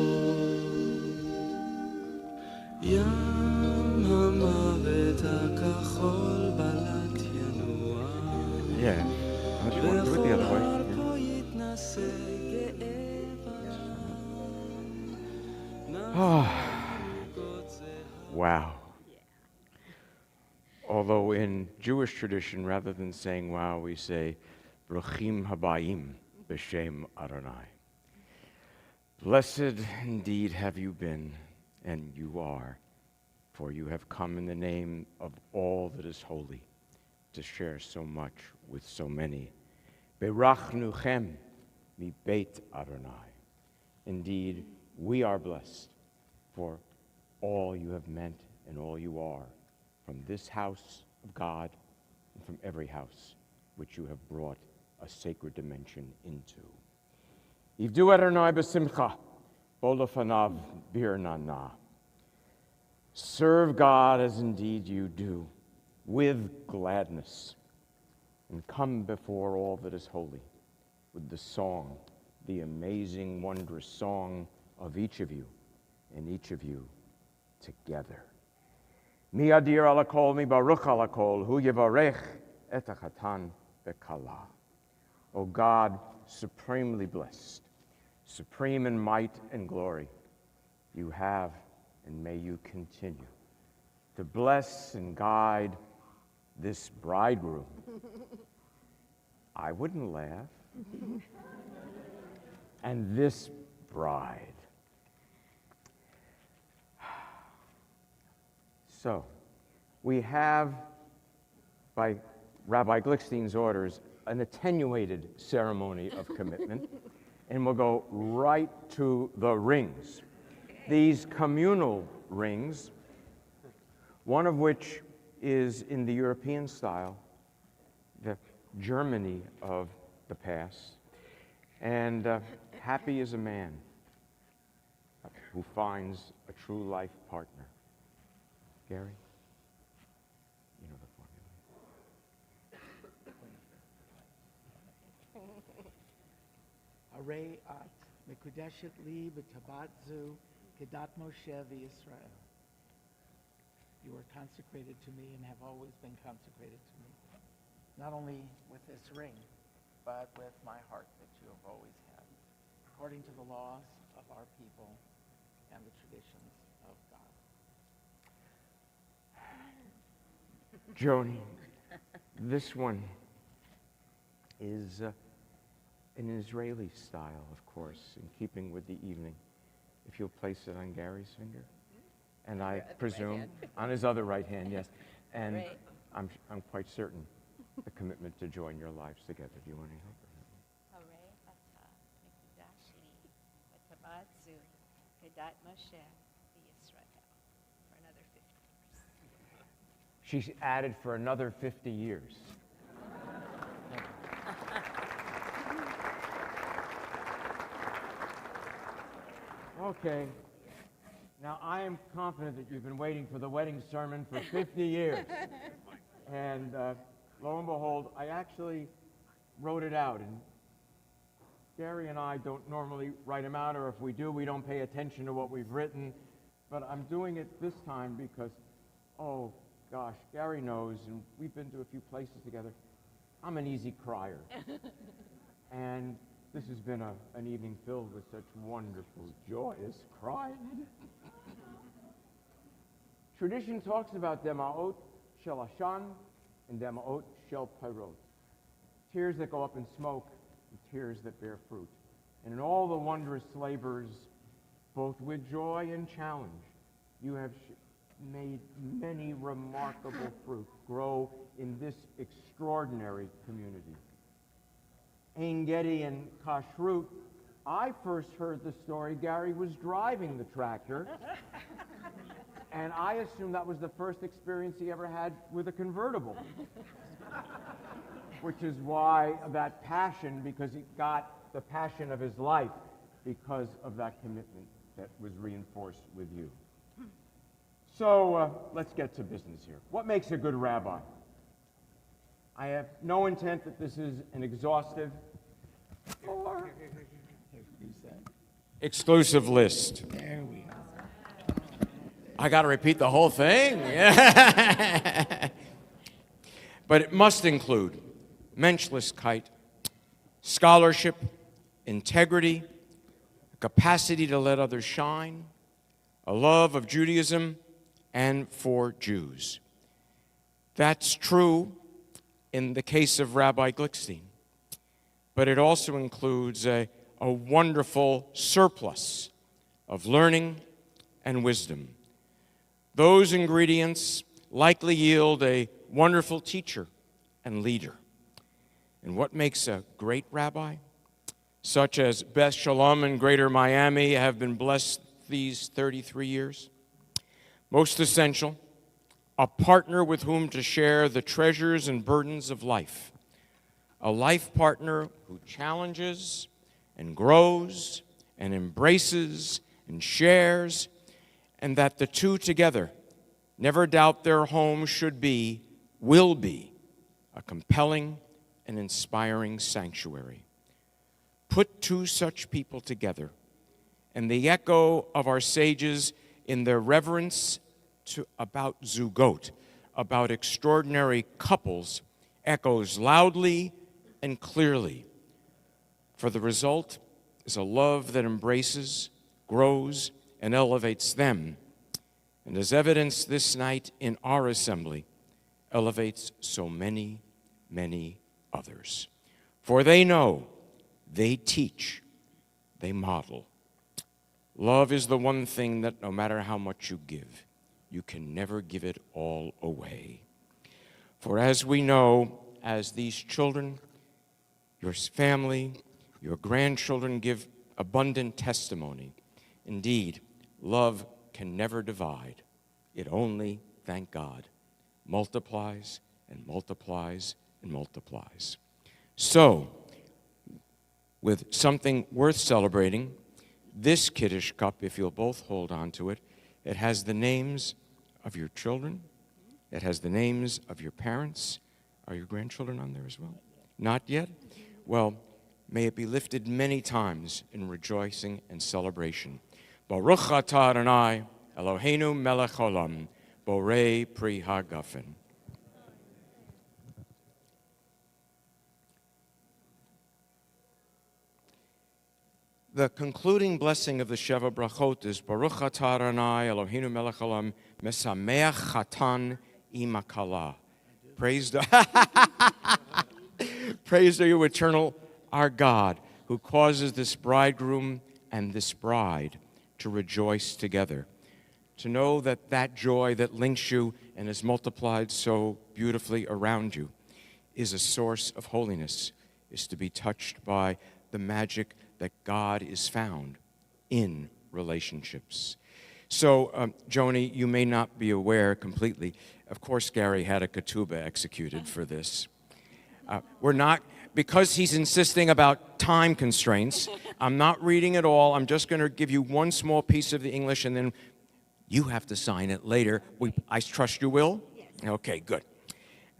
ים המוות הכחול בלט ינוע Yeah, unless you want to do it the other way. פה יתנשא Wow. Although in Jewish tradition, rather than saying wow, we say Bruchim Habayim B'Shem Adonai. Blessed indeed have you been, and you are, for you have come in the name of all that is holy, to share so much with so many. Berachnuchem mi Beit Adonai. Indeed, we are blessed for all you have meant and all you are from this house of God and from every house which you have brought a sacred dimension into. Ivdu Adonai b'simcha, bolafanav birnana. Serve God as indeed you do, with gladness, and come before all that is holy with the song, the amazing, wondrous song of each of you and each of you together. Mi adir ala kol, mi baruch ala kol, hu yivarech et hachatan bekala. O God, supremely blessed, supreme in might and glory, you have and may you continue to bless and guide this bridegroom. I wouldn't laugh. And this bride. So, we have, by Rabbi Glickstein's orders, an attenuated ceremony of commitment, and we'll go right to the rings. These communal rings, one of which is in the European style, the Germany of the past, and happy is a man who finds a true life partner. Gary? You know the formula. Arei at mekudeshet li b'tabat zu kedat Moshe v'Yisrael. You are consecrated to me and have always been consecrated to me, not only with this ring, but with my heart that you have always had, according to the laws of our people and the traditions of God. Joni, this one is an Israeli style, of course, in keeping with the evening. If you'll place it on Gary's finger, and I presume on his other right hand, yes, and Right. I'm quite certain the commitment to join your lives together. Do you want to help? She's added for another 50 years. Okay. Now, I am confident that you've been waiting for the wedding sermon for 50 years. And lo and behold, I actually wrote it out. And Gary and I don't normally write them out, or if we do, we don't pay attention to what we've written. But I'm doing it this time because, oh, gosh, Gary knows, and we've been to a few places together. I'm an easy crier. And this has been an evening filled with such wonderful, joyous crying. Tradition talks about Dema'ot Shel Ashan and Dema'ot Shel Pirot. Tears that go up in smoke and tears that bear fruit. And in all the wondrous labors, both with joy and challenge, You have made many remarkable fruit grow in this extraordinary community. Ein Gedi and Kashrut, I first heard the story, Gary was driving the tractor, and I assumed that was the first experience he ever had with a convertible, which is why that passion, because he got the passion of his life because of that commitment that was reinforced with you. So let's get to business here. What makes a good rabbi? I have no intent that this is an exhaustive or exclusive list. There we go. I got to repeat the whole thing? But it must include Menschlichkeit, scholarship, integrity, a capacity to let others shine, a love of Judaism and for Jews. That's true in the case of Rabbi Glickstein, but it also includes a wonderful surplus of learning and wisdom. Those ingredients likely yield a wonderful teacher and leader. And what makes a great rabbi, such as Beth, Shalom, in Greater Miami, have been blessed these 33 years? Most essential, a partner with whom to share the treasures and burdens of life. A life partner who challenges and grows and embraces and shares, and that the two together never doubt their home should be, will be, a compelling and inspiring sanctuary. Put two such people together, and the echo of our sages in their reverence about zugot, about extraordinary couples, echoes loudly and clearly. For the result is a love that embraces, grows, and elevates them, and as evidenced this night in our assembly, elevates so many, many others. For they know, they teach, they model. Love is the one thing that no matter how much you give, you can never give it all away. For as we know, as these children, your family, your grandchildren give abundant testimony. Indeed, love can never divide. It only, thank God, multiplies and multiplies and multiplies. So, with something worth celebrating, this Kiddush cup, if you'll both hold on to it, it has the names of your children. It has the names of your parents. Are your grandchildren on there as well? Not yet? Well, may it be lifted many times in rejoicing and celebration. Baruch atah Adonai, Eloheinu melech haolam, borei pri hagafen. The concluding blessing of the Sheva Brachot is Baruch atah Adonai Eloheinu melech haolam mesameach chatan im hakala. Praised are you, eternal, our God, who causes this bridegroom and this bride to rejoice together. To know that that joy that links you and is multiplied so beautifully around you is a source of holiness, is to be touched by the magic that God is found in relationships. So, Joni, you may not be aware completely. Of course, Gary had a ketubah executed for this. We're not, because he's insisting about time constraints, I'm not reading it all. I'm just going to give you one small piece of the English, and then you have to sign it later. I trust you will? Yes. Okay, good.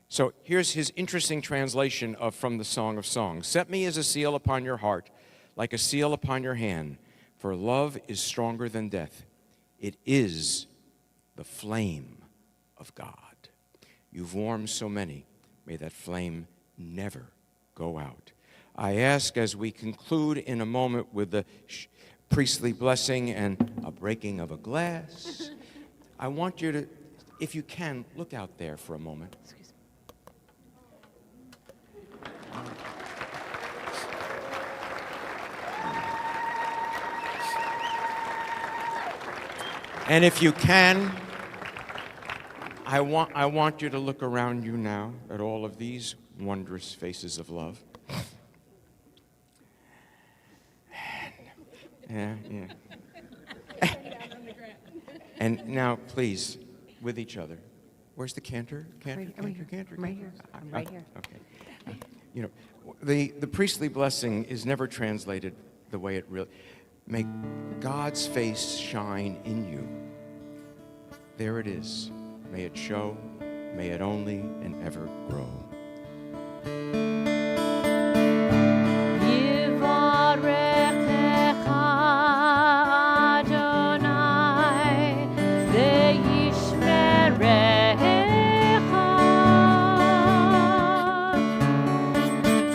So here's his interesting translation from the Song of Songs. Set me as a seal upon your heart, like a seal upon your hand, for love is stronger than death. It is the flame of God. You've warmed so many. May that flame never go out. I ask, as we conclude in a moment with the priestly blessing and a breaking of a glass, I want you to, if you can, look out there for a moment. And if you can, I want you to look around you now at all of these wondrous faces of love. Yeah. And now, please, with each other. Where's the cantor? Cantor. Right here. I'm right here. Okay. You know, the priestly blessing is never translated the way it really. May God's face shine in you. There it is. May it show. May it only and ever grow.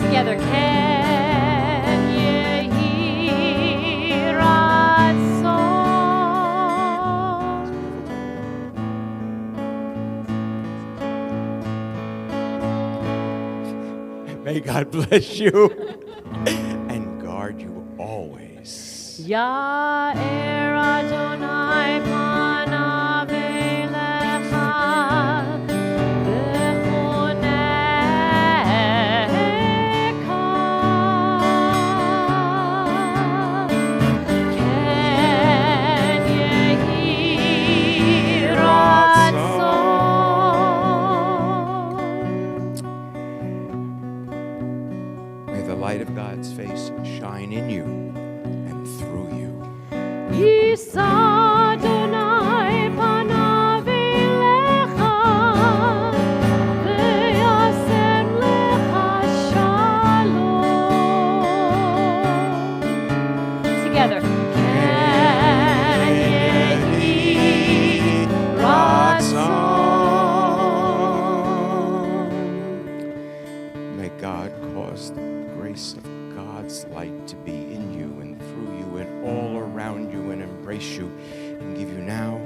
Together, can you hear our song? May God bless you and guard you always. Ya Adonai panav elecha v'chonecha ken yehi ratzon. May the light of God's face shine in you and through you. Yisa Adonai panav elecha v'yasem lecha shalom. Together. Ken yehi ratzon. May God cause the grace of God's light to be in you and through you and all around you and embrace you and give you now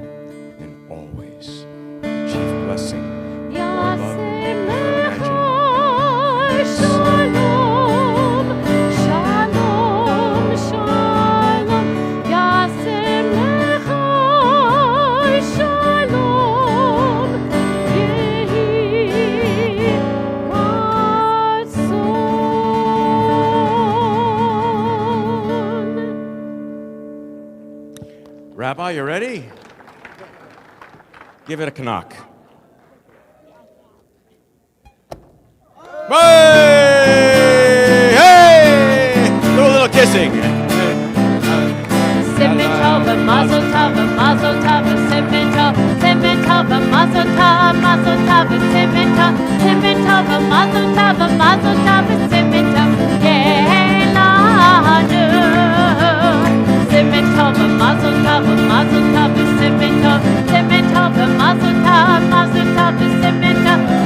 and always the chief blessing. Yasem lecha shalom, shalom, shalom. Yasem lecha shalom, yehi ratzon. Rabbi, you ready? Give it a knock. Hey! Hey! Do a little kissing. Simmen tov, mazel tov, mazel tov, simmen tov, mazel tov, simmen tov, mazel tov, simmen tov, Yelanu. Simmen tov, mazel tov, simmen tov, mazel tov,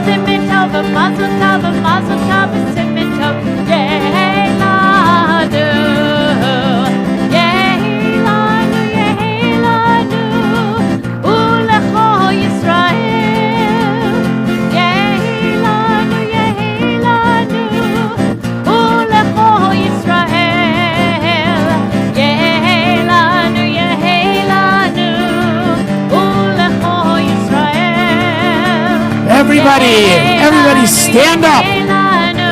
simmen tov, mazel tov, simmen tov, Yelanu. Everybody stand up.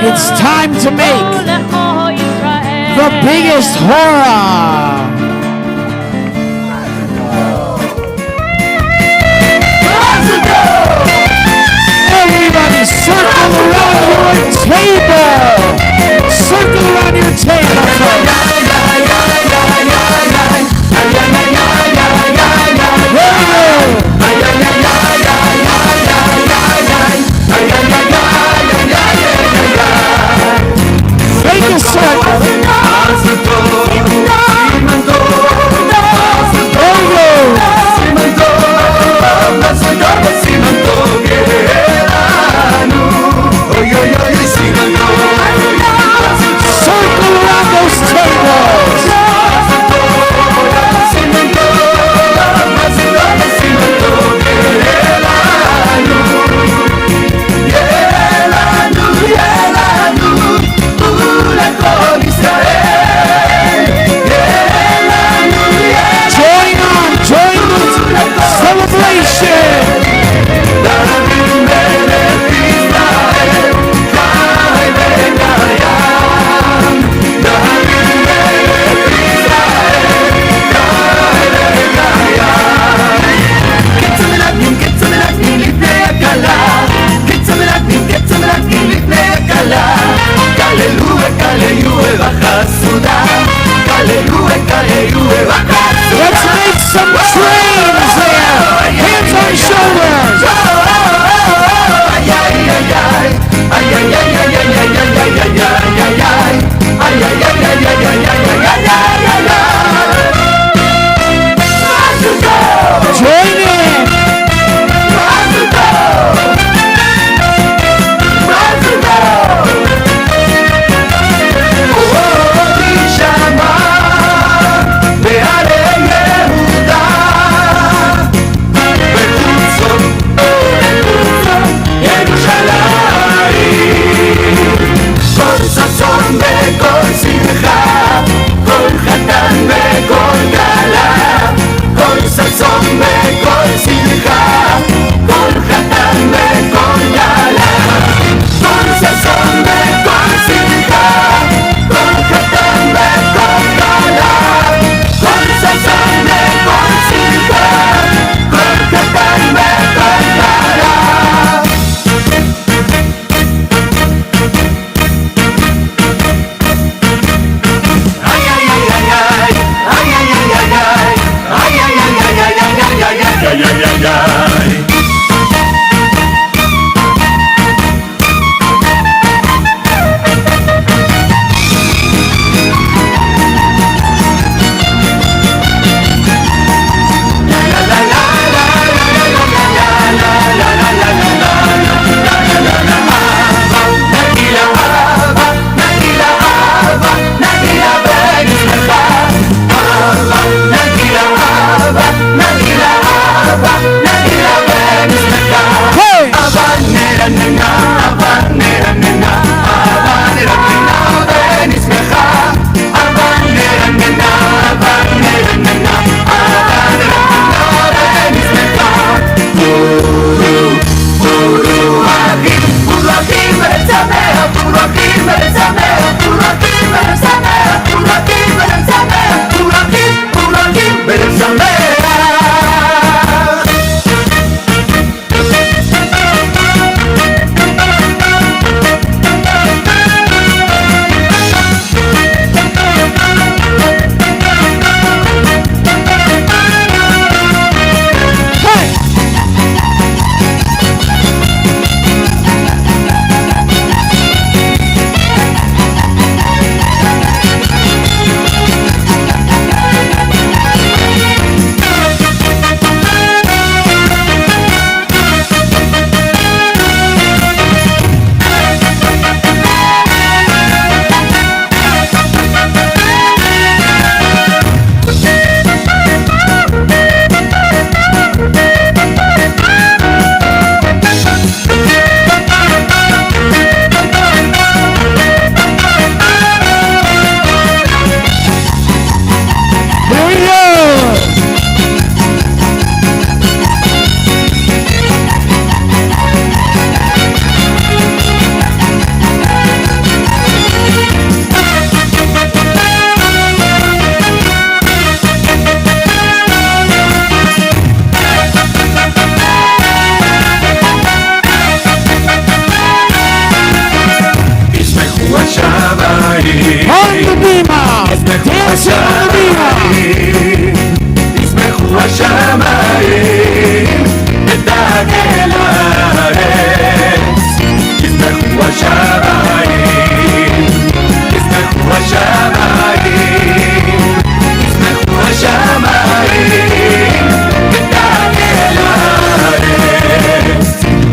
It's time to make the biggest horror. Everybody circle around your table. Circle around your table. Make a circle. Simento, Let's make some trains there. Hands on shoulders. Join in. בכל שמחה, כל חתן וכל כלה, כל ששון וכל שמחה, כל חתן וכל כלה, כל ששון וכל שמחה, כל חתן וכל כלה, כל ששון וכל שמחה, כל חתן וכל כלה. ישמחו השמיים ותגל הארץ. ישמחו השמיים, ישמחו השמיים, ישמחו השמיים ותגל הארץ.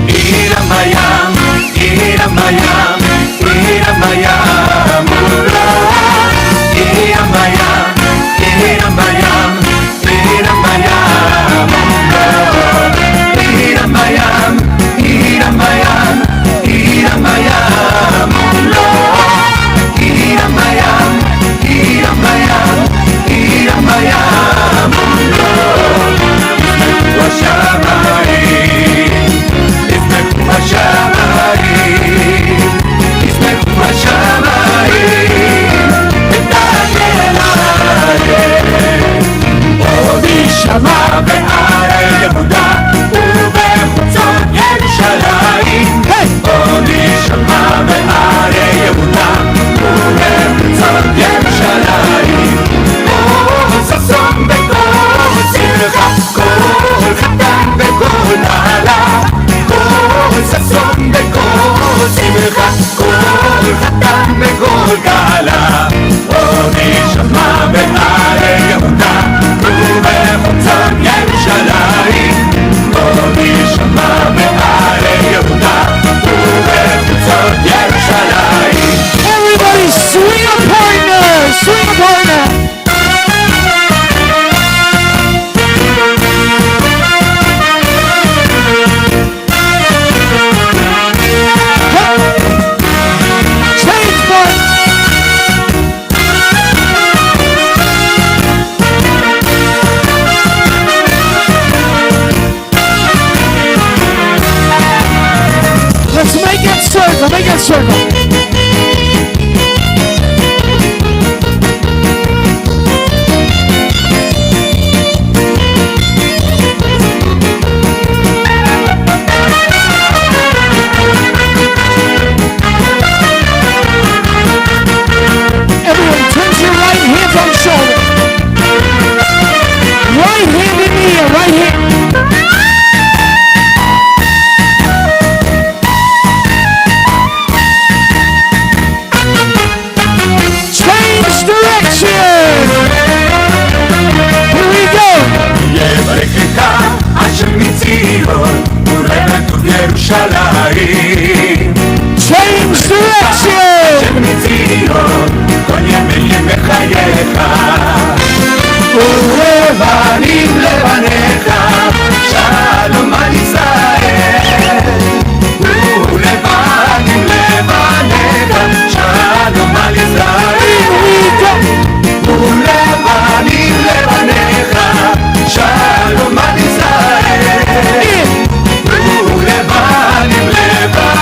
עיר המים, עיר המים, עיר המים, עיר המים, בגולגלה, עוד יישמע בערי יהודה ובחוצות ירושלים, עוד יישמע בערי יהודה ובחוצות ירושלים. Everybody swing a partner, swing a partner. Let's make it circle, make it circle. Everyone turns your right hands on shoulder. Right hand in the air, right hand. Change direction! ולבנים לבניך, שלום על ישראל. ולבנים לבניך, שלום על ישראל. ולבנים לבניך, שלום על ישראל. ולבנים לבניך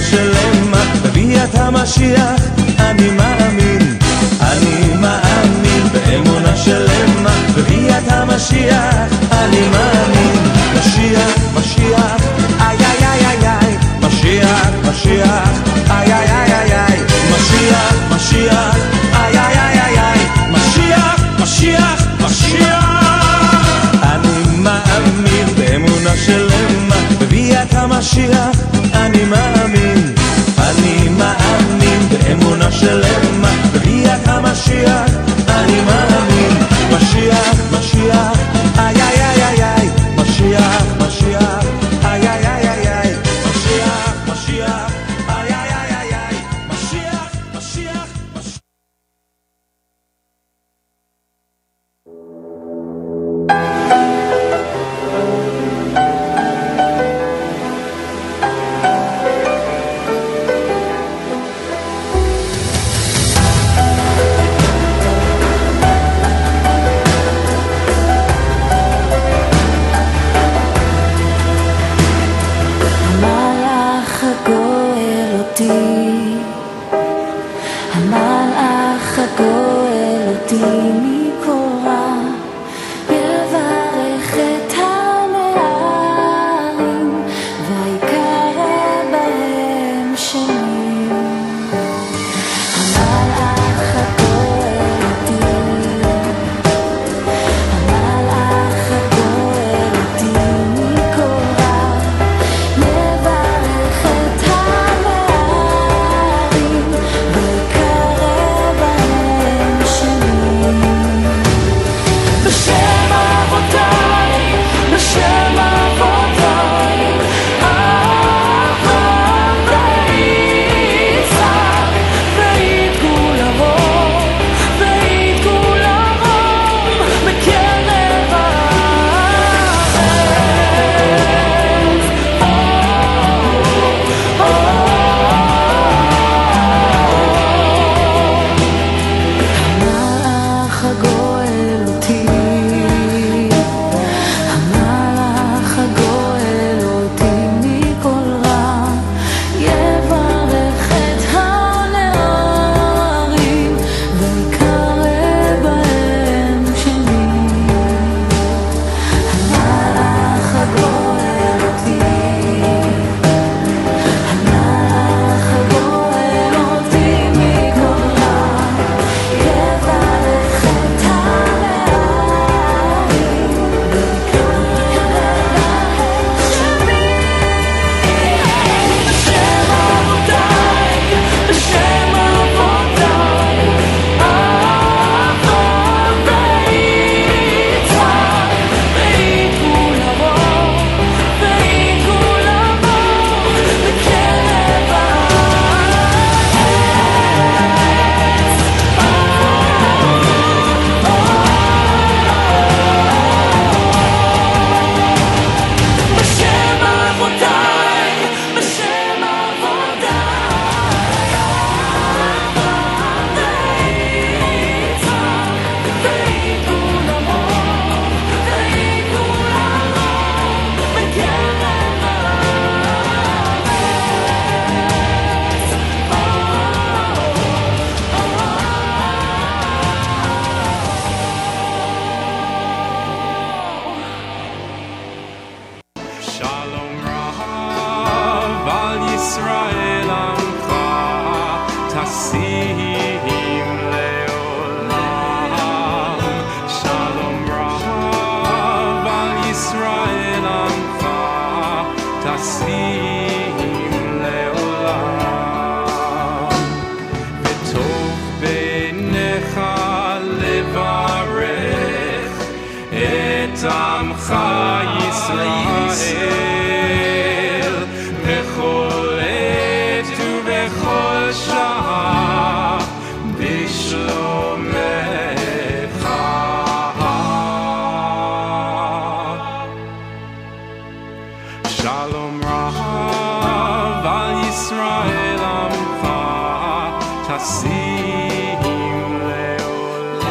שלמה, בביאת המשיח אני מאמין, אני מאמין באמונה שלמה, בביאת המשיח אני מאמין. משיח, משיח, איי איי איי איי איי, משיח, משיח, איי איי איי איי איי, משיח, משיח, איי איי איי איי איי, משיח, משיח, משיח. אני מאמין באמונה שלמה, בביאת המשיח אני מאמין, אני מאמין באמונה שלמה, בביאת המשיח אני מאמין. משיח, משיח, איי איי איי איי איי, משיח, משיח, איי איי איי איי איי, משיח, משיח, איי איי איי איי איי, משיח, משיח, משיח. המלאך הגואל אותי מקורה, יברך את הנערים ויקרא בהם שמי. המלאך הגואל אותי, המלאך הגואל אותי מקורה, יברך את הנערים ויקרא בהם שמי. בשם אבותיי, בשם אבותיי, אברהם ויצחק, ויתגו לרוב, ויתגו לרוב בקרב הארץ. המלאך הגואל אותי, המלאך הגואל אותי מכל רע, יברך את הנערים ויקרא בהם שמי. המלאך הגואל אותי, המלאך הגואל אותי מכל רע, יברך את הנערים ויקרא בהם שמי. בשם אבותיי, בשם אבותיי, אברהם ויצחק, ויתגו לרוב, ויתגו לרוב בקרב בשם אבותיי, בשם אבותיי, אברהם ויצחק, ויתגו לרוב, ויתגו לרוב בקרב Shalom Rav al Yisrael Amcha Tasim Leolam. Shalom Rav al Yisrael Amcha Tasim Leolam. V'tov beinecha levarech et Amcha Yisrael bechol עת ובכל שעה בשלומך. Shalom Rav al Yisrael Amcha Tasim Leolam.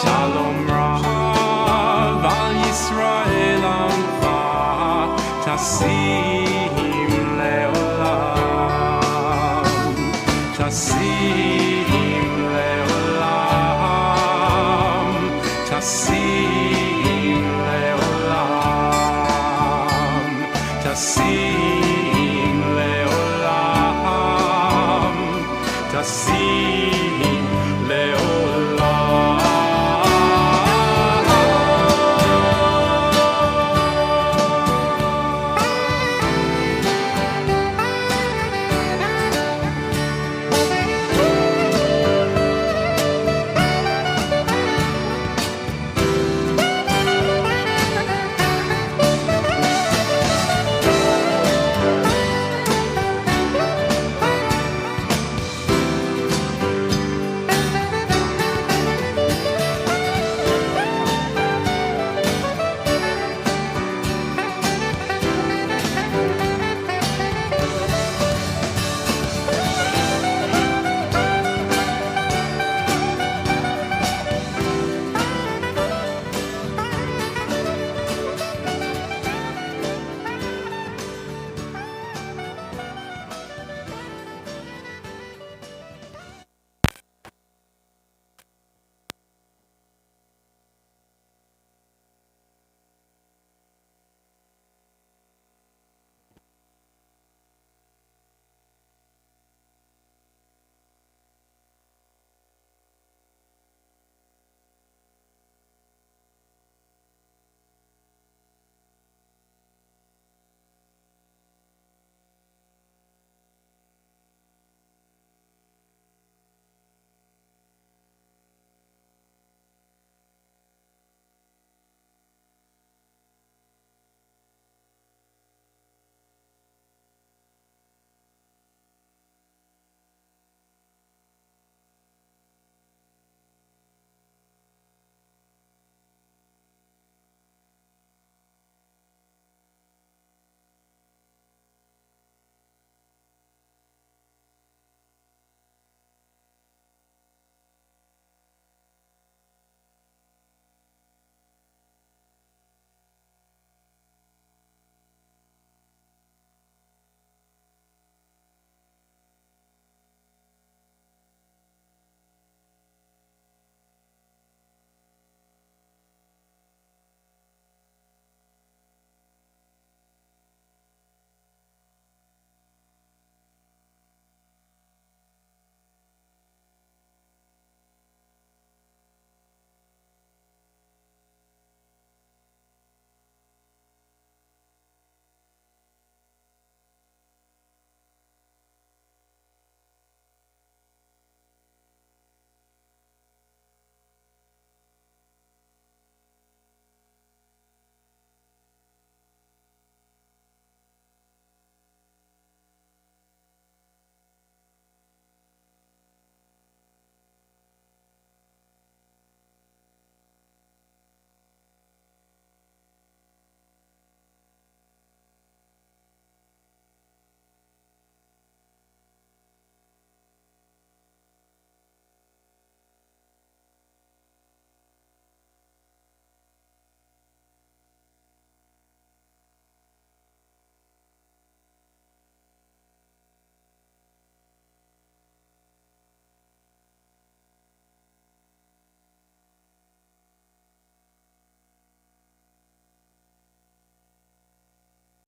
Shalom Rav al Yisrael Amcha Tasim Leolam. טסים לעולם, טסים